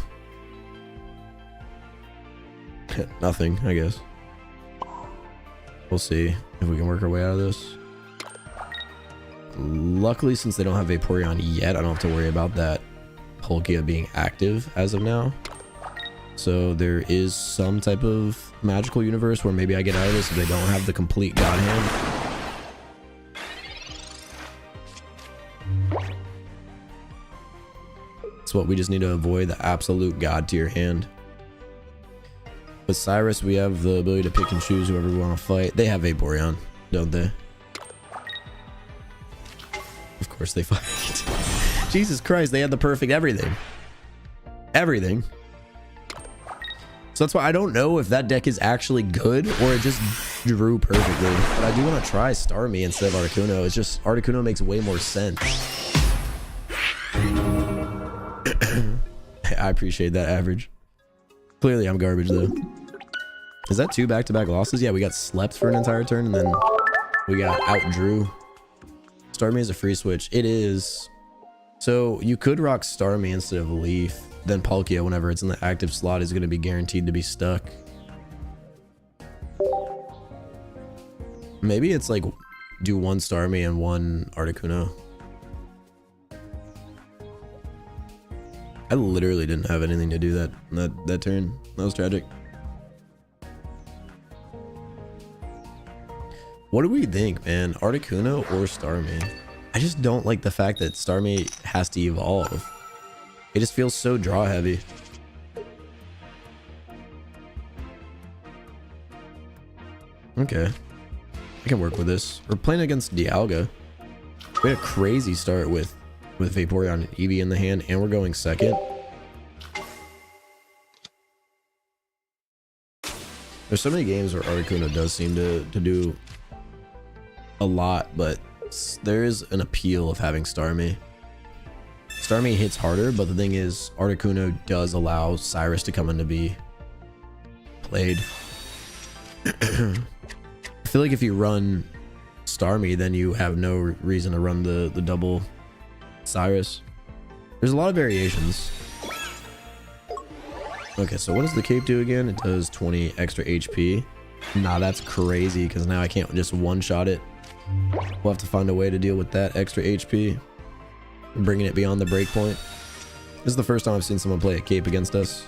nothing, I guess. We'll see if we can work our way out of this. Luckily, since they don't have Vaporeon yet, I don't have to worry about that Palkia being active as of now. So there is some type of magical universe where maybe I get out of this if they don't have the complete God Hand. That's what we just need to avoid, the absolute God tier hand. With Cyrus, we have the ability to pick and choose whoever we want to fight. They have Vaporeon, don't they? Of course they fight. Jesus Christ, they had the perfect everything. Everything. So that's why I don't know if that deck is actually good or it just drew perfectly. But I do want to try Starmie instead of Articuno. It's just Articuno makes way more sense. I appreciate that average. Clearly I'm garbage though. Is that 2 back-to-back losses? Yeah, we got slept for an entire turn and then we got out-drew. Starmie is a free switch. It is. So you could rock Starmie instead of Leaf. Then Palkia, whenever it's in the active slot, is going to be guaranteed to be stuck. Maybe it's like do 1 Starmie and 1 Articuno. I literally didn't have anything to do that turn. That was tragic. What do we think, man? Articuno or Starmie? I just don't like the fact that Starmie has to evolve. It just feels so draw heavy. Okay. I can work with this. We're playing against Dialga. We had a crazy start with Vaporeon and Eevee in the hand, and we're going second. There's so many games where Articuno does seem to do a lot, but there is an appeal of having Starmie. Starmie hits harder, but the thing is, Articuno does allow Cyrus to come in to be played. I feel like if you run Starmie, then you have no reason to run the double Cyrus. There's a lot of variations. Okay, so what does the cape do again? It does 20 extra HP. Nah, that's crazy, because now I can't just one-shot it. We'll have to find a way to deal with that extra HP. Bringing it beyond the break point. This is the first time I've seen someone play a cape against us.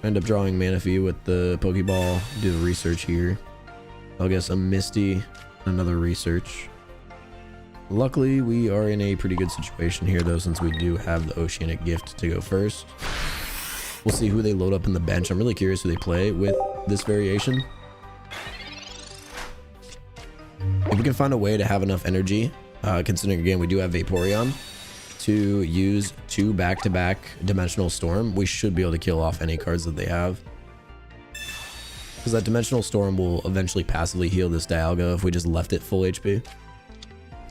End up drawing Manaphy with the Pokeball. Do the research here. I'll guess a Misty, another research. Luckily, we are in a pretty good situation here, though, since we do have the Oceanic Gift to go first. We'll see who they load up in the bench. I'm really curious who they play with this variation. If we can find a way to have enough energy, considering again we do have Vaporeon, to use 2 back-to-back Dimensional Storm, we should be able to kill off any cards that they have. Because that Dimensional Storm will eventually passively heal this Dialga if we just left it full HP.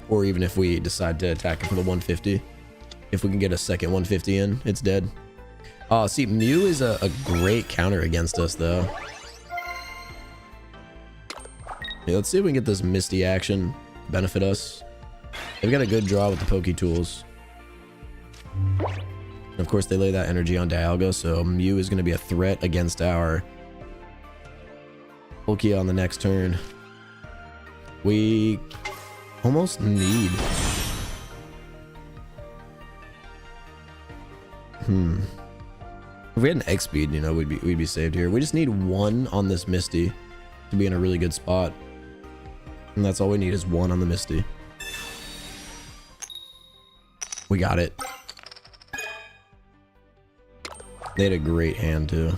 Or even if we decide to attack it for the 150. If we can get a second 150 in, it's dead. See, Mew is a great counter against us, though. Yeah, let's see if we can get this Misty action benefit us. They've got a good draw with the Poke Tools. And of course, they lay that energy on Dialga, so Mew is going to be a threat against our Palkia on the next turn. We almost need... If we had an X speed, you know, we'd be saved here. We just need 1 on this Misty to be in a really good spot. And that's all we need is 1 on the Misty. We got it. They had a great hand too.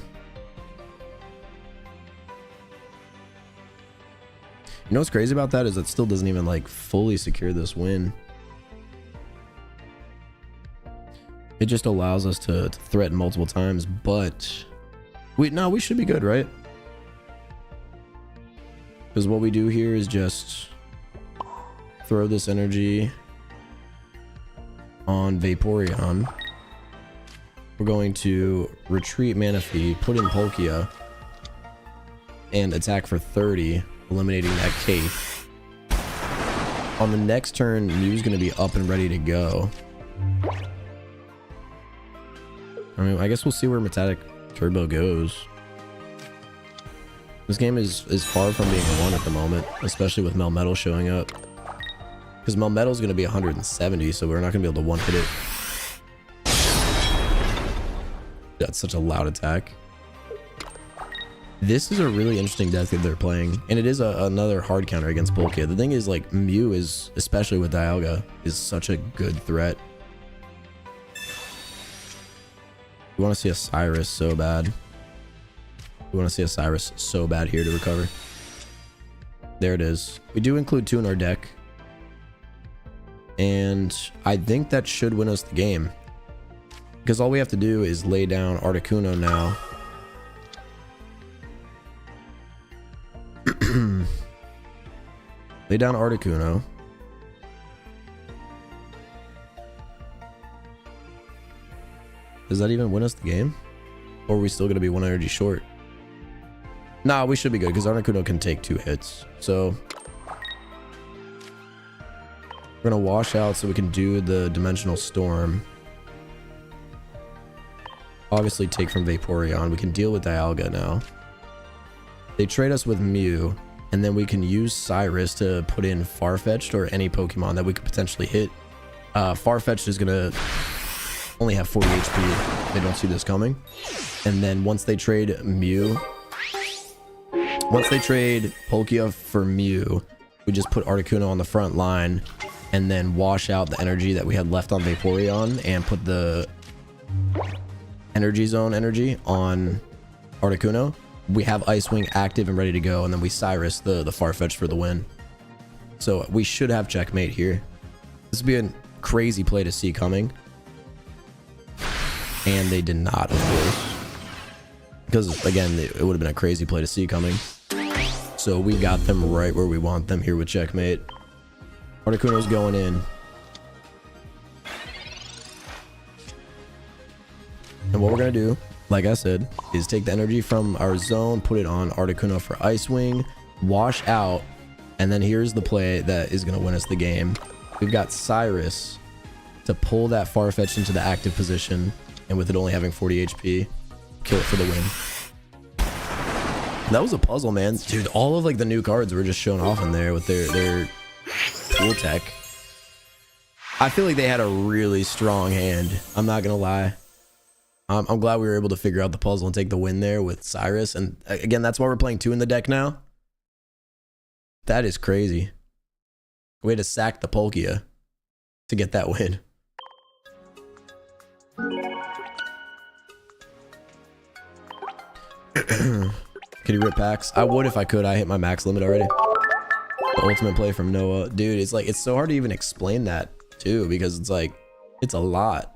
You know what's crazy about that is it still doesn't even like fully secure this win. It just allows us to threaten multiple times, but we should be good, right? Because what we do here is just throw this energy on Vaporeon. We're going to retreat Manaphy, put in Palkia, and attack for 30, eliminating that Cape. On the next turn, Mew's going to be up and ready to go. I mean, I guess we'll see where Metallic Turbo goes. This game is far from being won at the moment, especially with Melmetal showing up. Because Melmetal's going to be 170, so we're not going to be able to one-hit it. That's such a loud attack. This is a really interesting deck that they're playing, and it is another hard counter against Palkia. The thing is, like, Mew is, especially with Dialga, is such a good threat. We want to see a Cyrus so bad. We want to see a Cyrus so bad here to recover. There it is. We do include 2 in our deck. And I think that should win us the game. Because all we have to do is lay down Articuno now. Lay down Articuno. Does that even win us the game? Or are we still going to be 1 energy short? Nah, we should be good because Articuno can take 2 hits. So we're going to wash out so we can do the Dimensional Storm. Obviously take from Vaporeon. We can deal with Dialga now. They trade us with Mew, and then we can use Cyrus to put in Farfetch'd or any Pokemon that we could potentially hit. Farfetch'd is going to only have 40 HP. They don't see this coming. And then once they trade Mew, once they trade Palkia for Mew, we just put Articuno on the front line and then wash out the energy that we had left on Vaporeon and put the Energy Zone energy on Articuno. We have Ice Wing active and ready to go, and then we Cyrus the Farfetch'd for the win. So we should have checkmate here. This would be a crazy play to see coming. And they did not, of course. Because, again, it would have been a crazy play to see coming. So we got them right where we want them here with checkmate. Articuno's going in. And what we're going to do, like I said, is take the energy from our zone, put it on Articuno for Ice Wing, wash out, and then here's the play that is going to win us the game. We've got Cyrus to pull that Farfetch'd into the active position, and with it only having 40 HP, kill it for the win. That was a puzzle, man. Dude, all of like the new cards were just shown off in there with their tool tech. I feel like they had a really strong hand. I'm not going to lie. I'm glad we were able to figure out the puzzle and take the win there with Cyrus. And again, that's why we're playing 2 in the deck now. That is crazy. We had to sack the Palkia to get that win. Can you rip packs? I would if I could. I hit my max limit already. The ultimate play from Noah. Dude, it's like, it's so hard to even explain that too, because it's like, it's a lot.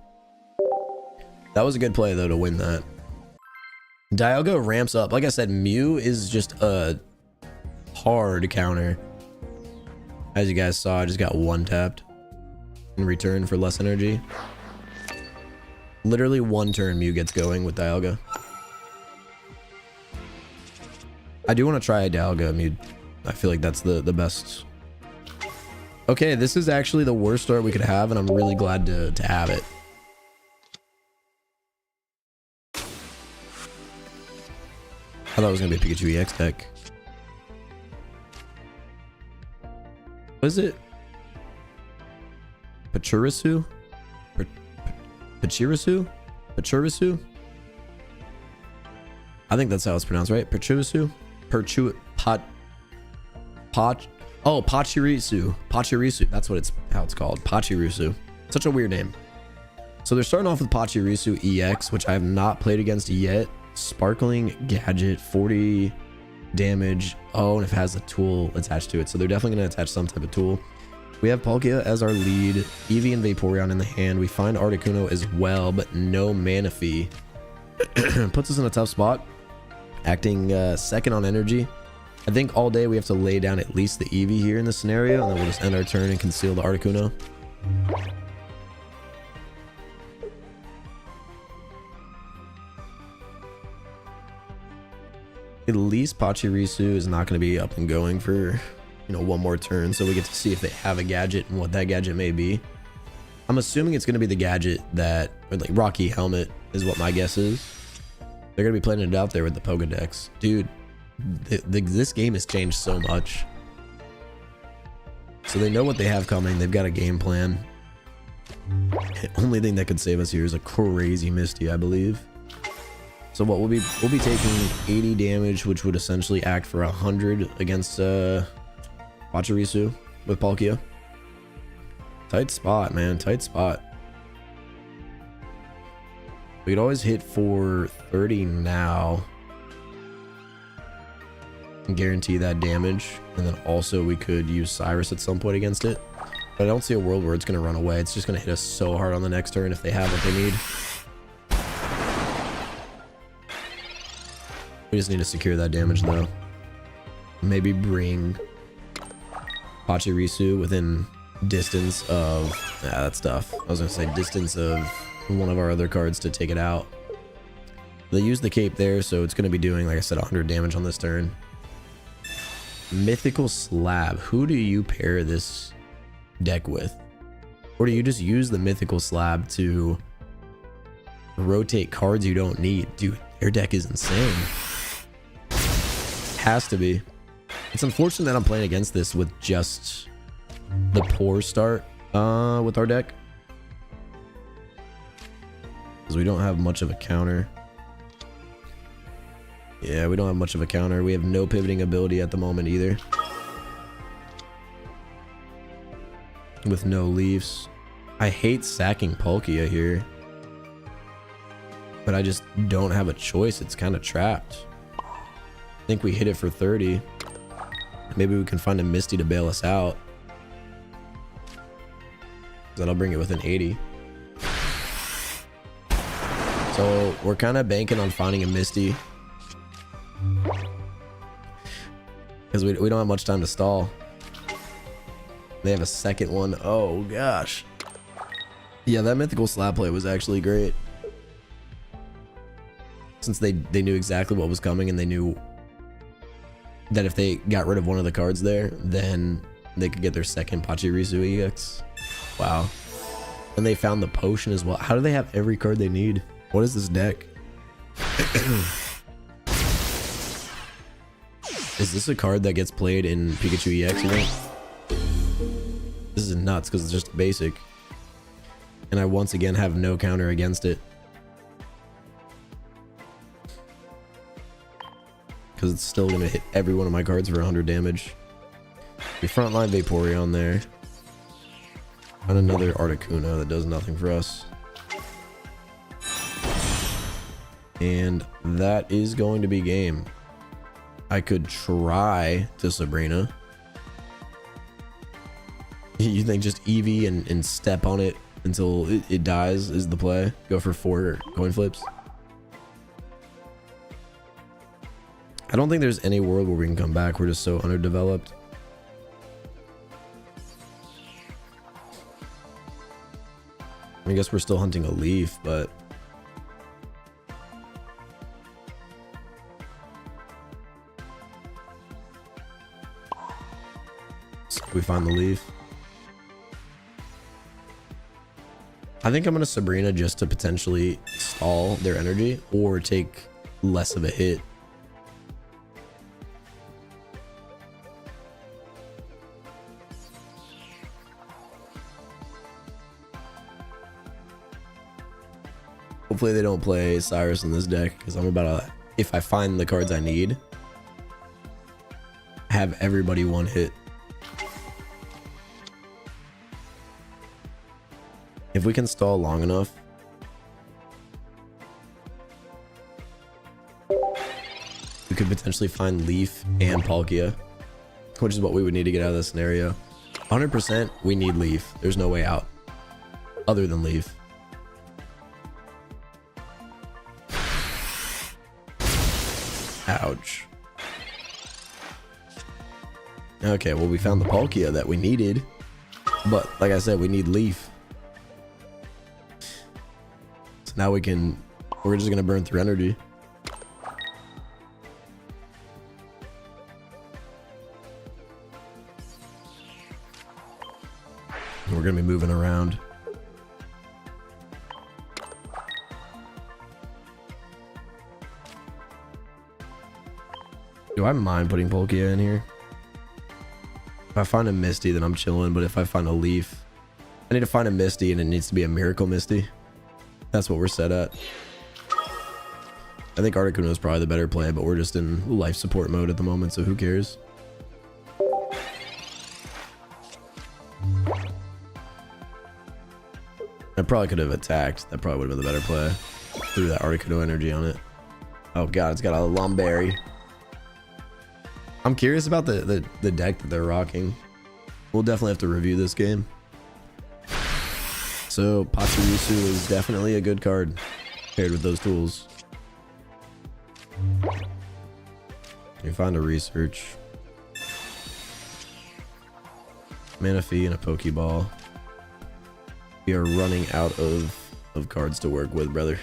That was a good play though to win that. Dialga ramps up. Like I said, Mew is just a hard counter. As you guys saw, I just got 1 tapped in return for less energy. Literally 1 turn Mew gets going with Dialga. I do want to try a Dialga Mew. I feel like that's the best. Okay, this is actually the worst start we could have, and I'm really glad to have it. I thought it was going to be a Pikachu EX deck. What is it? Pachirisu? Pachirisu? Pachirisu? I think that's how it's pronounced, right? Pachirisu? Oh, Pachirisu. Pachirisu. That's what how it's called. Pachirisu. Such a weird name. So they're starting off with Pachirisu EX, which I have not played against yet. Sparkling Gadget, 40 damage. Oh, and it has a tool attached to it. So they're definitely going to attach some type of tool. We have Palkia as our lead. Eevee and Vaporeon in the hand. We find Articuno as well, but no Manaphy. Puts us in a tough spot. Acting second on energy. I think all day we have to lay down at least the Eevee here in this scenario, and then we'll just end our turn and conceal the Articuno. At least Pachirisu is not going to be up and going for, you know, 1 more turn, so we get to see if they have a gadget and what that gadget may be. I'm assuming it's going to be the gadget that, or like Rocky Helmet is what my guess is. They're going to be playing it out there with the Pokedex. Dude, this game has changed so much. So they know what they have coming. They've got a game plan. The only thing that could save us here is a crazy Misty, I believe. So what we'll be taking 80 damage, which would essentially act for 100 against Pachirisu with Palkia. Tight spot, man. Tight spot. We could always hit for 30 now and guarantee that damage, and then also we could use Cyrus at some point against it. But I don't see a world where it's going to run away. It's just going to hit us so hard on the next turn if they have what they need. We just need to secure that damage though. Maybe bring Pachirisu within distance of... Nah, that's tough. I was going to say distance of one of our other cards to take it out. They use the cape there, so it's going to be doing, like I said, 100 damage on this turn. Mythical Slab. Who do you pair this deck with? Or do you just use the Mythical Slab to rotate cards you don't need? Dude, their deck is insane. Has to be. It's unfortunate that I'm playing against this with just the poor start with our deck, because we don't have much of a counter. Yeah, we don't have much of a counter. We have no pivoting ability at the moment either, with no leaves. I hate sacking Palkia here, but I just don't have a choice. It's kind of trapped. I think we hit it for 30. Maybe we can find a Misty to bail us out. That'll bring it within 80. So we're kind of banking on finding a Misty, because we don't have much time to stall. They have a second one. Oh gosh. Yeah, that Mythical Slab play was actually great, since they knew exactly what was coming, and they knew that if they got rid of one of the cards there, then they could get their second Pachirisu EX. Wow. And they found the potion as well. How do they have every card they need? What is this deck? Is this a card that gets played in Pikachu EX, you think? This is nuts, because it's just basic. And I once again have no counter against it. because it's still going to hit every one of my cards for 100 damage. We frontline Vaporeon there. And another Articuno that does nothing for us. And that is going to be game. I could try to Sabrina. You think just Eevee and step on it until it dies is the play? Go for 4 coin flips? I don't think there's any world where we can come back. We're just so underdeveloped. I guess we're still hunting a leaf, but so we find the leaf. I think I'm gonna Sabrina just to potentially stall their energy or take less of a hit. Hopefully they don't play Cyrus in this deck, because I'm about to, if I find the cards I need, have everybody one hit. If we can stall long enough, we could potentially find Leaf and Palkia, which is what we would need to get out of this scenario. 100% we need Leaf. There's no way out other than Leaf. Ouch. Okay, well, we found the Palkia that we needed, but like I said, we need Leaf. So now we're just gonna burn through energy. We're gonna be moving around. Do I mind putting Palkia in here? If I find a Misty, then I'm chilling, but if I find a Leaf, I need to find a Misty, and it needs to be a Miracle Misty. That's what we're set at. I think Articuno is probably the better play, but we're just in life support mode at the moment, so who cares? I probably could have attacked. That probably would have been the better play. Threw that Articuno energy on it. Oh god, it's got a Lomberry. I'm curious about the deck that they're rocking. We'll definitely have to review this game. So Pachirisu is definitely a good card paired with those tools. You find a research. Manaphy and a Pokeball. We are running out of cards to work with, brother.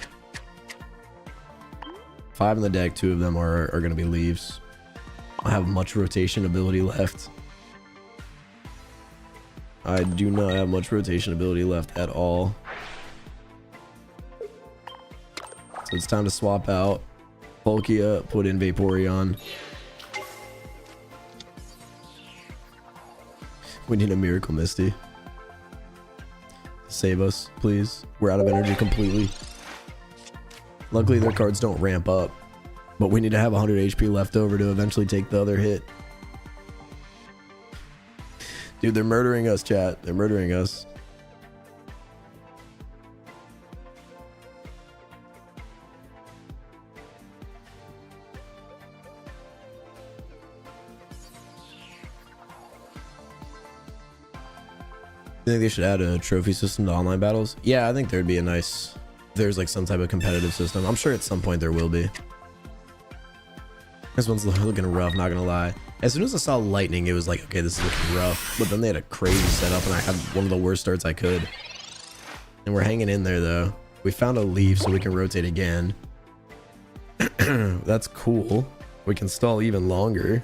5 in the deck, 2 of them are going to be leaves. I have much rotation ability left. I do not have much rotation ability left at all. So it's time to swap out Palkia, put in Vaporeon. We need a Miracle Misty. Save us, please. We're out of energy completely. Luckily, their cards don't ramp up. But we need to have 100 HP left over to eventually take the other hit. Dude, they're murdering us, chat. They're murdering us. You think they should add a trophy system to online battles? Yeah, I think there'd be a nice... There's like some type of competitive system. I'm sure at some point there will be. This one's looking rough, not gonna lie. As soon as I saw lightning, it was like, okay, this is looking rough. But then they had a crazy setup, and I had one of the worst starts I could. And we're hanging in there, though. We found a leaf, so we can rotate again. That's cool. We can stall even longer.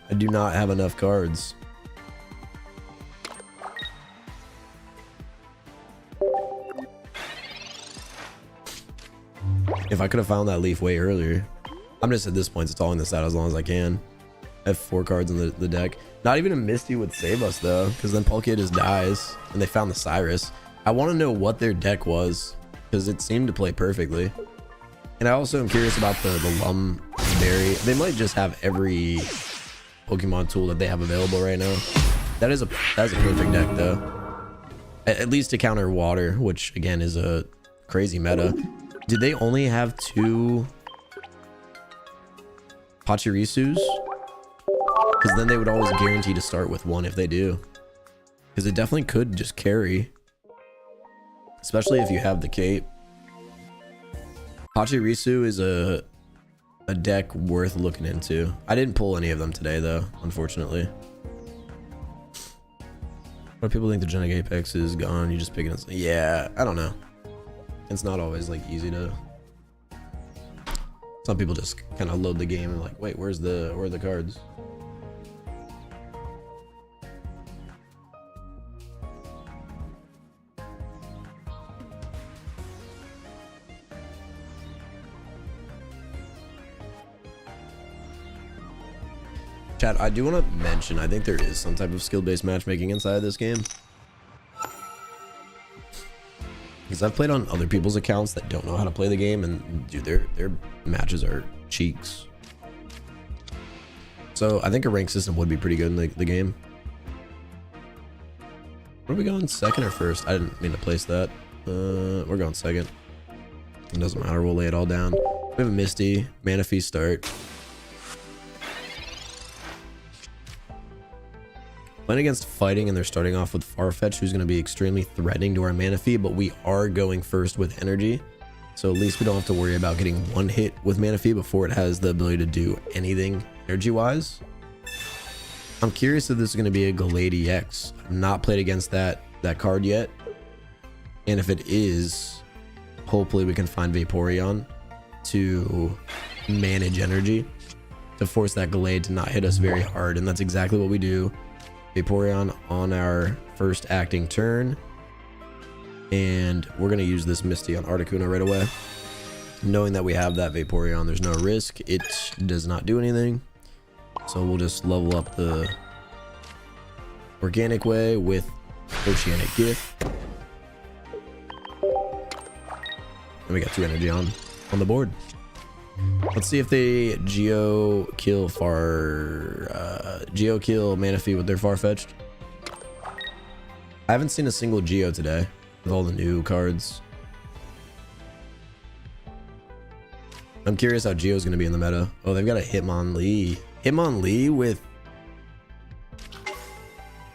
I do not have enough cards. If I could have found that leaf way earlier. I'm just at this point stalling this out as long as I can. have 4 cards in the deck. Not even a Misty would save us though, because then Palkia just dies and they found the Cyrus. I want to know what their deck was, because it seemed to play perfectly. And I also am curious about the Lum Berry. They might just have every Pokemon tool that they have available right now. That's a perfect deck though. At least to counter water, which again is a crazy meta. Did they only have 2 Pachirisus? Because then they would always guarantee to start with 1 if they do. Because it definitely could just carry. Especially if you have the cape. Pachirisu is a deck worth looking into. I didn't pull any of them today though, unfortunately. What people think the Genic Apex is gone, you just pick it. Yeah, I don't know. It's not always like easy to. Some people just kind of load the game and like, wait, where are the cards? Chat, I do want to mention, I think there is some type of skill-based matchmaking inside this game. Because I've played on other people's accounts that don't know how to play the game, and dude, their matches are cheeks. So I think a rank system would be pretty good in the game. Where are we going, second or first? I didn't mean to place that. We're going second. It doesn't matter, we'll lay it all down. We have a Misty, Manaphy start. Playing against fighting, and they're starting off with Farfetch, who's going to be extremely threatening to our Manaphy, but we are going first with energy. So at least we don't have to worry about getting 1 hit with Manaphy before it has the ability to do anything energy-wise. I'm curious if this is going to be a Galady X. I've not played against that card yet. And if it is, hopefully we can find Vaporeon to manage energy, to force that Galade to not hit us very hard, and that's exactly what we do. Vaporeon on our first acting turn, and we're going to use this Misty on Articuno right away, knowing that we have that Vaporeon. There's no risk, it does not do anything, so we'll just level up the organic way with Oceanic Gift, and we got 2 energy on the board. Let's see if they Geo kill Manaphy with their Farfetch'd. I haven't seen a single Geo today with all the new cards. I'm curious how Geo's going to be in the meta. Oh, they've got a Hitmonlee. Hitmonlee with...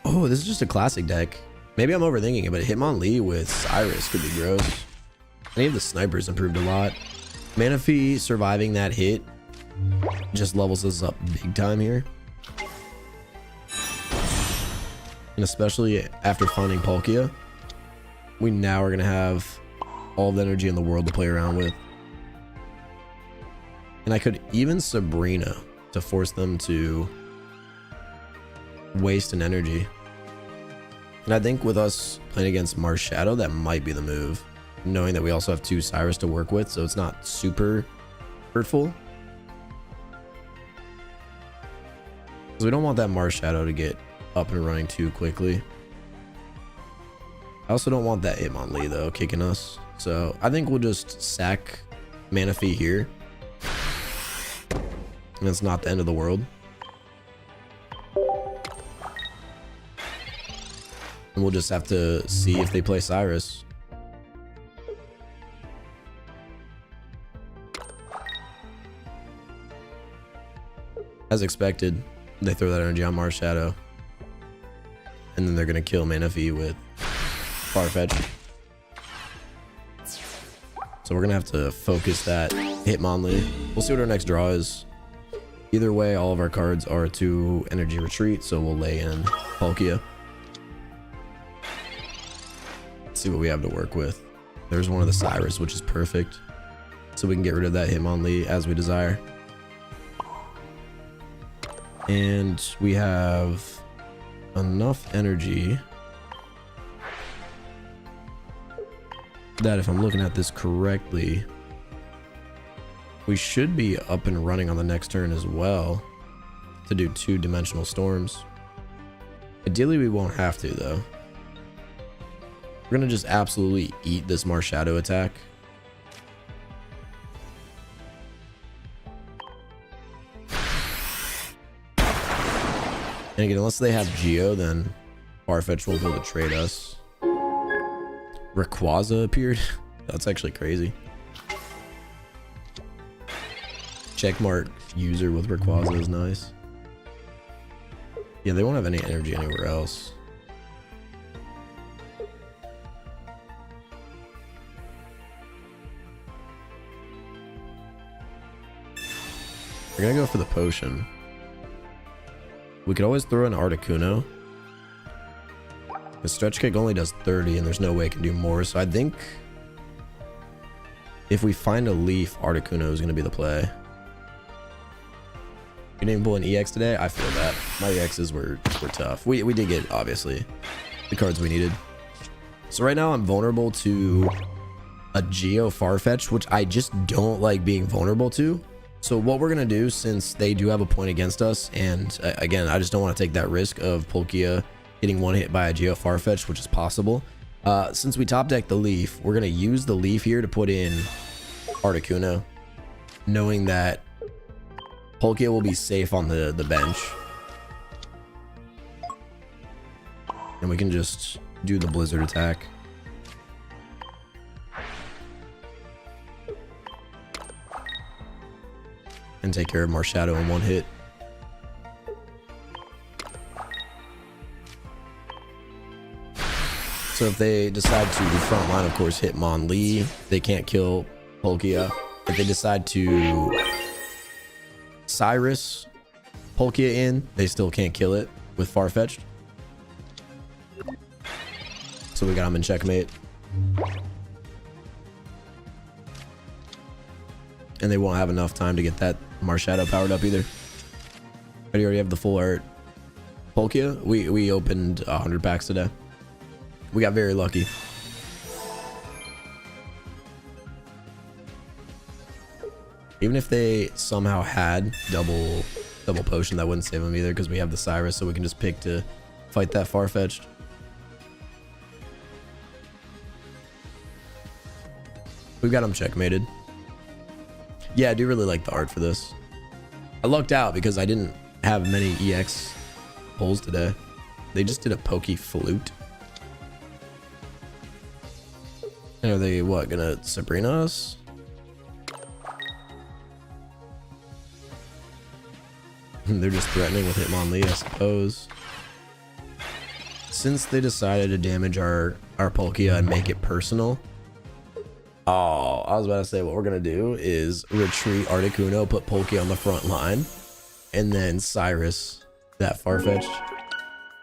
Oh, this is just a classic deck. Maybe I'm overthinking it, but Hitmonlee with Cyrus could be gross. Any of the snipers improved a lot. Manaphy surviving that hit just levels us up big time here. And especially after finding Palkia, we now are going to have all the energy in the world to play around with. And I could even Sabrina to force them to waste an energy. And I think with us playing against Marshadow, that might be the move. Knowing that we also have 2 Cyrus to work with, so it's not super hurtful. Because we don't want that Marshadow to get up and running too quickly. I also don't want that Hitmonlee though kicking us. So I think we'll just sack Manaphy here. And it's not the end of the world. And we'll just have to see if they play Cyrus. As expected, they throw that energy on Marshadow. And then they're going to kill Manaphy with Farfetch. So we're going to have to focus that Hitmonlee. We'll see what our next draw is. Either way, all of our cards are to energy retreat, so we'll lay in Palkia. Let's see what we have to work with. There's one of the Cyrus, which is perfect. So we can get rid of that Hitmonlee as we desire. And we have enough energy that if I'm looking at this correctly, we should be up and running on the next turn as well to do 2-dimensional storms. Ideally, we won't have to, though. We're going to just absolutely eat this Marshadow attack. And again, unless they have Geo, then Farfetch will be able to trade us. Rayquaza appeared. That's actually crazy. Checkmark user with Rayquaza is nice. Yeah, they won't have any energy anywhere else. We're gonna go for the potion. We could always throw an Articuno. The stretch kick only does 30 and there's no way it can do more, so I think if we find a leaf, Articuno is gonna be the play. We didn't pull an EX today. I feel that. My EXs were tough. We did get, obviously, the cards we needed. So right now I'm vulnerable to a Geo Farfetch, which I just don't like being vulnerable to. So what we're going to do, since they do have a point against us, and again, I just don't want to take that risk of Palkia getting one hit by a Geo Farfetch, which is possible. Since we top deck the Leaf, we're going to use the Leaf here to put in Articuno, knowing that Palkia will be safe on the bench. And we can just do the Blizzard attack. And take care of Marshadow in one hit. So if they decide to front line, of course, hit Hitmonlee, they can't kill Palkia. If they decide to Cyrus Palkia in, they still can't kill it with Farfetch'd. So we got him in checkmate. And they won't have enough time to get that Marshadow powered up either. But you already have the full art. Palkia, we opened 100 packs today. We got very lucky. Even if they somehow had double potion, that wouldn't save them either, because we have the Cyrus, so we can just pick to fight that Farfetch'd. We've got him checkmated. Yeah, I do really like the art for this. I lucked out because I didn't have many EX pulls today. They just did a Pokey Flute. And are they, what, gonna Sabrina us? They're just threatening with Hitmonlee, I suppose. Since they decided to damage our Palkia and make it personal. Oh, I was about to say what we're gonna do is retreat Articuno, put Palkia on the front line, and then Cyrus that Farfetch'd.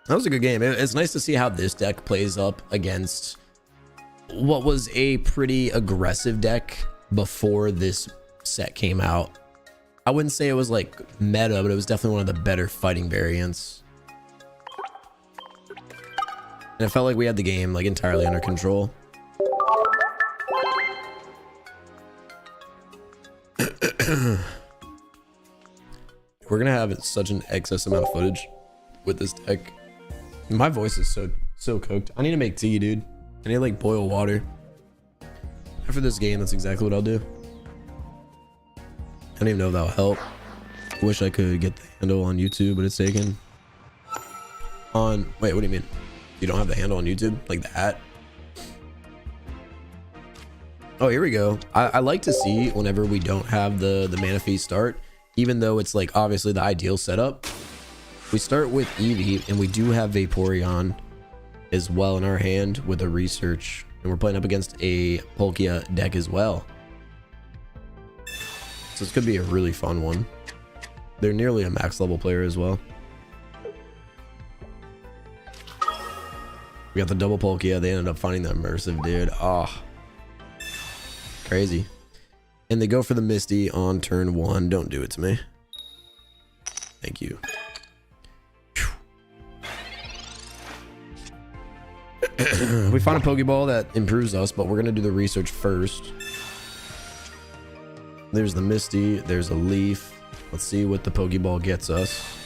That was a good game. It's nice to see how this deck plays up against what was a pretty aggressive deck before this set came out. I wouldn't say it was like meta, but it was definitely one of the better fighting variants. And it felt like we had the game like entirely under control. We're gonna have such an excess amount of footage with this deck. My voice is so cooked. I need to make tea, dude. I need to like boil water. After this game, that's exactly what I'll do. I don't even know if that'll help. Wish I could get the handle on YouTube, but it's taken. Wait, what do you mean? You don't have the handle on YouTube? Like that? Oh, here we go. I like to see whenever we don't have the Mana Feast start, even though it's like obviously the ideal setup. We start with Eevee, and we do have Vaporeon as well in our hand with a Research, and we're playing up against a Palkia deck as well. So this could be a really fun one. They're nearly a max level player as well. We got the double Palkia. They ended up finding the immersive, dude. Oh, crazy. And they go for the Misty on turn 1. Don't do it to me. Thank you. We found a Pokeball that improves us, but we're gonna do the Research first. There's the Misty, there's a Leaf. Let's see what the Pokeball gets us.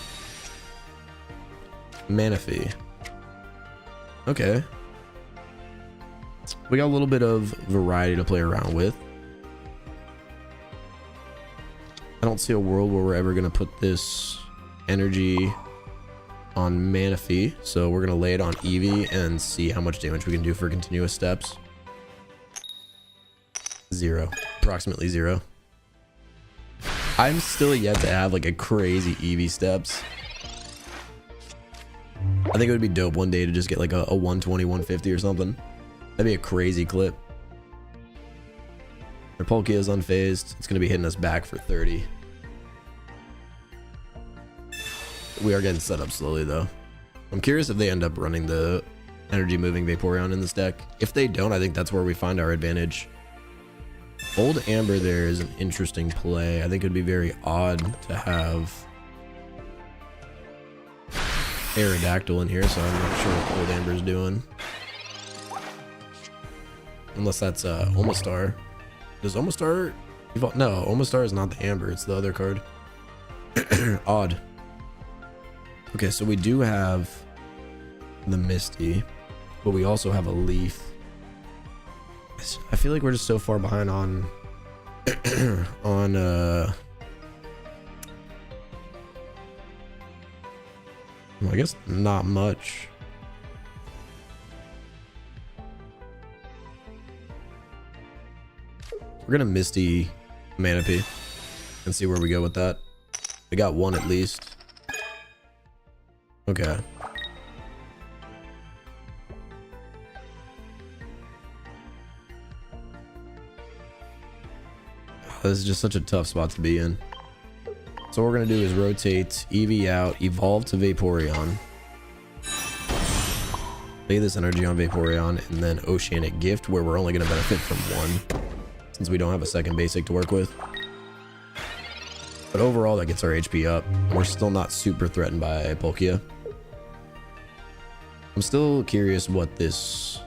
Manaphy. Okay. We got a little bit of variety to play around with. I don't see a world where we're ever going to put this energy on Manaphy, so we're going to lay it on Eevee and see how much damage we can do for continuous steps. 0. Approximately 0. I'm still yet to have like a crazy Eevee steps. I think it would be dope one day to just get like a 120, 150 or something. That'd be a crazy clip. Our Palkia is unfazed. It's going to be hitting us back for 30. We are getting set up slowly though. I'm curious if they end up running the energy moving Vaporeon in this deck. If they don't, I think that's where we find our advantage. Old Amber there is an interesting play. I think it would be very odd to have Aerodactyl in here, so I'm not sure what Old Amber is doing. Unless that's Omastar. Does Omastar evolve? No, Omastar is not the Amber, it's the other card. Odd. Okay, so we do have the Misty, but we also have a Leaf. I feel like we're just so far behind on I guess not much. We're gonna Misty Manaphy and see where we go with that. We got one at least. Okay. This is just such a tough spot to be in. So what we're gonna do is rotate Eevee out, evolve to Vaporeon, lay this energy on Vaporeon, and then Oceanic Gift, where we're only gonna benefit from one, since we don't have a second basic to work with. But overall, that gets our HP up. We're still not super threatened by Palkia. I'm still curious what this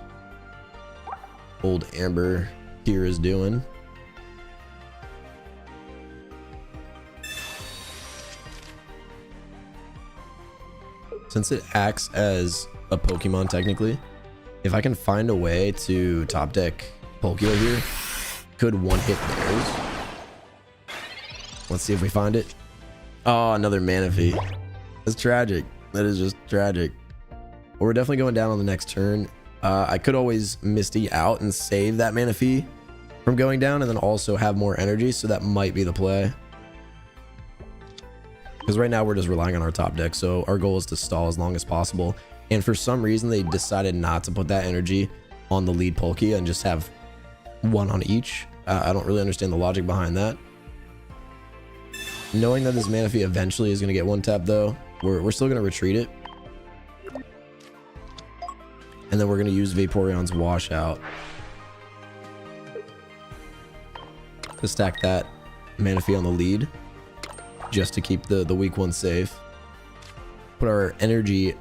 Old Amber here is doing. Since it acts as a Pokemon technically, if I can find a way to top deck Palkia here, could one hit theirs. Let's see if we find it. Oh, another Manaphy. That's tragic. That is just tragic. Well, we're definitely going down on the next turn. I could always Misty out and save that Manaphy from going down and then also have more energy, so that might be the play. Because right now we're just relying on our top deck, so our goal is to stall as long as possible. And for some reason, they decided not to put that energy on the lead Palkia and just have one on each. I don't really understand the logic behind that. Knowing that this Manaphy eventually is going to get one tap though, we're still going to retreat it. And then we're going to use Vaporeon's Washout to stack that Manaphy on the lead, just to keep the weak one safe. Put our energy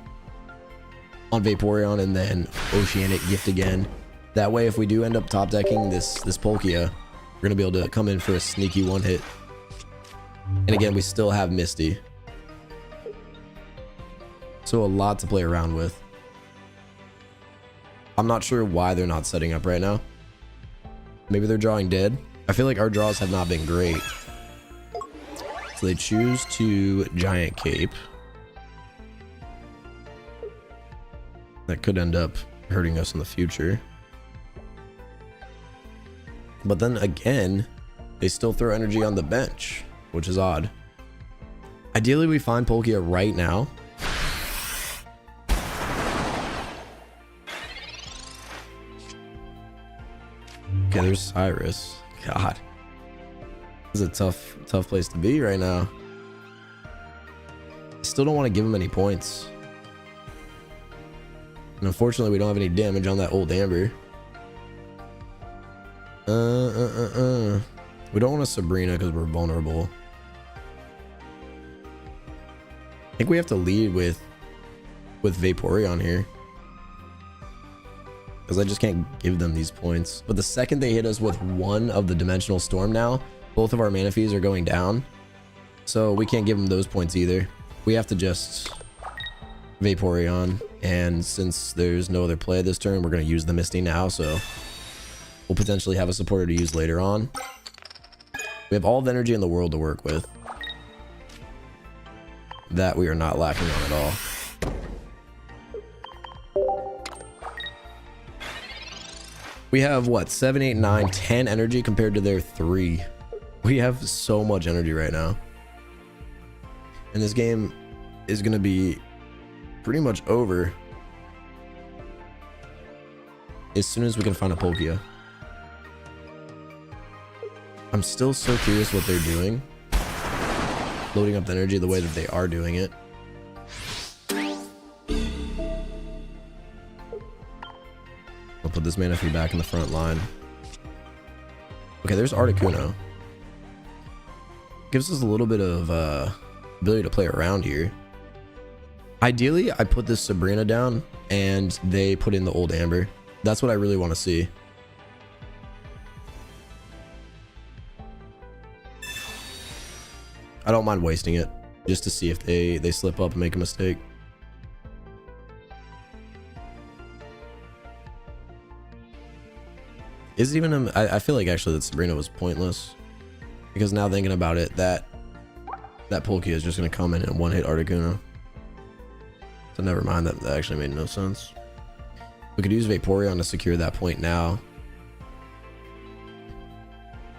on Vaporeon and then Oceanic Gift again. That way, if we do end up top decking this Palkia, we're going to be able to come in for a sneaky one hit. And again, we still have Misty. So a lot to play around with. I'm not sure why they're not setting up right now. Maybe they're drawing dead. I feel like our draws have not been great. So they choose to Giant Cape. That could end up hurting us in the future. But then again, they still throw energy on the bench, which is odd. Ideally, we find Palkia right now. Okay, there's Cyrus. God. This is a tough place to be right now. I still don't want to give him any points. And unfortunately, we don't have any damage on that Old Amber. We don't want a Sabrina because we're vulnerable. I think we have to lead with Vaporeon here, because I just can't give them these points. But the second they hit us with one of the Dimensional Storm now, both of our Manaphies are going down. So we can't give them those points either. We have to just Vaporeon, and since there's no other play this turn, we're going to use the Misty now, so we'll potentially have a supporter to use later on. We have all the energy in the world to work with. That we are not lacking on at all. We have what, 7, 8, 9, 10 energy compared to their 3. We have so much energy right now. And this game is going to be pretty much over as soon as we can find a Palkia. I'm still so curious what they're doing. Loading up the energy the way that they are doing it. I'll put this Manaphy back in the front line. Okay, there's Articuno. Gives us a little bit of ability to play around here. Ideally, I put this Sabrina down and they put in the old Amber. That's what I really want to see. I don't mind wasting it just to see if they slip up and make a mistake. Is it even I feel like actually that Sabrina was pointless, because now thinking about it, that Palkia is just going to come in and one-hit Articuno. So never mind, that actually made no sense. We could use Vaporeon to secure that point now,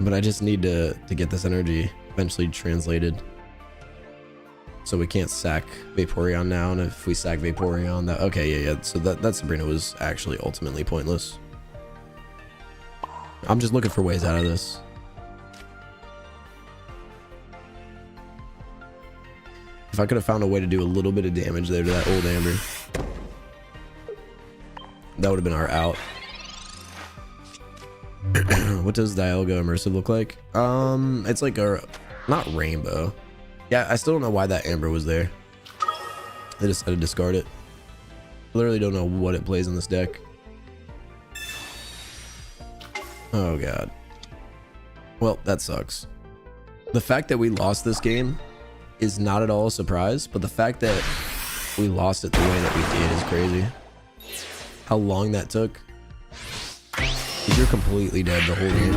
but I just need to get this energy eventually translated. So we can't sack Vaporeon now, and if we sack Vaporeon, that okay, yeah. So that Sabrina was actually ultimately pointless. I'm just looking for ways out of this. If I could have found a way to do a little bit of damage there to that old Amber, that would have been our out. What does Dialga Immersive look like? It's like a, not rainbow. Yeah, I still don't know why that Amber was there. They decided to discard it. Literally don't know what it plays in this deck. Oh god. Well, that sucks. The fact that we lost this game is not at all a surprise, but the fact that we lost it the way that we did is crazy. How long that took. You're completely dead the whole game.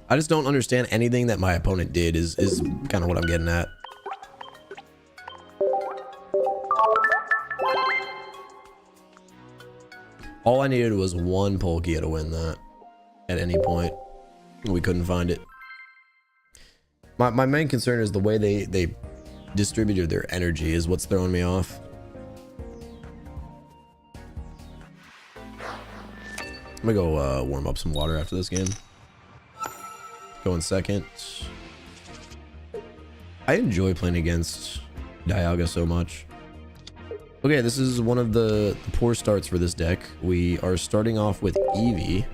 I just don't understand anything that my opponent did is kind of what I'm getting at. All I needed was one Palkia to win that at any point. We couldn't find it. My main concern is the way they distributed their energy is what's throwing me off. I'm gonna go warm up some water after this game. Go in second. I enjoy playing against Dialga so much. Okay, this is one of the poor starts for this deck. We are starting off with Eevee.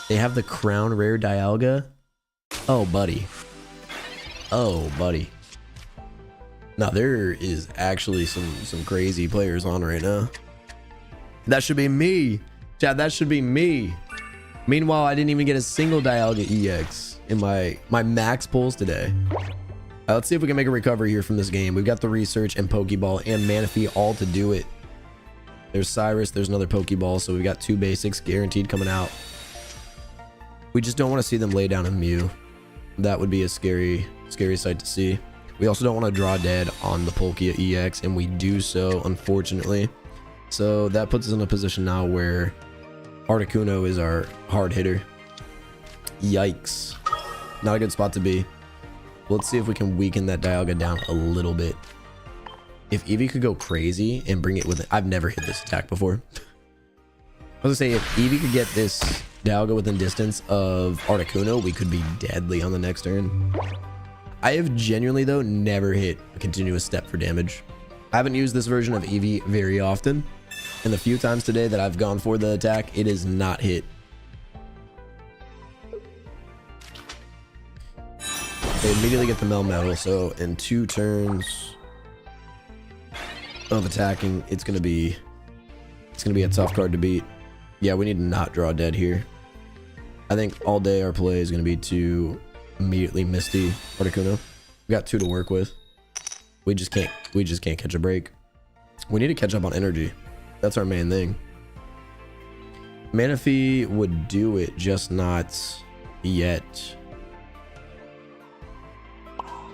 They have the Crown Rare Dialga. Oh, buddy. Oh, buddy. Now, there is actually some crazy players on right now. That should be me. Chad, that should be me. Meanwhile, I didn't even get a single Dialga EX in my max pulls today. Let's see if we can make a recovery here from this game. We've got the Research and Pokeball and Manaphy all to do it. There's Cyrus, there's another Pokeball, so we've got 2 basics guaranteed coming out. We just don't want to see them lay down a Mew. That would be a scary sight to see. We also don't want to draw dead on the Palkia EX, and we do so, unfortunately. So that puts us in a position now where Articuno is our hard hitter. Yikes. Not a good spot to be. Let's see if we can weaken that Dialga down a little bit. If Eevee could go crazy and bring it with... I've never hit this attack before. I was gonna say, if Eevee could get this Dialga within distance of Articuno, we could be deadly on the next turn. I have genuinely, though, never hit a continuous step for damage. I haven't used this version of Eevee very often. And the few times today that I've gone for the attack, it is not hit. They immediately get the Melmetal, so in 2 turns of attacking, it's gonna be a tough card to beat. Yeah, we need to not draw dead here. I think all day our play is gonna be to immediately Misty Articuno. We got 2 to work with. We just can't catch a break. We need to catch up on energy. That's our main thing. Manaphy would do it, just not yet.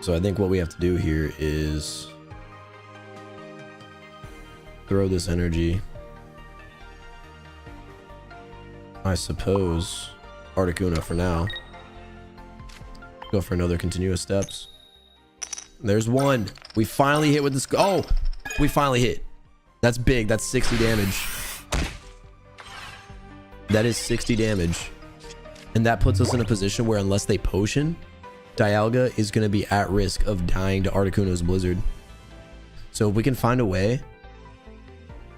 So I think what we have to do here is throw this energy. I suppose Articuno for now. Go for another continuous steps. There's one. We finally hit with this. Oh, we finally hit. That's big. That's 60 damage. That is 60 damage. And that puts us in a position where unless they potion, Dialga is going to be at risk of dying to Articuno's Blizzard. So if we can find a way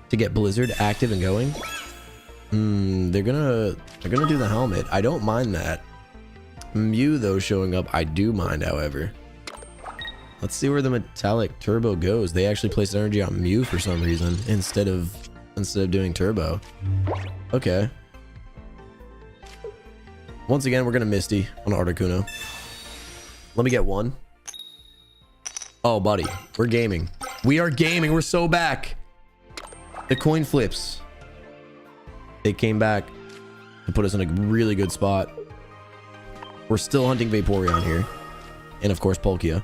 to get Blizzard active and going, they're gonna do the helmet. I don't mind that. Mew though showing up, I do mind. However, let's see where the metallic turbo goes. They actually placed energy on Mew for some reason instead of doing turbo. Okay. Once again, we're gonna Misty on Articuno. Let me get one. Oh, buddy, we're gaming. We are gaming. We're so back. The coin flips. They came back to put us in a really good spot. We're still hunting Vaporeon here. And of course, Palkia.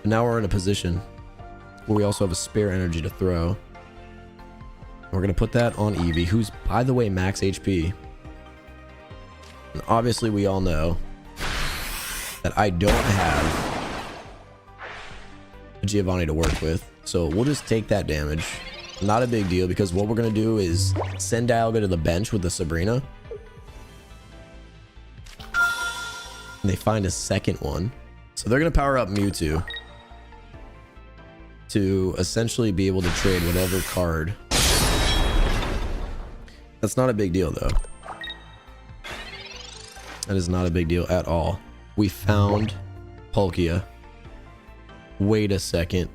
But now we're in a position where we also have a spare energy to throw. We're going to put that on Eevee, who's, by the way, max HP. And obviously, we all know that I don't have a Giovanni to work with. So we'll just take that damage. Not a big deal, because what we're going to do is send Dialga to the bench with the Sabrina. And they find a second one. So they're going to power up Mewtwo to essentially be able to trade whatever card. That's not a big deal, though. That is not a big deal at all. We found Palkia. Wait a second.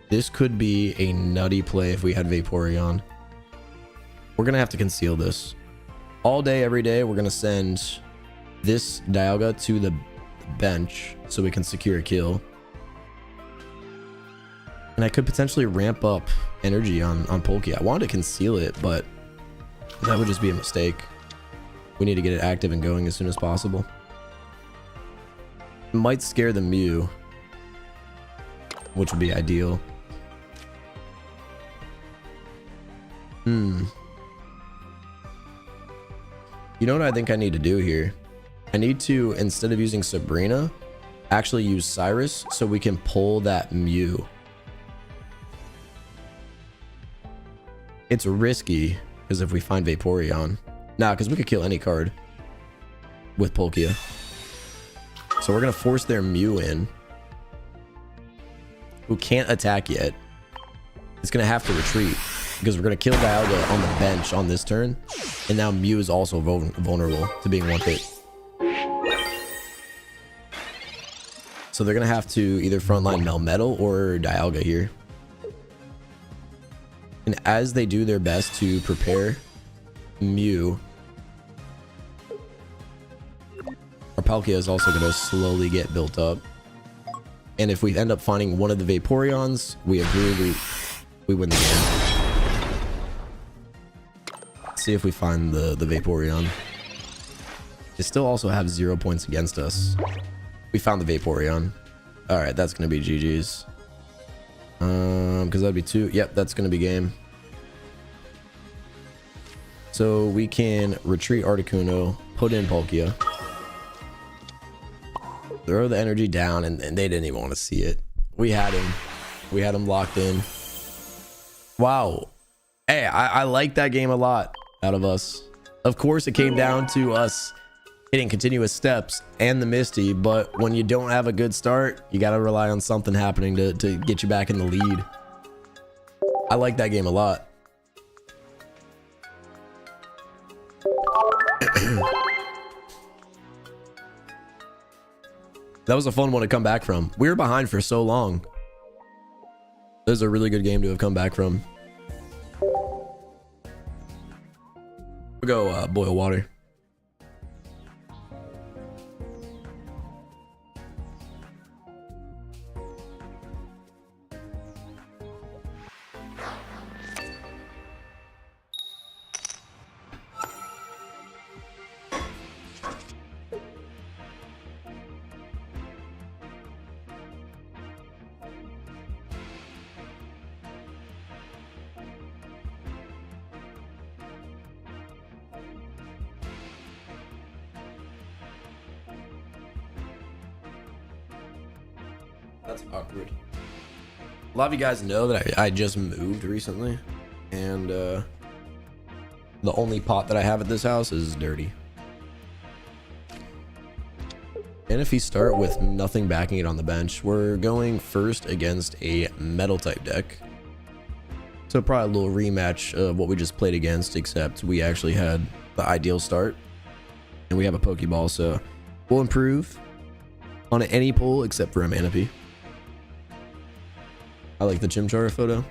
This could be a nutty play if we had Vaporeon. We're going to have to conceal this. All day, every day, we're going to send this Dialga to the bench so we can secure a kill. And I could potentially ramp up energy on Palkia. I wanted to conceal it, but that would just be a mistake. We need to get it active and going as soon as possible. It might scare the Mew, which would be ideal. You know what I think I need to do here? I need to, instead of using Sabrina, actually use Cyrus so we can pull that Mew. It's risky, because if we find Vaporeon... Nah, because we could kill any card with Palkia. So we're going to force their Mew in, who can't attack yet. It's going to have to retreat, because we're going to kill Dialga on the bench on this turn. And now Mew is also vulnerable to being one hit. So they're going to have to either frontline Melmetal or Dialga here. And as they do their best to prepare Mew, our Palkia is also going to slowly get built up. And if we end up finding one of the Vaporeons, we agree we win the game. Let's see if we find the Vaporeon. They still also have 0 points against us. We found the Vaporeon. Alright, that's going to be GG's. Because that'd be 2. Yep, that's going to be game. So we can retreat Articuno, put in Palkia, throw the energy down, and they didn't even want to see it. We had him. We had him locked in. Wow. Hey, I like that game a lot out of us. Of course, it came down to us hitting continuous steps and the Misty, but when you don't have a good start, you got to rely on something happening to get you back in the lead. I like that game a lot. That was a fun one to come back from. We were behind for so long. This is a really good game to have come back from. We'll go boil water. That's awkward. A lot of you guys know that I just moved recently, and the only pot that I have at this house is dirty. And if you start with nothing backing it on the bench, we're going first against a metal type deck. So probably a little rematch of what we just played against, except we actually had the ideal start. And we have a Pokeball, so we'll improve on any pull except for a Manaphy. I like the Chimchar photo.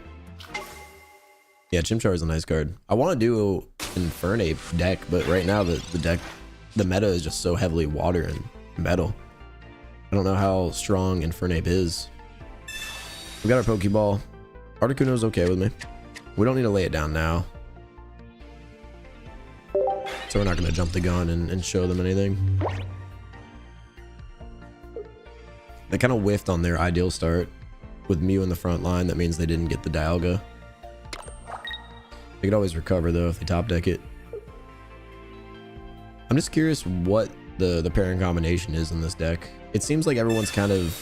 Yeah, Chimchar is a nice card. I want to do an Infernape deck, but right now the meta is just so heavily water and metal. I don't know how strong Infernape is. We got our Pokeball. Articuno's okay with me. We don't need to lay it down now. So we're not going to jump the gun and show them anything. They kind of whiffed on their ideal start. With Mew in the front line, that means they didn't get the Dialga. They could always recover though if they top deck it. I'm just curious what the pairing combination is in this deck. It seems like everyone's kind of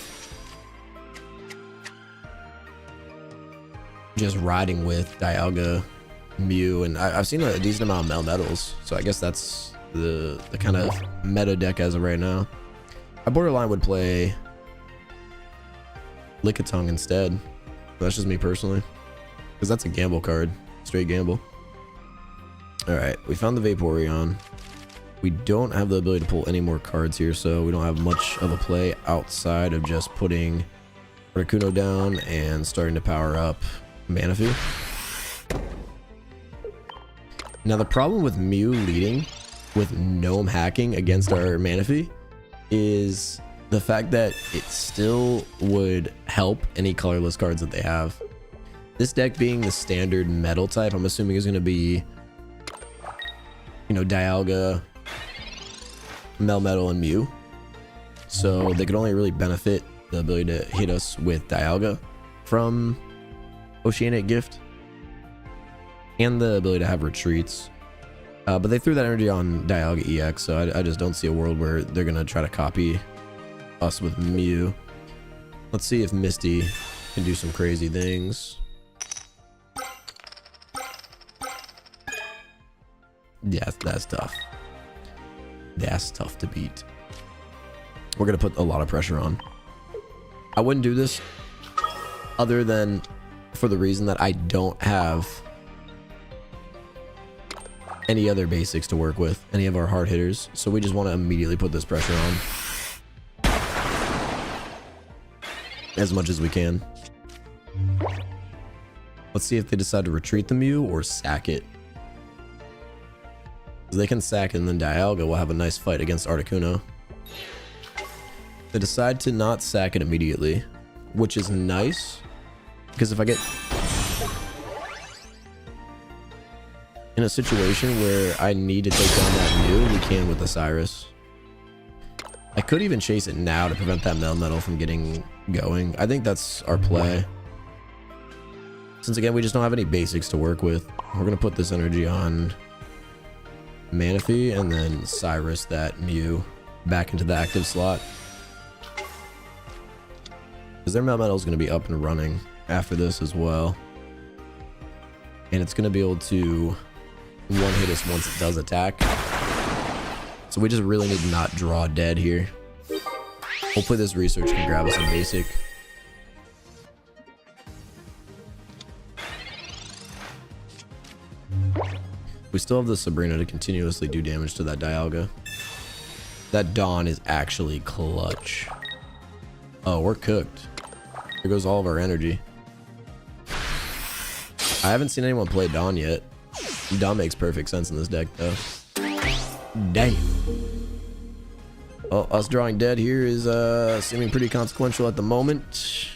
just riding with Dialga, Mew, and I've seen a decent amount of Melmetals, so I guess that's the kind of meta deck as of right now. I borderline would play Lickitung instead. That's just me personally, because that's a gamble card, straight gamble. All right, we found the Vaporeon. We don't have the ability to pull any more cards here, so we don't have much of a play outside of just putting Articuno down and starting to power up Manaphy. Now the problem with Mew leading with Gnome hacking against our Manaphy is the fact that it still would help any colorless cards that they have. This deck being the standard metal type, I'm assuming is going to be, you know, Dialga, Melmetal, and Mew. So they could only really benefit the ability to hit us with Dialga from Oceanic Gift and the ability to have retreats. But they threw that energy on Dialga EX, so I just don't see a world where they're going to try to copy us with Mew. Let's see if Misty can do some crazy things. Yeah, that's tough. That's tough to beat. We're gonna put a lot of pressure on. I wouldn't do this other than for the reason that I don't have any other basics to work with, any of our hard hitters, so we just want to immediately put this pressure on as much as we can. Let's see if they decide to retreat the Mew or sack it. They can sack it, and then Dialga will have a nice fight against Articuno. They decide to not sack it immediately, which is nice, because if I get in a situation where I need to take down that Mew, we can with the Cyrus. I could even chase it now to prevent that Melmetal from getting going. I think that's our play. Since again, we just don't have any basics to work with, we're going to put this energy on Manaphy and then Cyrus that Mew back into the active slot. Because their Melmetal is going to be up and running after this as well. And it's going to be able to one hit us once it does attack. So we just really need to not draw dead here. Hopefully this research can grab us a basic. We still have the Sabrina to continuously do damage to that Dialga. That Dawn is actually clutch. Oh, we're cooked. Here goes all of our energy. I haven't seen anyone play Dawn yet. Dawn makes perfect sense in this deck, though. Damn. Well, us drawing dead here is seeming pretty consequential at the moment.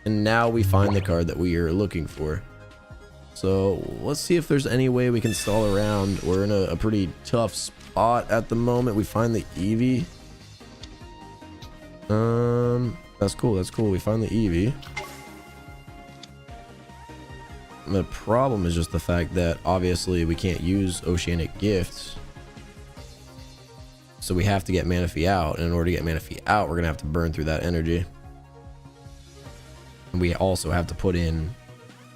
And now we find the card that we are looking for. So let's see if there's any way we can stall around. We're in a pretty tough spot at the moment. We find the Eevee. That's cool. That's cool. We find the Eevee. The problem is just the fact that obviously we can't use Oceanic Gifts. So we have to get Manaphy out. And in order to get Manaphy out, we're going to have to burn through that energy. And we also have to put in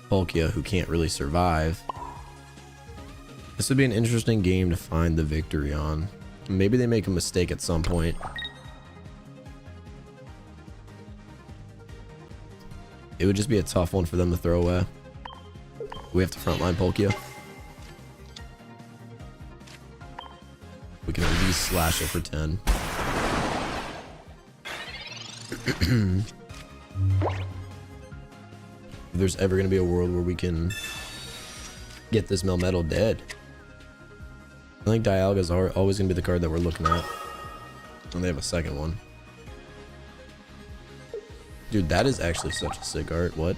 Palkia, who can't really survive. This would be an interesting game to find the victory on. Maybe they make a mistake at some point. It would just be a tough one for them to throw away. We have to frontline Palkia. We can at least slash it for 10. If there's ever going to be a world where we can get this Melmetal dead, I think Dialga's are always going to be the card that we're looking at. And they have a second one. Dude, that is actually such a sick art. What?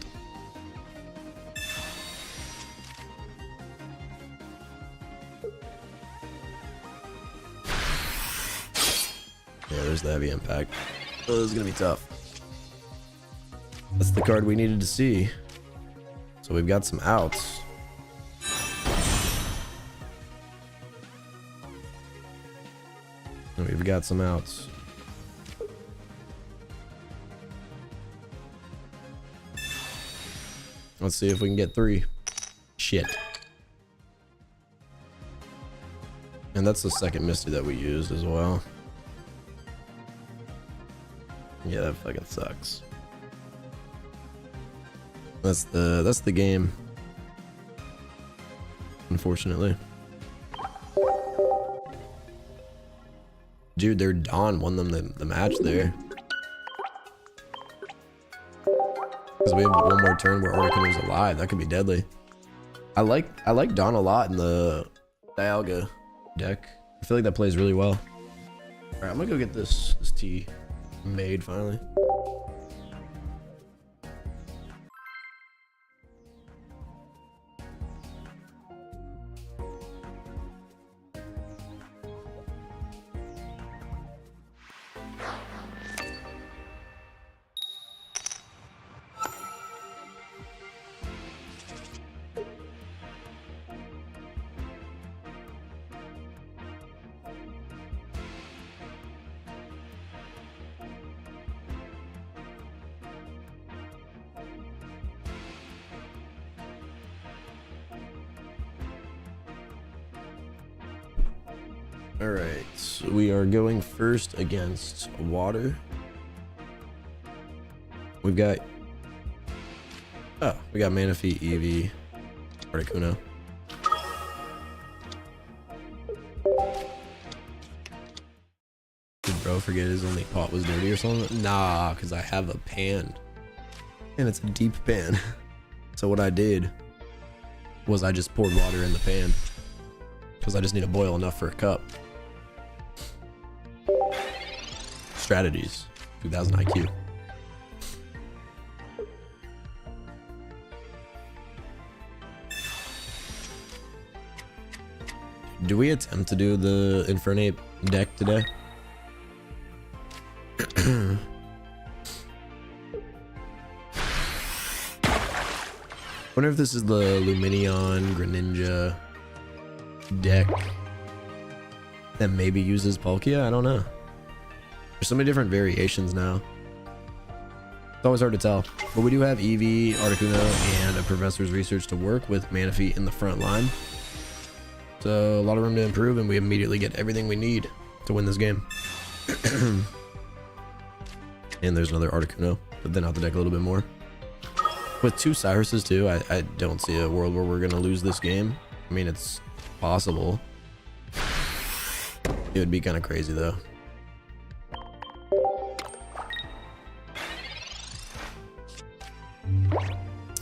Yeah, there's the heavy impact. Oh, this is going to be tough. That's the card we needed to see. So we've got some outs. We've got some outs. Let's see if we can get 3. Shit. And that's the second Misty that we used as well. Yeah, that fucking sucks. That's the game. Unfortunately. Dude, their Dawn won them the match there. Because we have one more turn where Articuno's alive. That could be deadly. I like Dawn a lot in the Dialga deck. I feel like that plays really well. Alright, I'm gonna go get this tea made finally. Alright, so we are going first against water. We've got... Oh, we got Manaphy, Eevee, Articuno. Did bro forget his only pot was dirty or something? Nah, because I have a pan. And it's a deep pan. So what I did was I just poured water in the pan. Because I just need to boil enough for a cup. Strategies. 2000 IQ. Do we attempt to do the Infernape deck today? Wonder if this is the Lumineon Greninja deck that maybe uses Palkia? I don't know. There's so many different variations now. It's always hard to tell. But we do have Eevee, Articuno, and a Professor's Research to work with Manaphy in the front line. So a lot of room to improve, and we immediately get everything we need to win this game. And there's another Articuno, but then out the deck a little bit more. With 2 Cyruses too, I don't see a world where we're going to lose this game. I mean, it's possible. It would be kind of crazy though.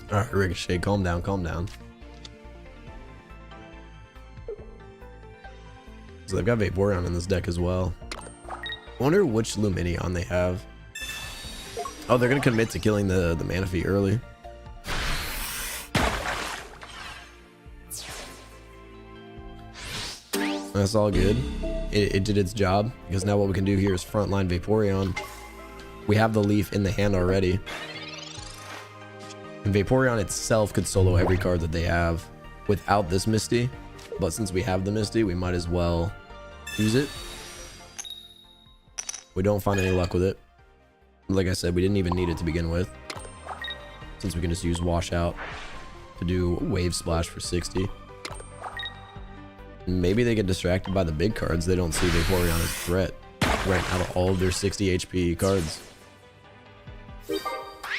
Alright, Ricochet, calm down, calm down. So they've got Vaporeon in this deck as well. I wonder which Lumineon they have. Oh, they're gonna commit to killing the Manaphy early. That's all good. It did its job, because now what we can do here is frontline Vaporeon. We have the leaf in the hand already. And Vaporeon itself could solo every card that they have without this Misty. But since we have the Misty, we might as well use it. We don't find any luck with it. Like I said, we didn't even need it to begin with. since we can just use washout to do wave splash for 60. Maybe they get distracted by the big cards. They don't see Vaporeon as a threat right out of all of their 60 HP cards.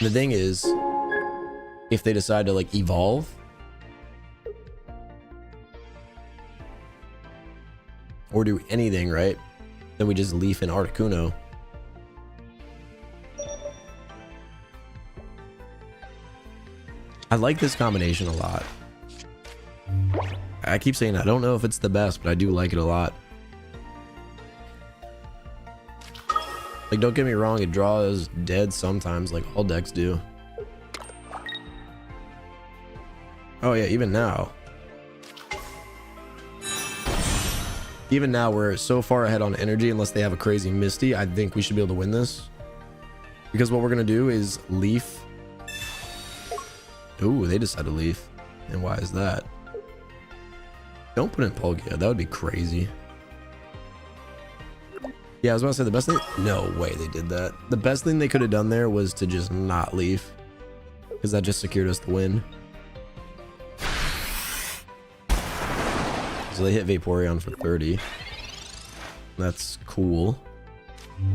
The thing is, if they decide to like evolve or do anything, right, then we just leaf in Articuno. I like this combination a lot. I keep saying I don't know if it's the best, but I do like it a lot. Like, don't get me wrong, it draws dead sometimes, like all decks do. Oh yeah, even now. Even now, we're so far ahead on energy, unless they have a crazy Misty, I think we should be able to win this. Because what we're gonna do is leaf. Ooh, they decided to leaf. And why is that? Don't put in Palkia, that would be crazy. Yeah, I was about to say the best thing. No way they did that. The best thing they could have done there was to just not leaf, because that just secured us the win. So they hit Vaporeon for 30. That's cool.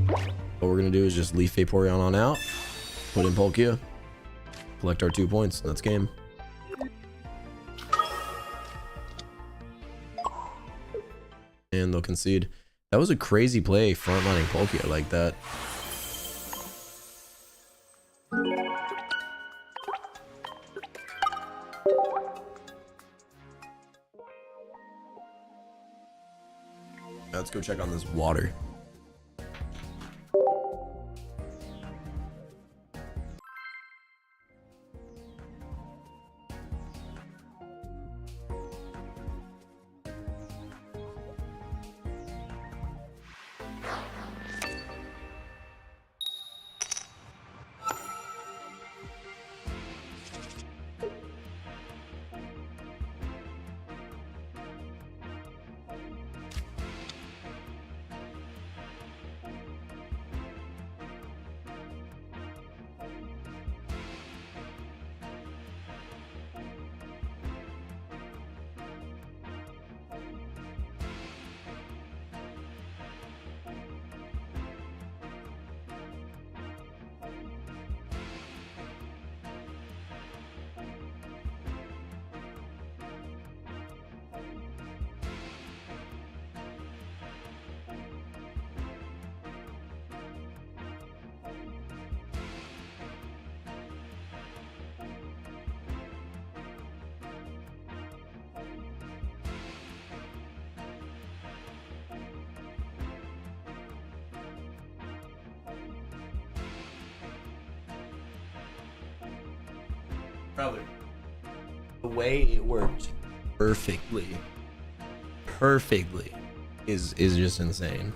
What we're gonna do is just leaf Vaporeon on out, put in Palkia, collect our 2 points, and that's game. And they'll concede. That was a crazy play, frontlining Palkia like that. Let's go check on this water. Brother, the way it worked perfectly is just insane.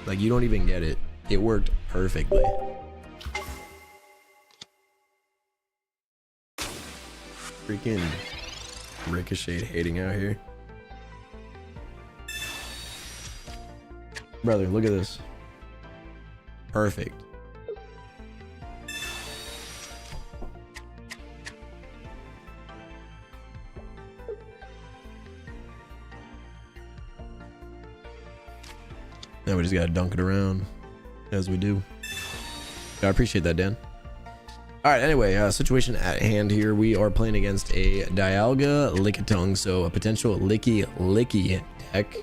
Like, you don't even get it. It worked perfectly. Freaking Ricochet hating out here. Brother, look at this. Perfect. Now we just gotta dunk it around, as we do. I appreciate that, Dan. All right, anyway, situation at hand here. We are playing against a Dialga Lickitung, so a potential Licky deck.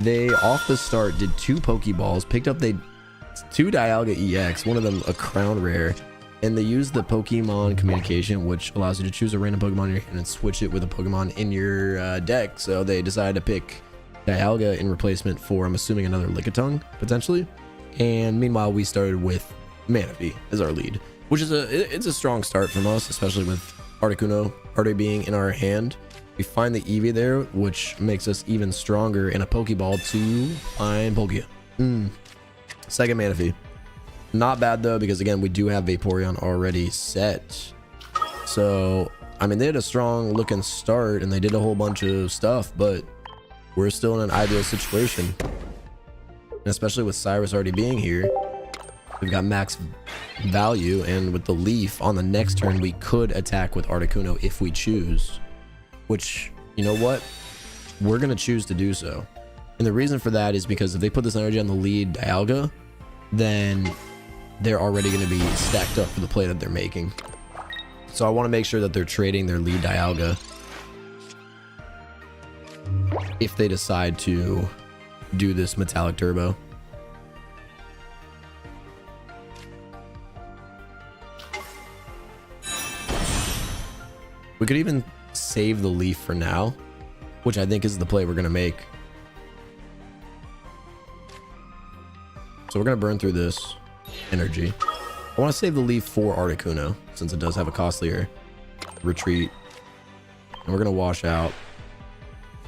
They, off the start, did 2 Pokeballs, picked up 2 Dialga EX, one of them a Crown Rare, and they used the Pokemon communication, which allows you to choose a random Pokemon in your hand and switch it with a Pokemon in your deck. So they decided to pick Dialga in replacement for, I'm assuming, another Lickitung potentially. And meanwhile, we started with Manaphy as our lead, which is it's a strong start from us, especially with Articuno already being in our hand. We find the Eevee there, which makes us even stronger in a Pokeball to find Palkia. Second Manaphy. Not bad though, because again, we do have Vaporeon already set. So, I mean, they had a strong looking start and they did a whole bunch of stuff, but we're still in an ideal situation. And especially with Cyrus already being here, We've got max value, and with the leaf on the next turn, we could attack with Articuno if we choose. Which, you know what? We're going to choose to do so. And the reason for that is because if they put this energy on the lead Dialga, then they're already going to be stacked up for the play that they're making. So I want to make sure that they're trading their lead Dialga if they decide to do this Metallic Turbo. We could even save the leaf for now, which I think is the play we're going to make. So we're going to burn through this energy. I want to save the leaf for Articuno, since it does have a costlier retreat. And we're going to wash out.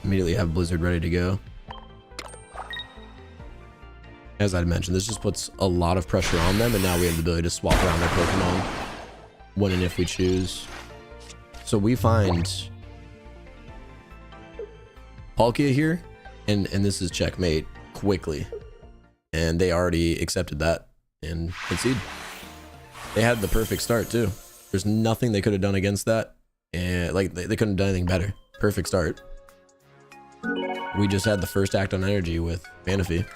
Immediately have Blizzard ready to go. As I mentioned, this just puts a lot of pressure on them, and now we have the ability to swap around their Pokemon when and if we choose. So we find Palkia here, and this is checkmate quickly. And they already accepted that and concede. They had the perfect start too. There's nothing they could have done against that. And like they couldn't have done anything better. Perfect start. We just had the first act on energy with Manaphy.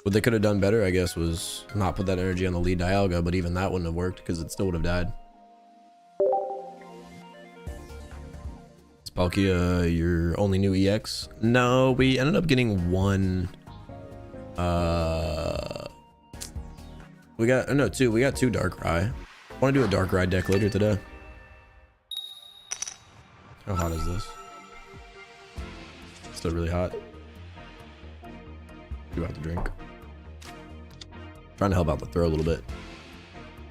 What they could have done better, I guess, was not put that energy on the lead Dialga, but even that wouldn't have worked because it still would have died. Is Palkia your only new EX? No, we ended up getting one. We got two. We got two Darkrai. I want to do a Darkrai deck later today. How hot is this? Still really hot. Do have to drink. Trying to help out the throw a little bit.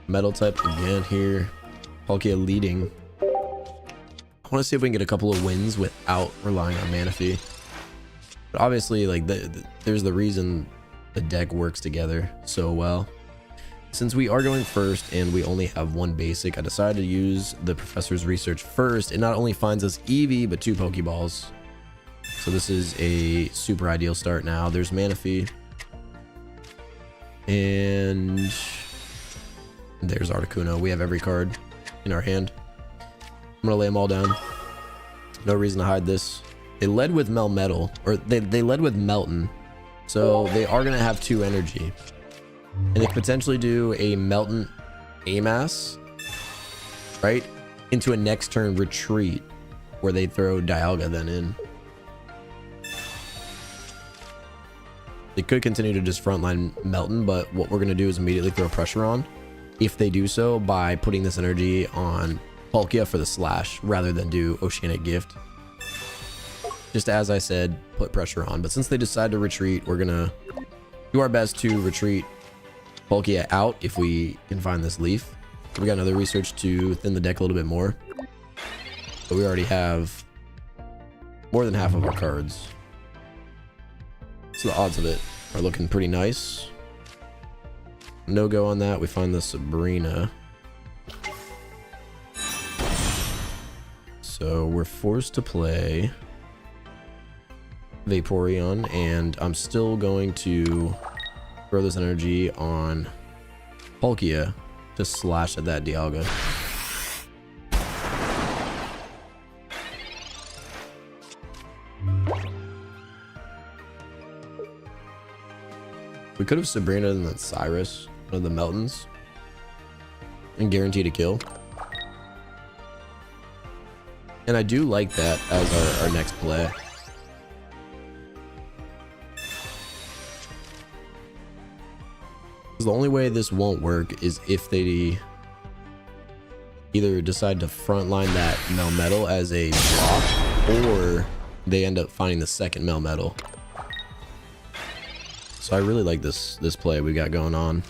Metal type again here. Palkia leading. I want to see if we can get a couple of wins without relying on Manaphy. But obviously, like there's the reason the deck works together so well. Since we are going first and we only have one basic, I decided to use the Professor's Research first. It not only finds us Eevee, but 2 Pokeballs. So this is a super ideal start now. There's Manaphy. And there's Articuno. We have every card in our hand. I'm going to lay them all down. No reason to hide this. They led with Melmetal, or they led with Melton. So they are going to have 2 energy. And they could potentially do a Melton AMAS, right? Into a next turn retreat where they throw Dialga then in. They could continue to just frontline Melton, but what we're going to do is immediately throw pressure on. If they do so, by putting this energy on Palkia for the slash rather than do Oceanic Gift. Just as I said, put pressure on. But since they decide to retreat, we're going to do our best to retreat Palkia out if we can find this leaf. We got another research to thin the deck a little bit more. But we already have more than half of our cards. So the odds of it are looking pretty nice. No go on that. We find the Sabrina. So we're forced to play Vaporeon, and I'm still going to throw this energy on Palkia to slash at that Dialga. We could have Sabrina and then Cyrus, one of the Meltons, and guaranteed a kill. And I do like that as our next play. The only way this won't work is if they either decide to frontline that Melmetal as a block, or they end up finding the second Melmetal. So I really like this play we got going on,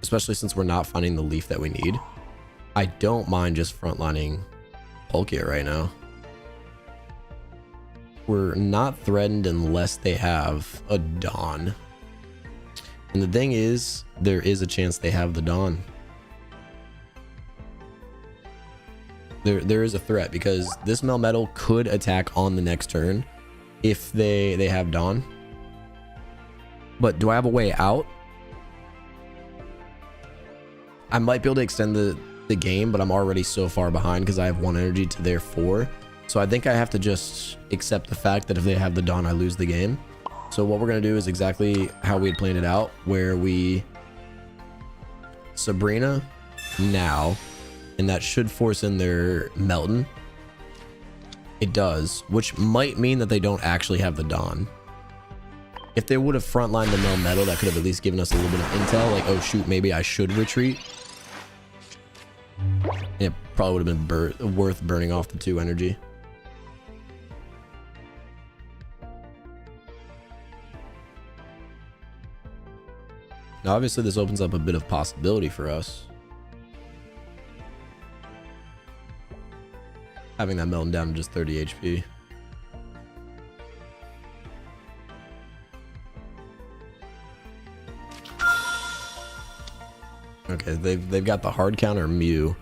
especially since we're not finding the leaf that we need. I don't mind just frontlining Palkia right now. We're not threatened unless they have a Dawn. And the thing is, there is a chance they have the Dawn. There is a threat because this Melmetal could attack on the next turn if they have Dawn. But do I have a way out? I might be able to extend the game, but I'm already so far behind because I have 1 energy to their 4. So I think I have to just accept the fact that if they have the Dawn, I lose the game. So what we're going to do is exactly how we had planned it out, where we Sabrina now, and that should force in their Melton. It does, which might mean that they don't actually have the Dawn. If they would have frontlined the Melmetal, that could have at least given us a little bit of intel, like, oh shoot, maybe I should retreat. It probably would have been worth burning off the 2 energy. Now obviously this opens up a bit of possibility for us. Having that Melton down to just 30 HP. Okay, they've got the hard counter Mew,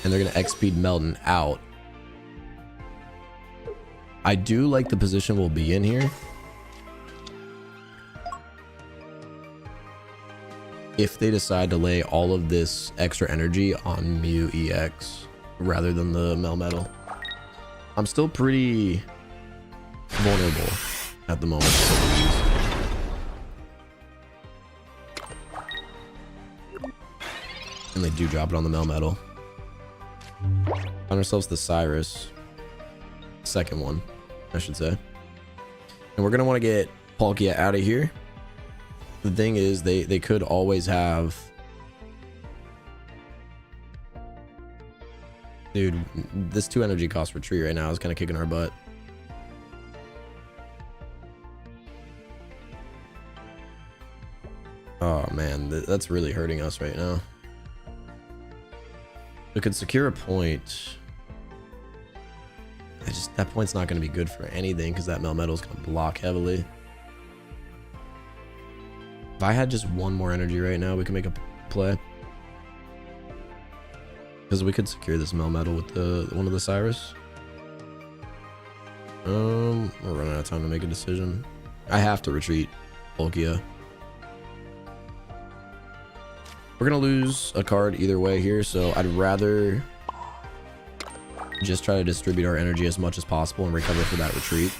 and they're gonna X-speed Melton out. I do like the position we'll be in here. If they decide to lay all of this extra energy on Mew EX rather than the Melmetal. I'm still pretty vulnerable at the moment. And they do drop it on the Melmetal. Find ourselves the Cyrus. Second one, I should say. And we're going to want to get Palkia out of here. The thing is, they could always have... Dude, this 2 energy cost retreat right now is kind of kicking our butt. Oh man, that's really hurting us right now. We could secure a point. That point's not going to be good for anything because that Melmetal's going to block heavily. If I had just 1 more energy right now, we could make a play. Because we could secure this Melmetal with one of the Cyrus. We're running out of time to make a decision. I have to retreat Palkia. We're gonna lose a card either way here, so I'd rather just try to distribute our energy as much as possible and recover for that retreat.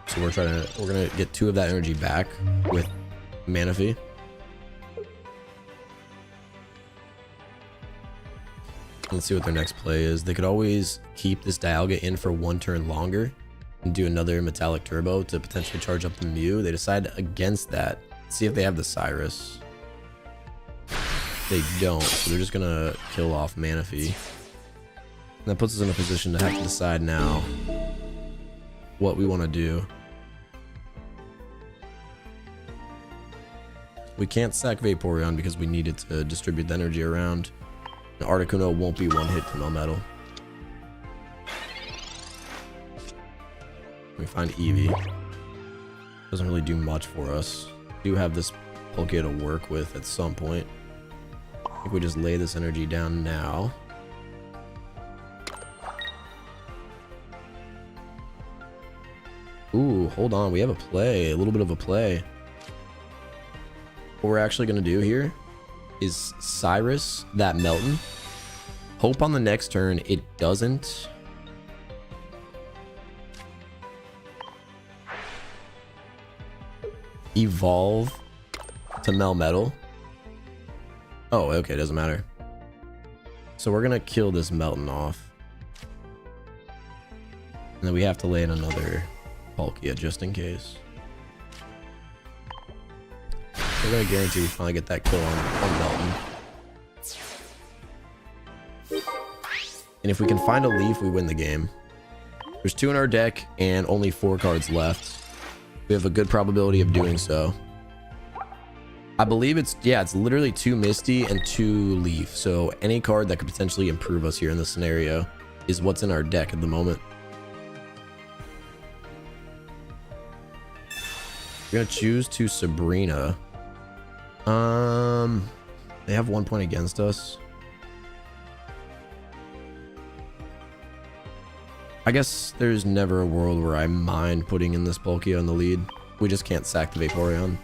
So we're gonna get 2 of that energy back with Manaphy. Let's see what their next play is. They could always keep this Dialga in for 1 turn longer and do another Metallic Turbo to potentially charge up the Mew. They decide against that. Let's see if they have the Cyrus. They don't, so they're just gonna kill off Manaphy. And that puts us in a position to have to decide now what we want to do. We can't sack Vaporeon because we needed to distribute the energy around. And Articuno won't be 1 hit to Melmetal. We find Eevee. Doesn't really do much for us. Do have this Palkia to work with at some point. I think we just lay this energy down now. Ooh, hold on. We have a play. A little bit of a play. What we're actually going to do here is Cyrus that Melton. Hope on the next turn it doesn't evolve to Melmetal. Oh, okay, doesn't matter. So we're gonna kill this Melton off. And then we have to lay in another Palkia just in case. We're gonna guarantee we finally get that kill on Melton. And if we can find a leaf, we win the game. There's 2 in our deck and only 4 cards left. We have a good probability of doing so. I believe it's literally 2 Misty and 2 Leaf. So any card that could potentially improve us here in this scenario is what's in our deck at the moment. We're gonna choose to Sabrina. I They have 1 point against us. I guess there's never a world where I mind putting in this Palkia in the lead. We just can't sack the Vaporeon.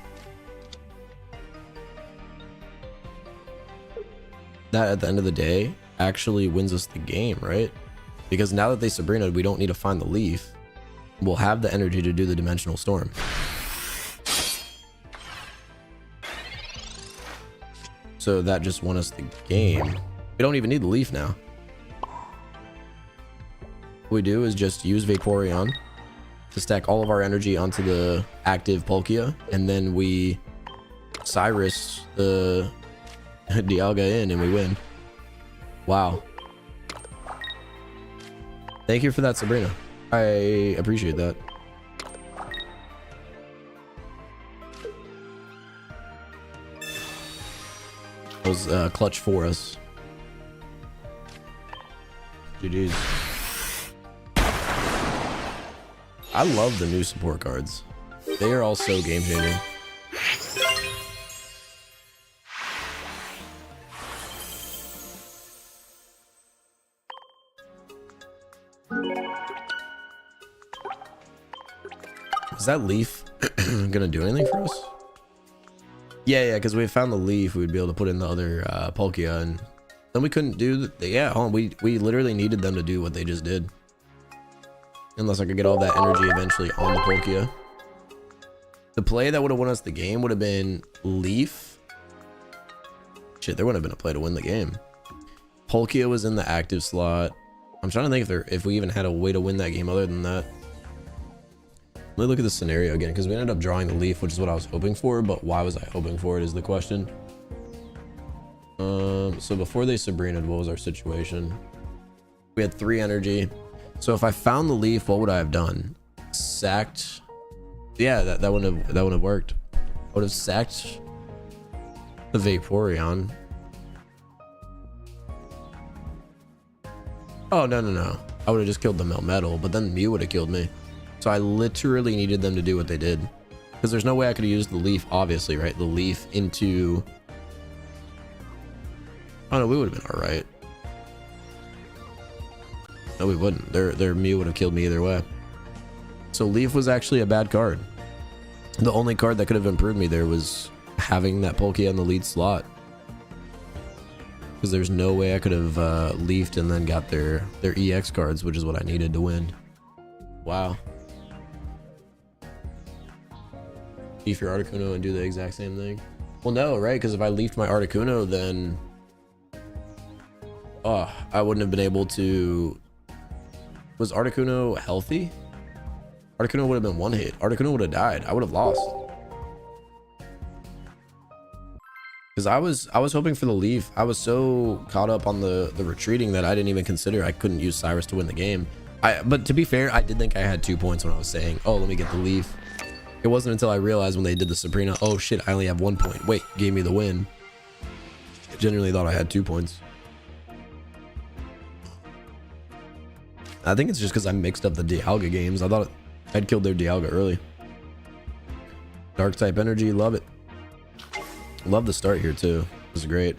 That, at the end of the day, actually wins us the game, right? Because now that they Sabrina, we don't need to find the leaf. We'll have the energy to do the Dimensional Storm. So that just won us the game. We don't even need the leaf now. What we do is just use Vaporeon to stack all of our energy onto the active Palkia, and then we Cyrus the Dialga in and we win. Wow. Thank you for that, Sabrina. I appreciate that. That was clutch for us. GG's. I love the new support cards. They are all so game changing. Is that leaf gonna do anything for us? Yeah, because we found the leaf, we'd be able to put in the other Palkia, and then we couldn't do the, yeah, hold on, we literally needed them to do what they just did. Unless I could get all that energy eventually on the Palkia. The play that would have won us the game would have been leaf. Shit, there wouldn't have been a play to win the game. Palkia was in the active slot. I'm trying to think if we even had a way to win that game other than that. Let me look at the scenario again, because we ended up drawing the leaf, which is what I was hoping for, but why was I hoping for it is the question. So before they Sabrina'd, what was our situation? We had 3 energy. So if I found the leaf, what would I have done? Sacked. Yeah, that wouldn't have worked. I would have sacked the Vaporeon. Oh, no. I would have just killed the Melmetal, but then Mew would have killed me. So I literally needed them to do what they did. Because there's no way I could have used the leaf, obviously, right? The leaf into... Oh, no, we would have been alright. No, we wouldn't. Their Mew would have killed me either way. So leaf was actually a bad card. The only card that could have improved me there was having that Palkia in the lead slot. Because there's no way I could have leafed and then got their EX cards, which is what I needed to win. Wow. Leaf your Articuno and do the exact same thing. Well, no, right? Because if I leafed my Articuno, then... Oh, I wouldn't have been able to... Was Articuno healthy? Articuno would have been one hit. Articuno would have died. I would have lost. Because I was hoping for the leaf. I was so caught up on the retreating that I didn't even consider I couldn't use Cyrus to win the game. But to be fair, I did think I had 2 points when I was saying, oh, let me get the leaf. It wasn't until I realized when they did the Sabrina, oh shit, I only have 1 point. Wait, gave me the win. I genuinely thought I had 2 points. I think it's just because I mixed up the Dialga games. I thought I'd killed their Dialga early. Dark type energy, love it. Love the start here too. This is great.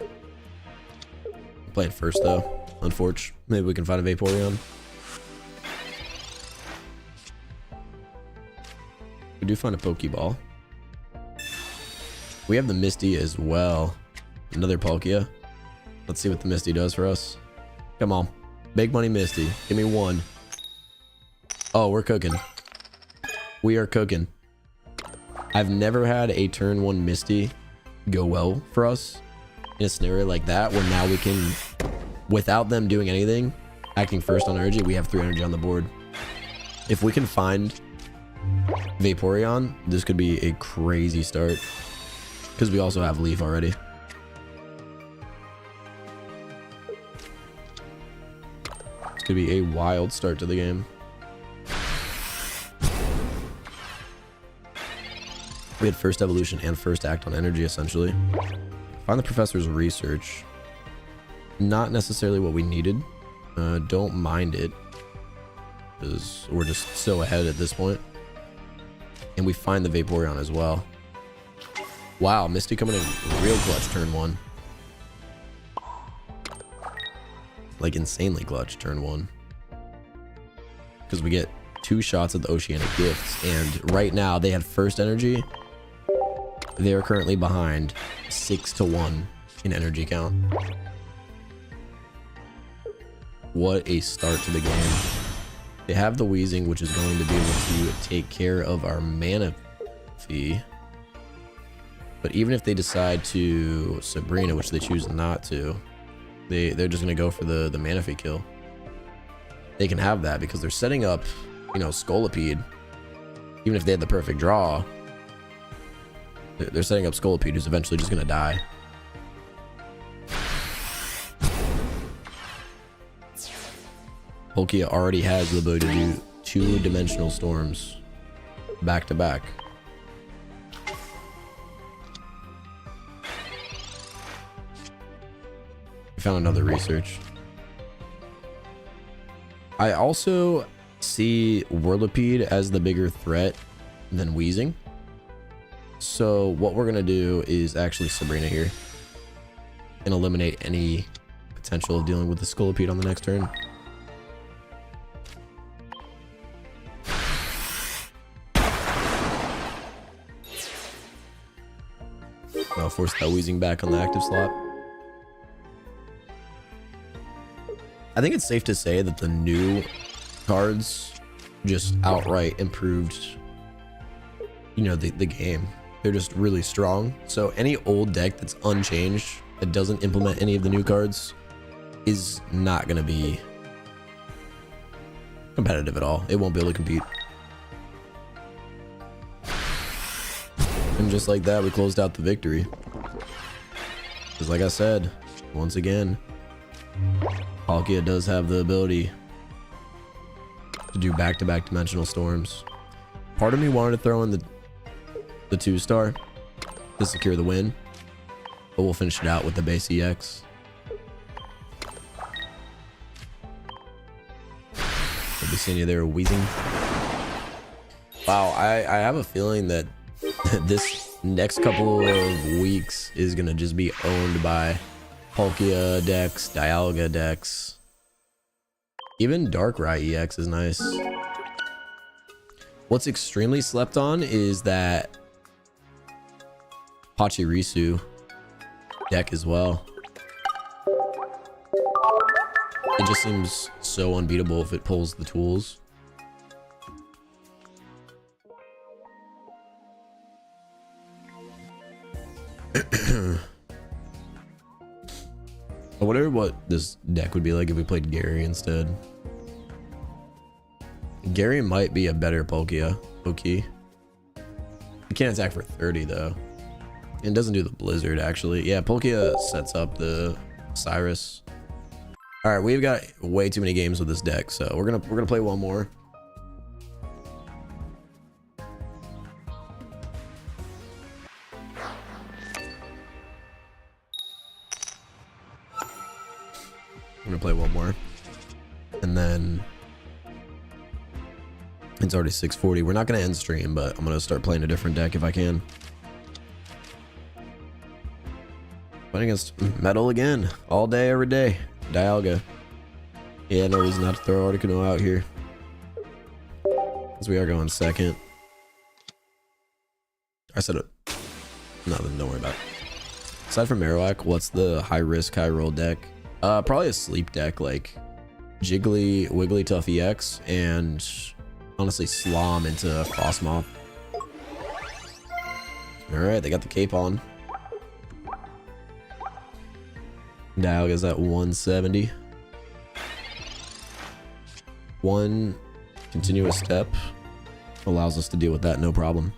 I'm playing first though, unfortunately. Maybe we can find a Vaporeon. We do find a Pokeball. We have the Misty as well. Another Palkia. Let's see what the Misty does for us. Come on. Big money Misty. Give me 1. Oh, we're cooking. We are cooking. I've never had a turn 1 Misty go well for us in a scenario like that, where now we can, without them doing anything, acting first on energy, we have 3 energy on the board. If we can find Vaporeon, this could be a crazy start. Because we also have Leaf already. This could be a wild start to the game. We had first evolution and first act on energy, essentially. Find the professor's research. Not necessarily what we needed. Don't mind it, because we're just so ahead at this point. And we find the Vaporeon as well. Wow, Misty coming in real clutch turn 1. like insanely clutch turn 1. Because we get 2 shots at the Oceanic Gifts, and right now they have first energy. They are currently behind 6-1 in energy count. What a start to the game. They have the Wheezing, which is going to be able to take care of our mana fee. But even if they decide to Sabrina, which they choose not to, they're just going to go for the mana fee kill. They can have that because they're setting up, you know, Scolipede. Even if they had the perfect draw, they're setting up Scolipede, who's eventually just going to die. Palkia already has the ability to do 2-dimensional storms back to back. We found another research. I also see Whirlipede as the bigger threat than Wheezing. So what we're gonna do is actually Sabrina here and eliminate any potential of dealing with the Scolipede on the next turn. I'll force that Wheezing back on the active slot. I think it's safe to say that the new cards just outright improved, you know, the game. They're just really strong. So any old deck that's unchanged, that doesn't implement any of the new cards, is not going to be competitive at all. It won't be able to compete. And just like that, we closed out the victory. Because like I said, once again, Palkia does have the ability to do back-to-back dimensional storms. Part of me wanted to throw in the 2-star to secure the win, but we'll finish it out with the base EX. We'll be seeing you there, Wheezing. Wow, I have a feeling that this next couple of weeks is gonna just be owned by Palkia decks, Dialga decks. Even Darkrai EX is nice. What's extremely slept on is that Pachirisu deck as well. It just seems so unbeatable if it pulls the tools. I wonder what this deck would be like if we played Gary instead. Gary might be a better Palkia. Okay. He can't attack for 30 though. And doesn't do the Blizzard actually. Yeah, Palkia sets up the Cyrus. All right, we've got way too many games with this deck, so we're gonna play one more. I'm gonna play one more, and then it's already 6:40. We're not gonna end stream, but I'm gonna start playing a different deck if I can. Playing against Metal again, all day, every day. Dialga. Yeah, no reason not to throw Articuno out here, because we are going second. I said it. Nothing, don't worry about it. Aside from Marowak, what's the high risk, high roll deck? Probably a sleep deck like Jiggly, Wigglytuff EX, and honestly Slom into Frostmoth. Alright, they got the cape on. Dialga's at 170. One continuous step allows us to deal with that, no problem.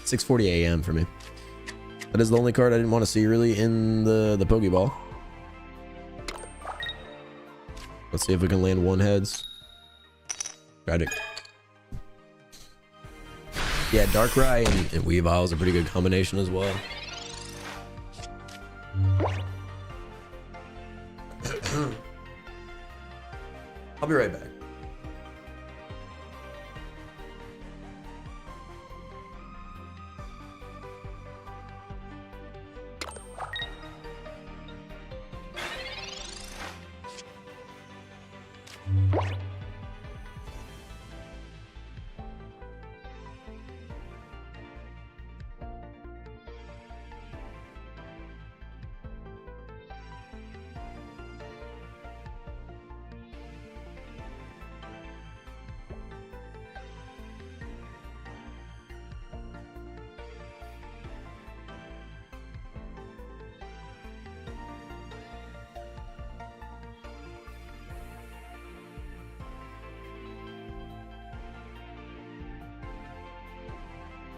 6:40 a.m. for me. That is the only card I didn't want to see really in the Pokeball. Let's see if we can land one heads. Tragic. Yeah, Darkrai and Weavile is a pretty good combination as well. I'll be right back.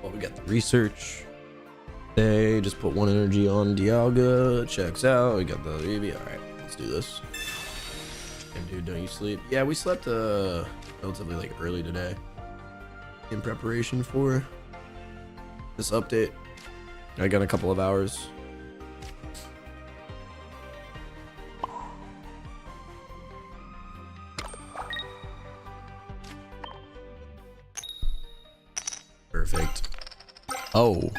Oh, we got the research. They just put 1 energy on Dialga. Checks out. We got the EV. All right, let's do this. And dude, don't you sleep? Yeah, we slept relatively like early today in preparation for this update. I got a couple of hours. Perfect. Oh,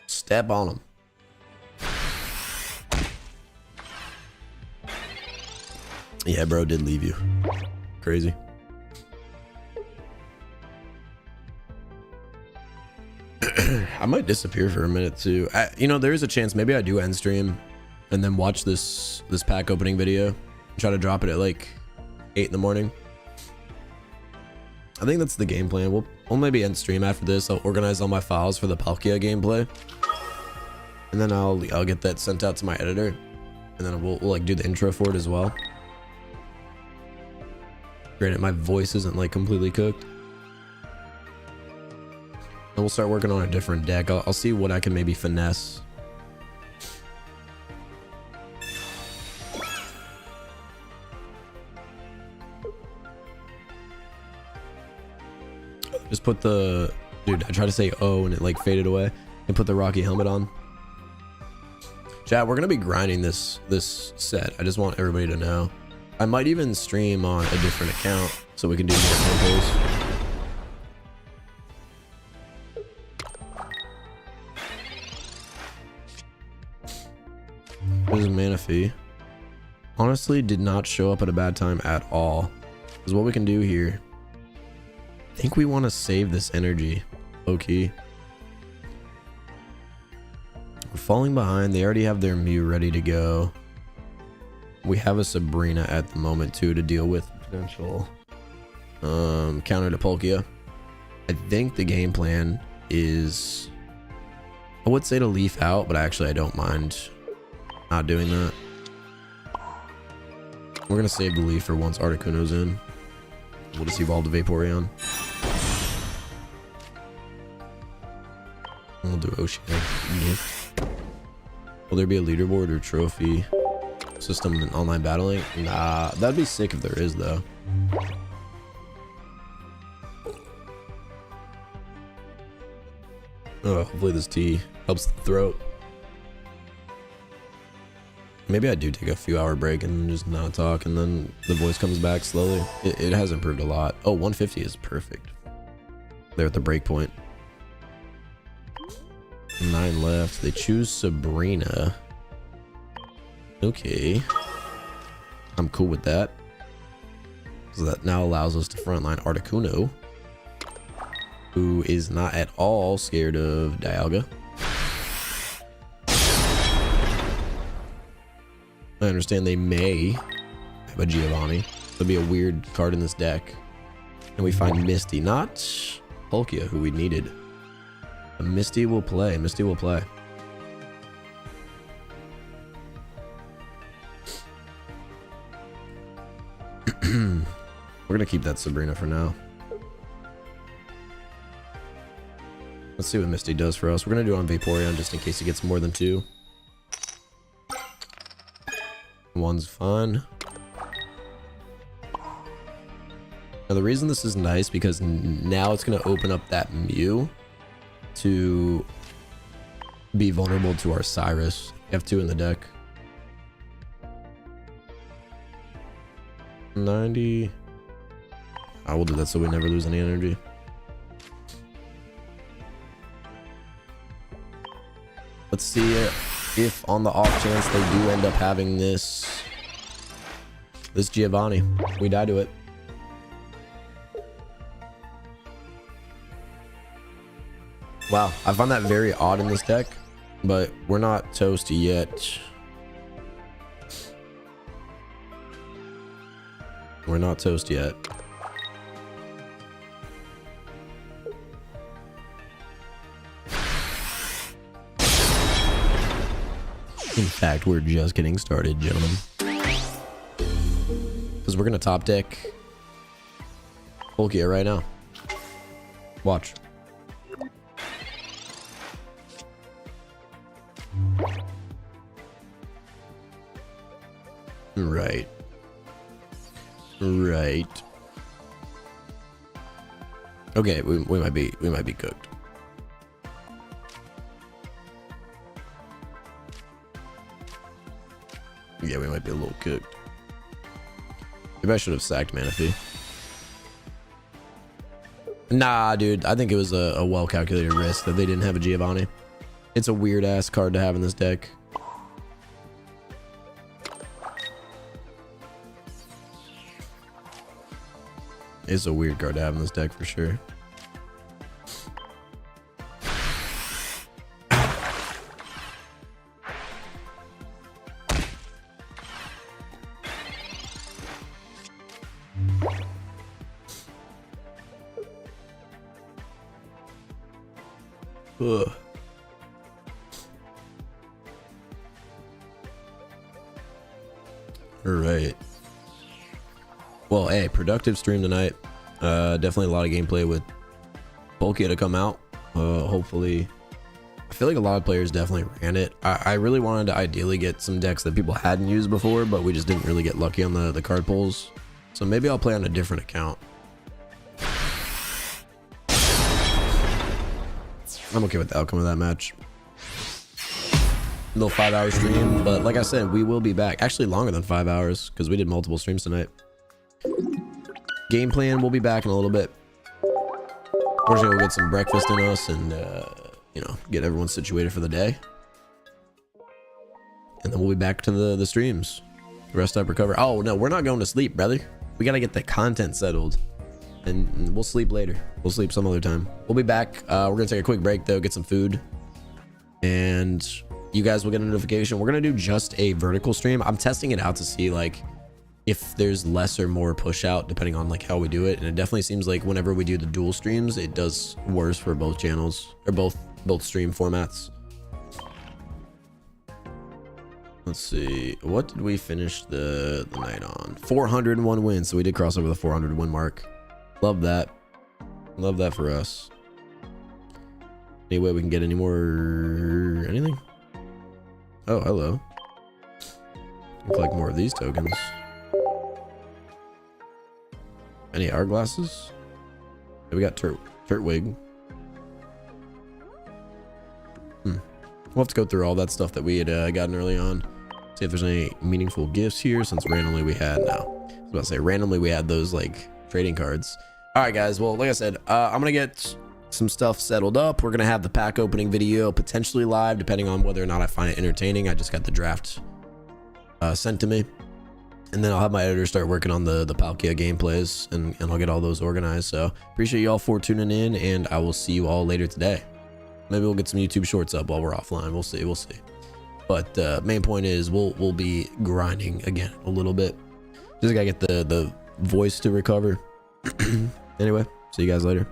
step on him. Yeah, bro did leave you. Crazy. I might disappear for a minute too. You know, there is a chance maybe I do end stream and then watch this pack opening video and try to drop it at like 8 in the morning. I think that's the game plan. We'll maybe end stream after this. I'll organize all my files for the Palkia gameplay, and then I'll get that sent out to my editor, and then we'll like do the intro for it as well. Granted, my voice isn't like completely cooked, and we'll start working on a different deck. I'll see what I can maybe finesse. Just put the... Dude, I tried to say O and it like faded away. And put the Rocky helmet on. Chat, we're going to be grinding this set. I just want everybody to know. I might even stream on a different account so we can do more tempos. There's a mana fee. Honestly, did not show up at a bad time at all. Because what we can do here... I think we want to save this energy. Low-key. We're falling behind. They already have their Mew ready to go. We have a Sabrina at the moment too to deal with potential counter to Palkia. I think the game plan is... I would say to leaf out, but actually I don't mind not doing that. We're going to save the leaf for once Articuno's in. We'll just evolve the Vaporeon. We'll do Oceanic. Will there be a leaderboard or trophy system in online battling? Nah, that'd be sick if there is though. Oh, hopefully this tea helps the throat. Maybe I do take a few hour break and just not talk, and then the voice comes back slowly. It has improved a lot. Oh, 150 is perfect. They're at the break point. 9 left. They choose Sabrina. Okay. I'm cool with that. So that now allows us to frontline Articuno, who is not at all scared of Dialga. I understand they may have a Giovanni. That'd be a weird card in this deck. And we find Misty, not Palkia, who we needed. But Misty will play. Misty will play. We're gonna keep that Sabrina for now. Let's see what Misty does for us. We're gonna do it on Vaporeon just in case he gets more than 2. One's fun. Now the reason this is nice because now it's going to open up that Mew to be vulnerable to our Cyrus. We have 2 in the deck. 90. I will do that so we never lose any energy. Let's see if on the off chance they do end up having this Giovanni. We die to it. Wow, I find that very odd in this deck, but we're not toast yet. We're not toast yet. In fact, we're just getting started, gentlemen. Because we're going to top deck Palkia right now. Watch. Right. Right. Okay, we might be cooked. Yeah, we might be a little cooked. Maybe I should have sacked Manaphy. Nah, dude, I think it was a well-calculated risk that they didn't have a Giovanni. It's a weird-ass card to have in this deck. It's a weird card to have in this deck for sure. Ugh. All right. Well, hey, productive stream tonight. Definitely a lot of gameplay with Bulky to come out. Hopefully, I feel like a lot of players definitely ran it. I really wanted to ideally get some decks that people hadn't used before, but we just didn't really get lucky on the card pulls. So maybe I'll play on a different account. I'm okay with the outcome of that match. Little 5-hour stream, but like I said, we will be back. Actually, longer than 5 hours because we did multiple streams tonight. Game plan, we'll be back in a little bit. We're just gonna go get some breakfast in us and you know, get everyone situated for the day, and then we'll be back to the streams. Rest up, recover. Oh no, we're not going to sleep, brother. We gotta get the content settled, and we'll sleep later. We'll sleep some other time. We'll be back. We're gonna take a quick break though, get some food, and you guys will get a notification. We're gonna do just a vertical stream. I'm testing it out to see like if there's less or more push out depending on like how we do it, and it definitely seems like whenever we do the dual streams, it does worse for both channels or both stream formats. Let's see, what did we finish the night on? 401 wins, so we did cross over the 400 win mark. Love that for us. Any way we can get any more anything? Oh, hello. Collect more of these tokens. Any hourglasses? We got Turtwig. We'll have to go through all that stuff that we had gotten early on. See if there's any meaningful gifts here, since randomly we had, no. I was about to say, randomly we had those like trading cards. All right, guys. Well, like I said, I'm going to get some stuff settled up. We're going to have the pack opening video potentially live, depending on whether or not I find it entertaining. I just got the draft sent to me. And then I'll have my editor start working on the Palkia gameplays, and I'll get all those organized. So appreciate you all for tuning in, and I will see you all later today. Maybe we'll get some YouTube shorts up while we're offline. We'll see. But main point is we'll be grinding again a little bit. Just gotta get the voice to recover. Anyway, see you guys later.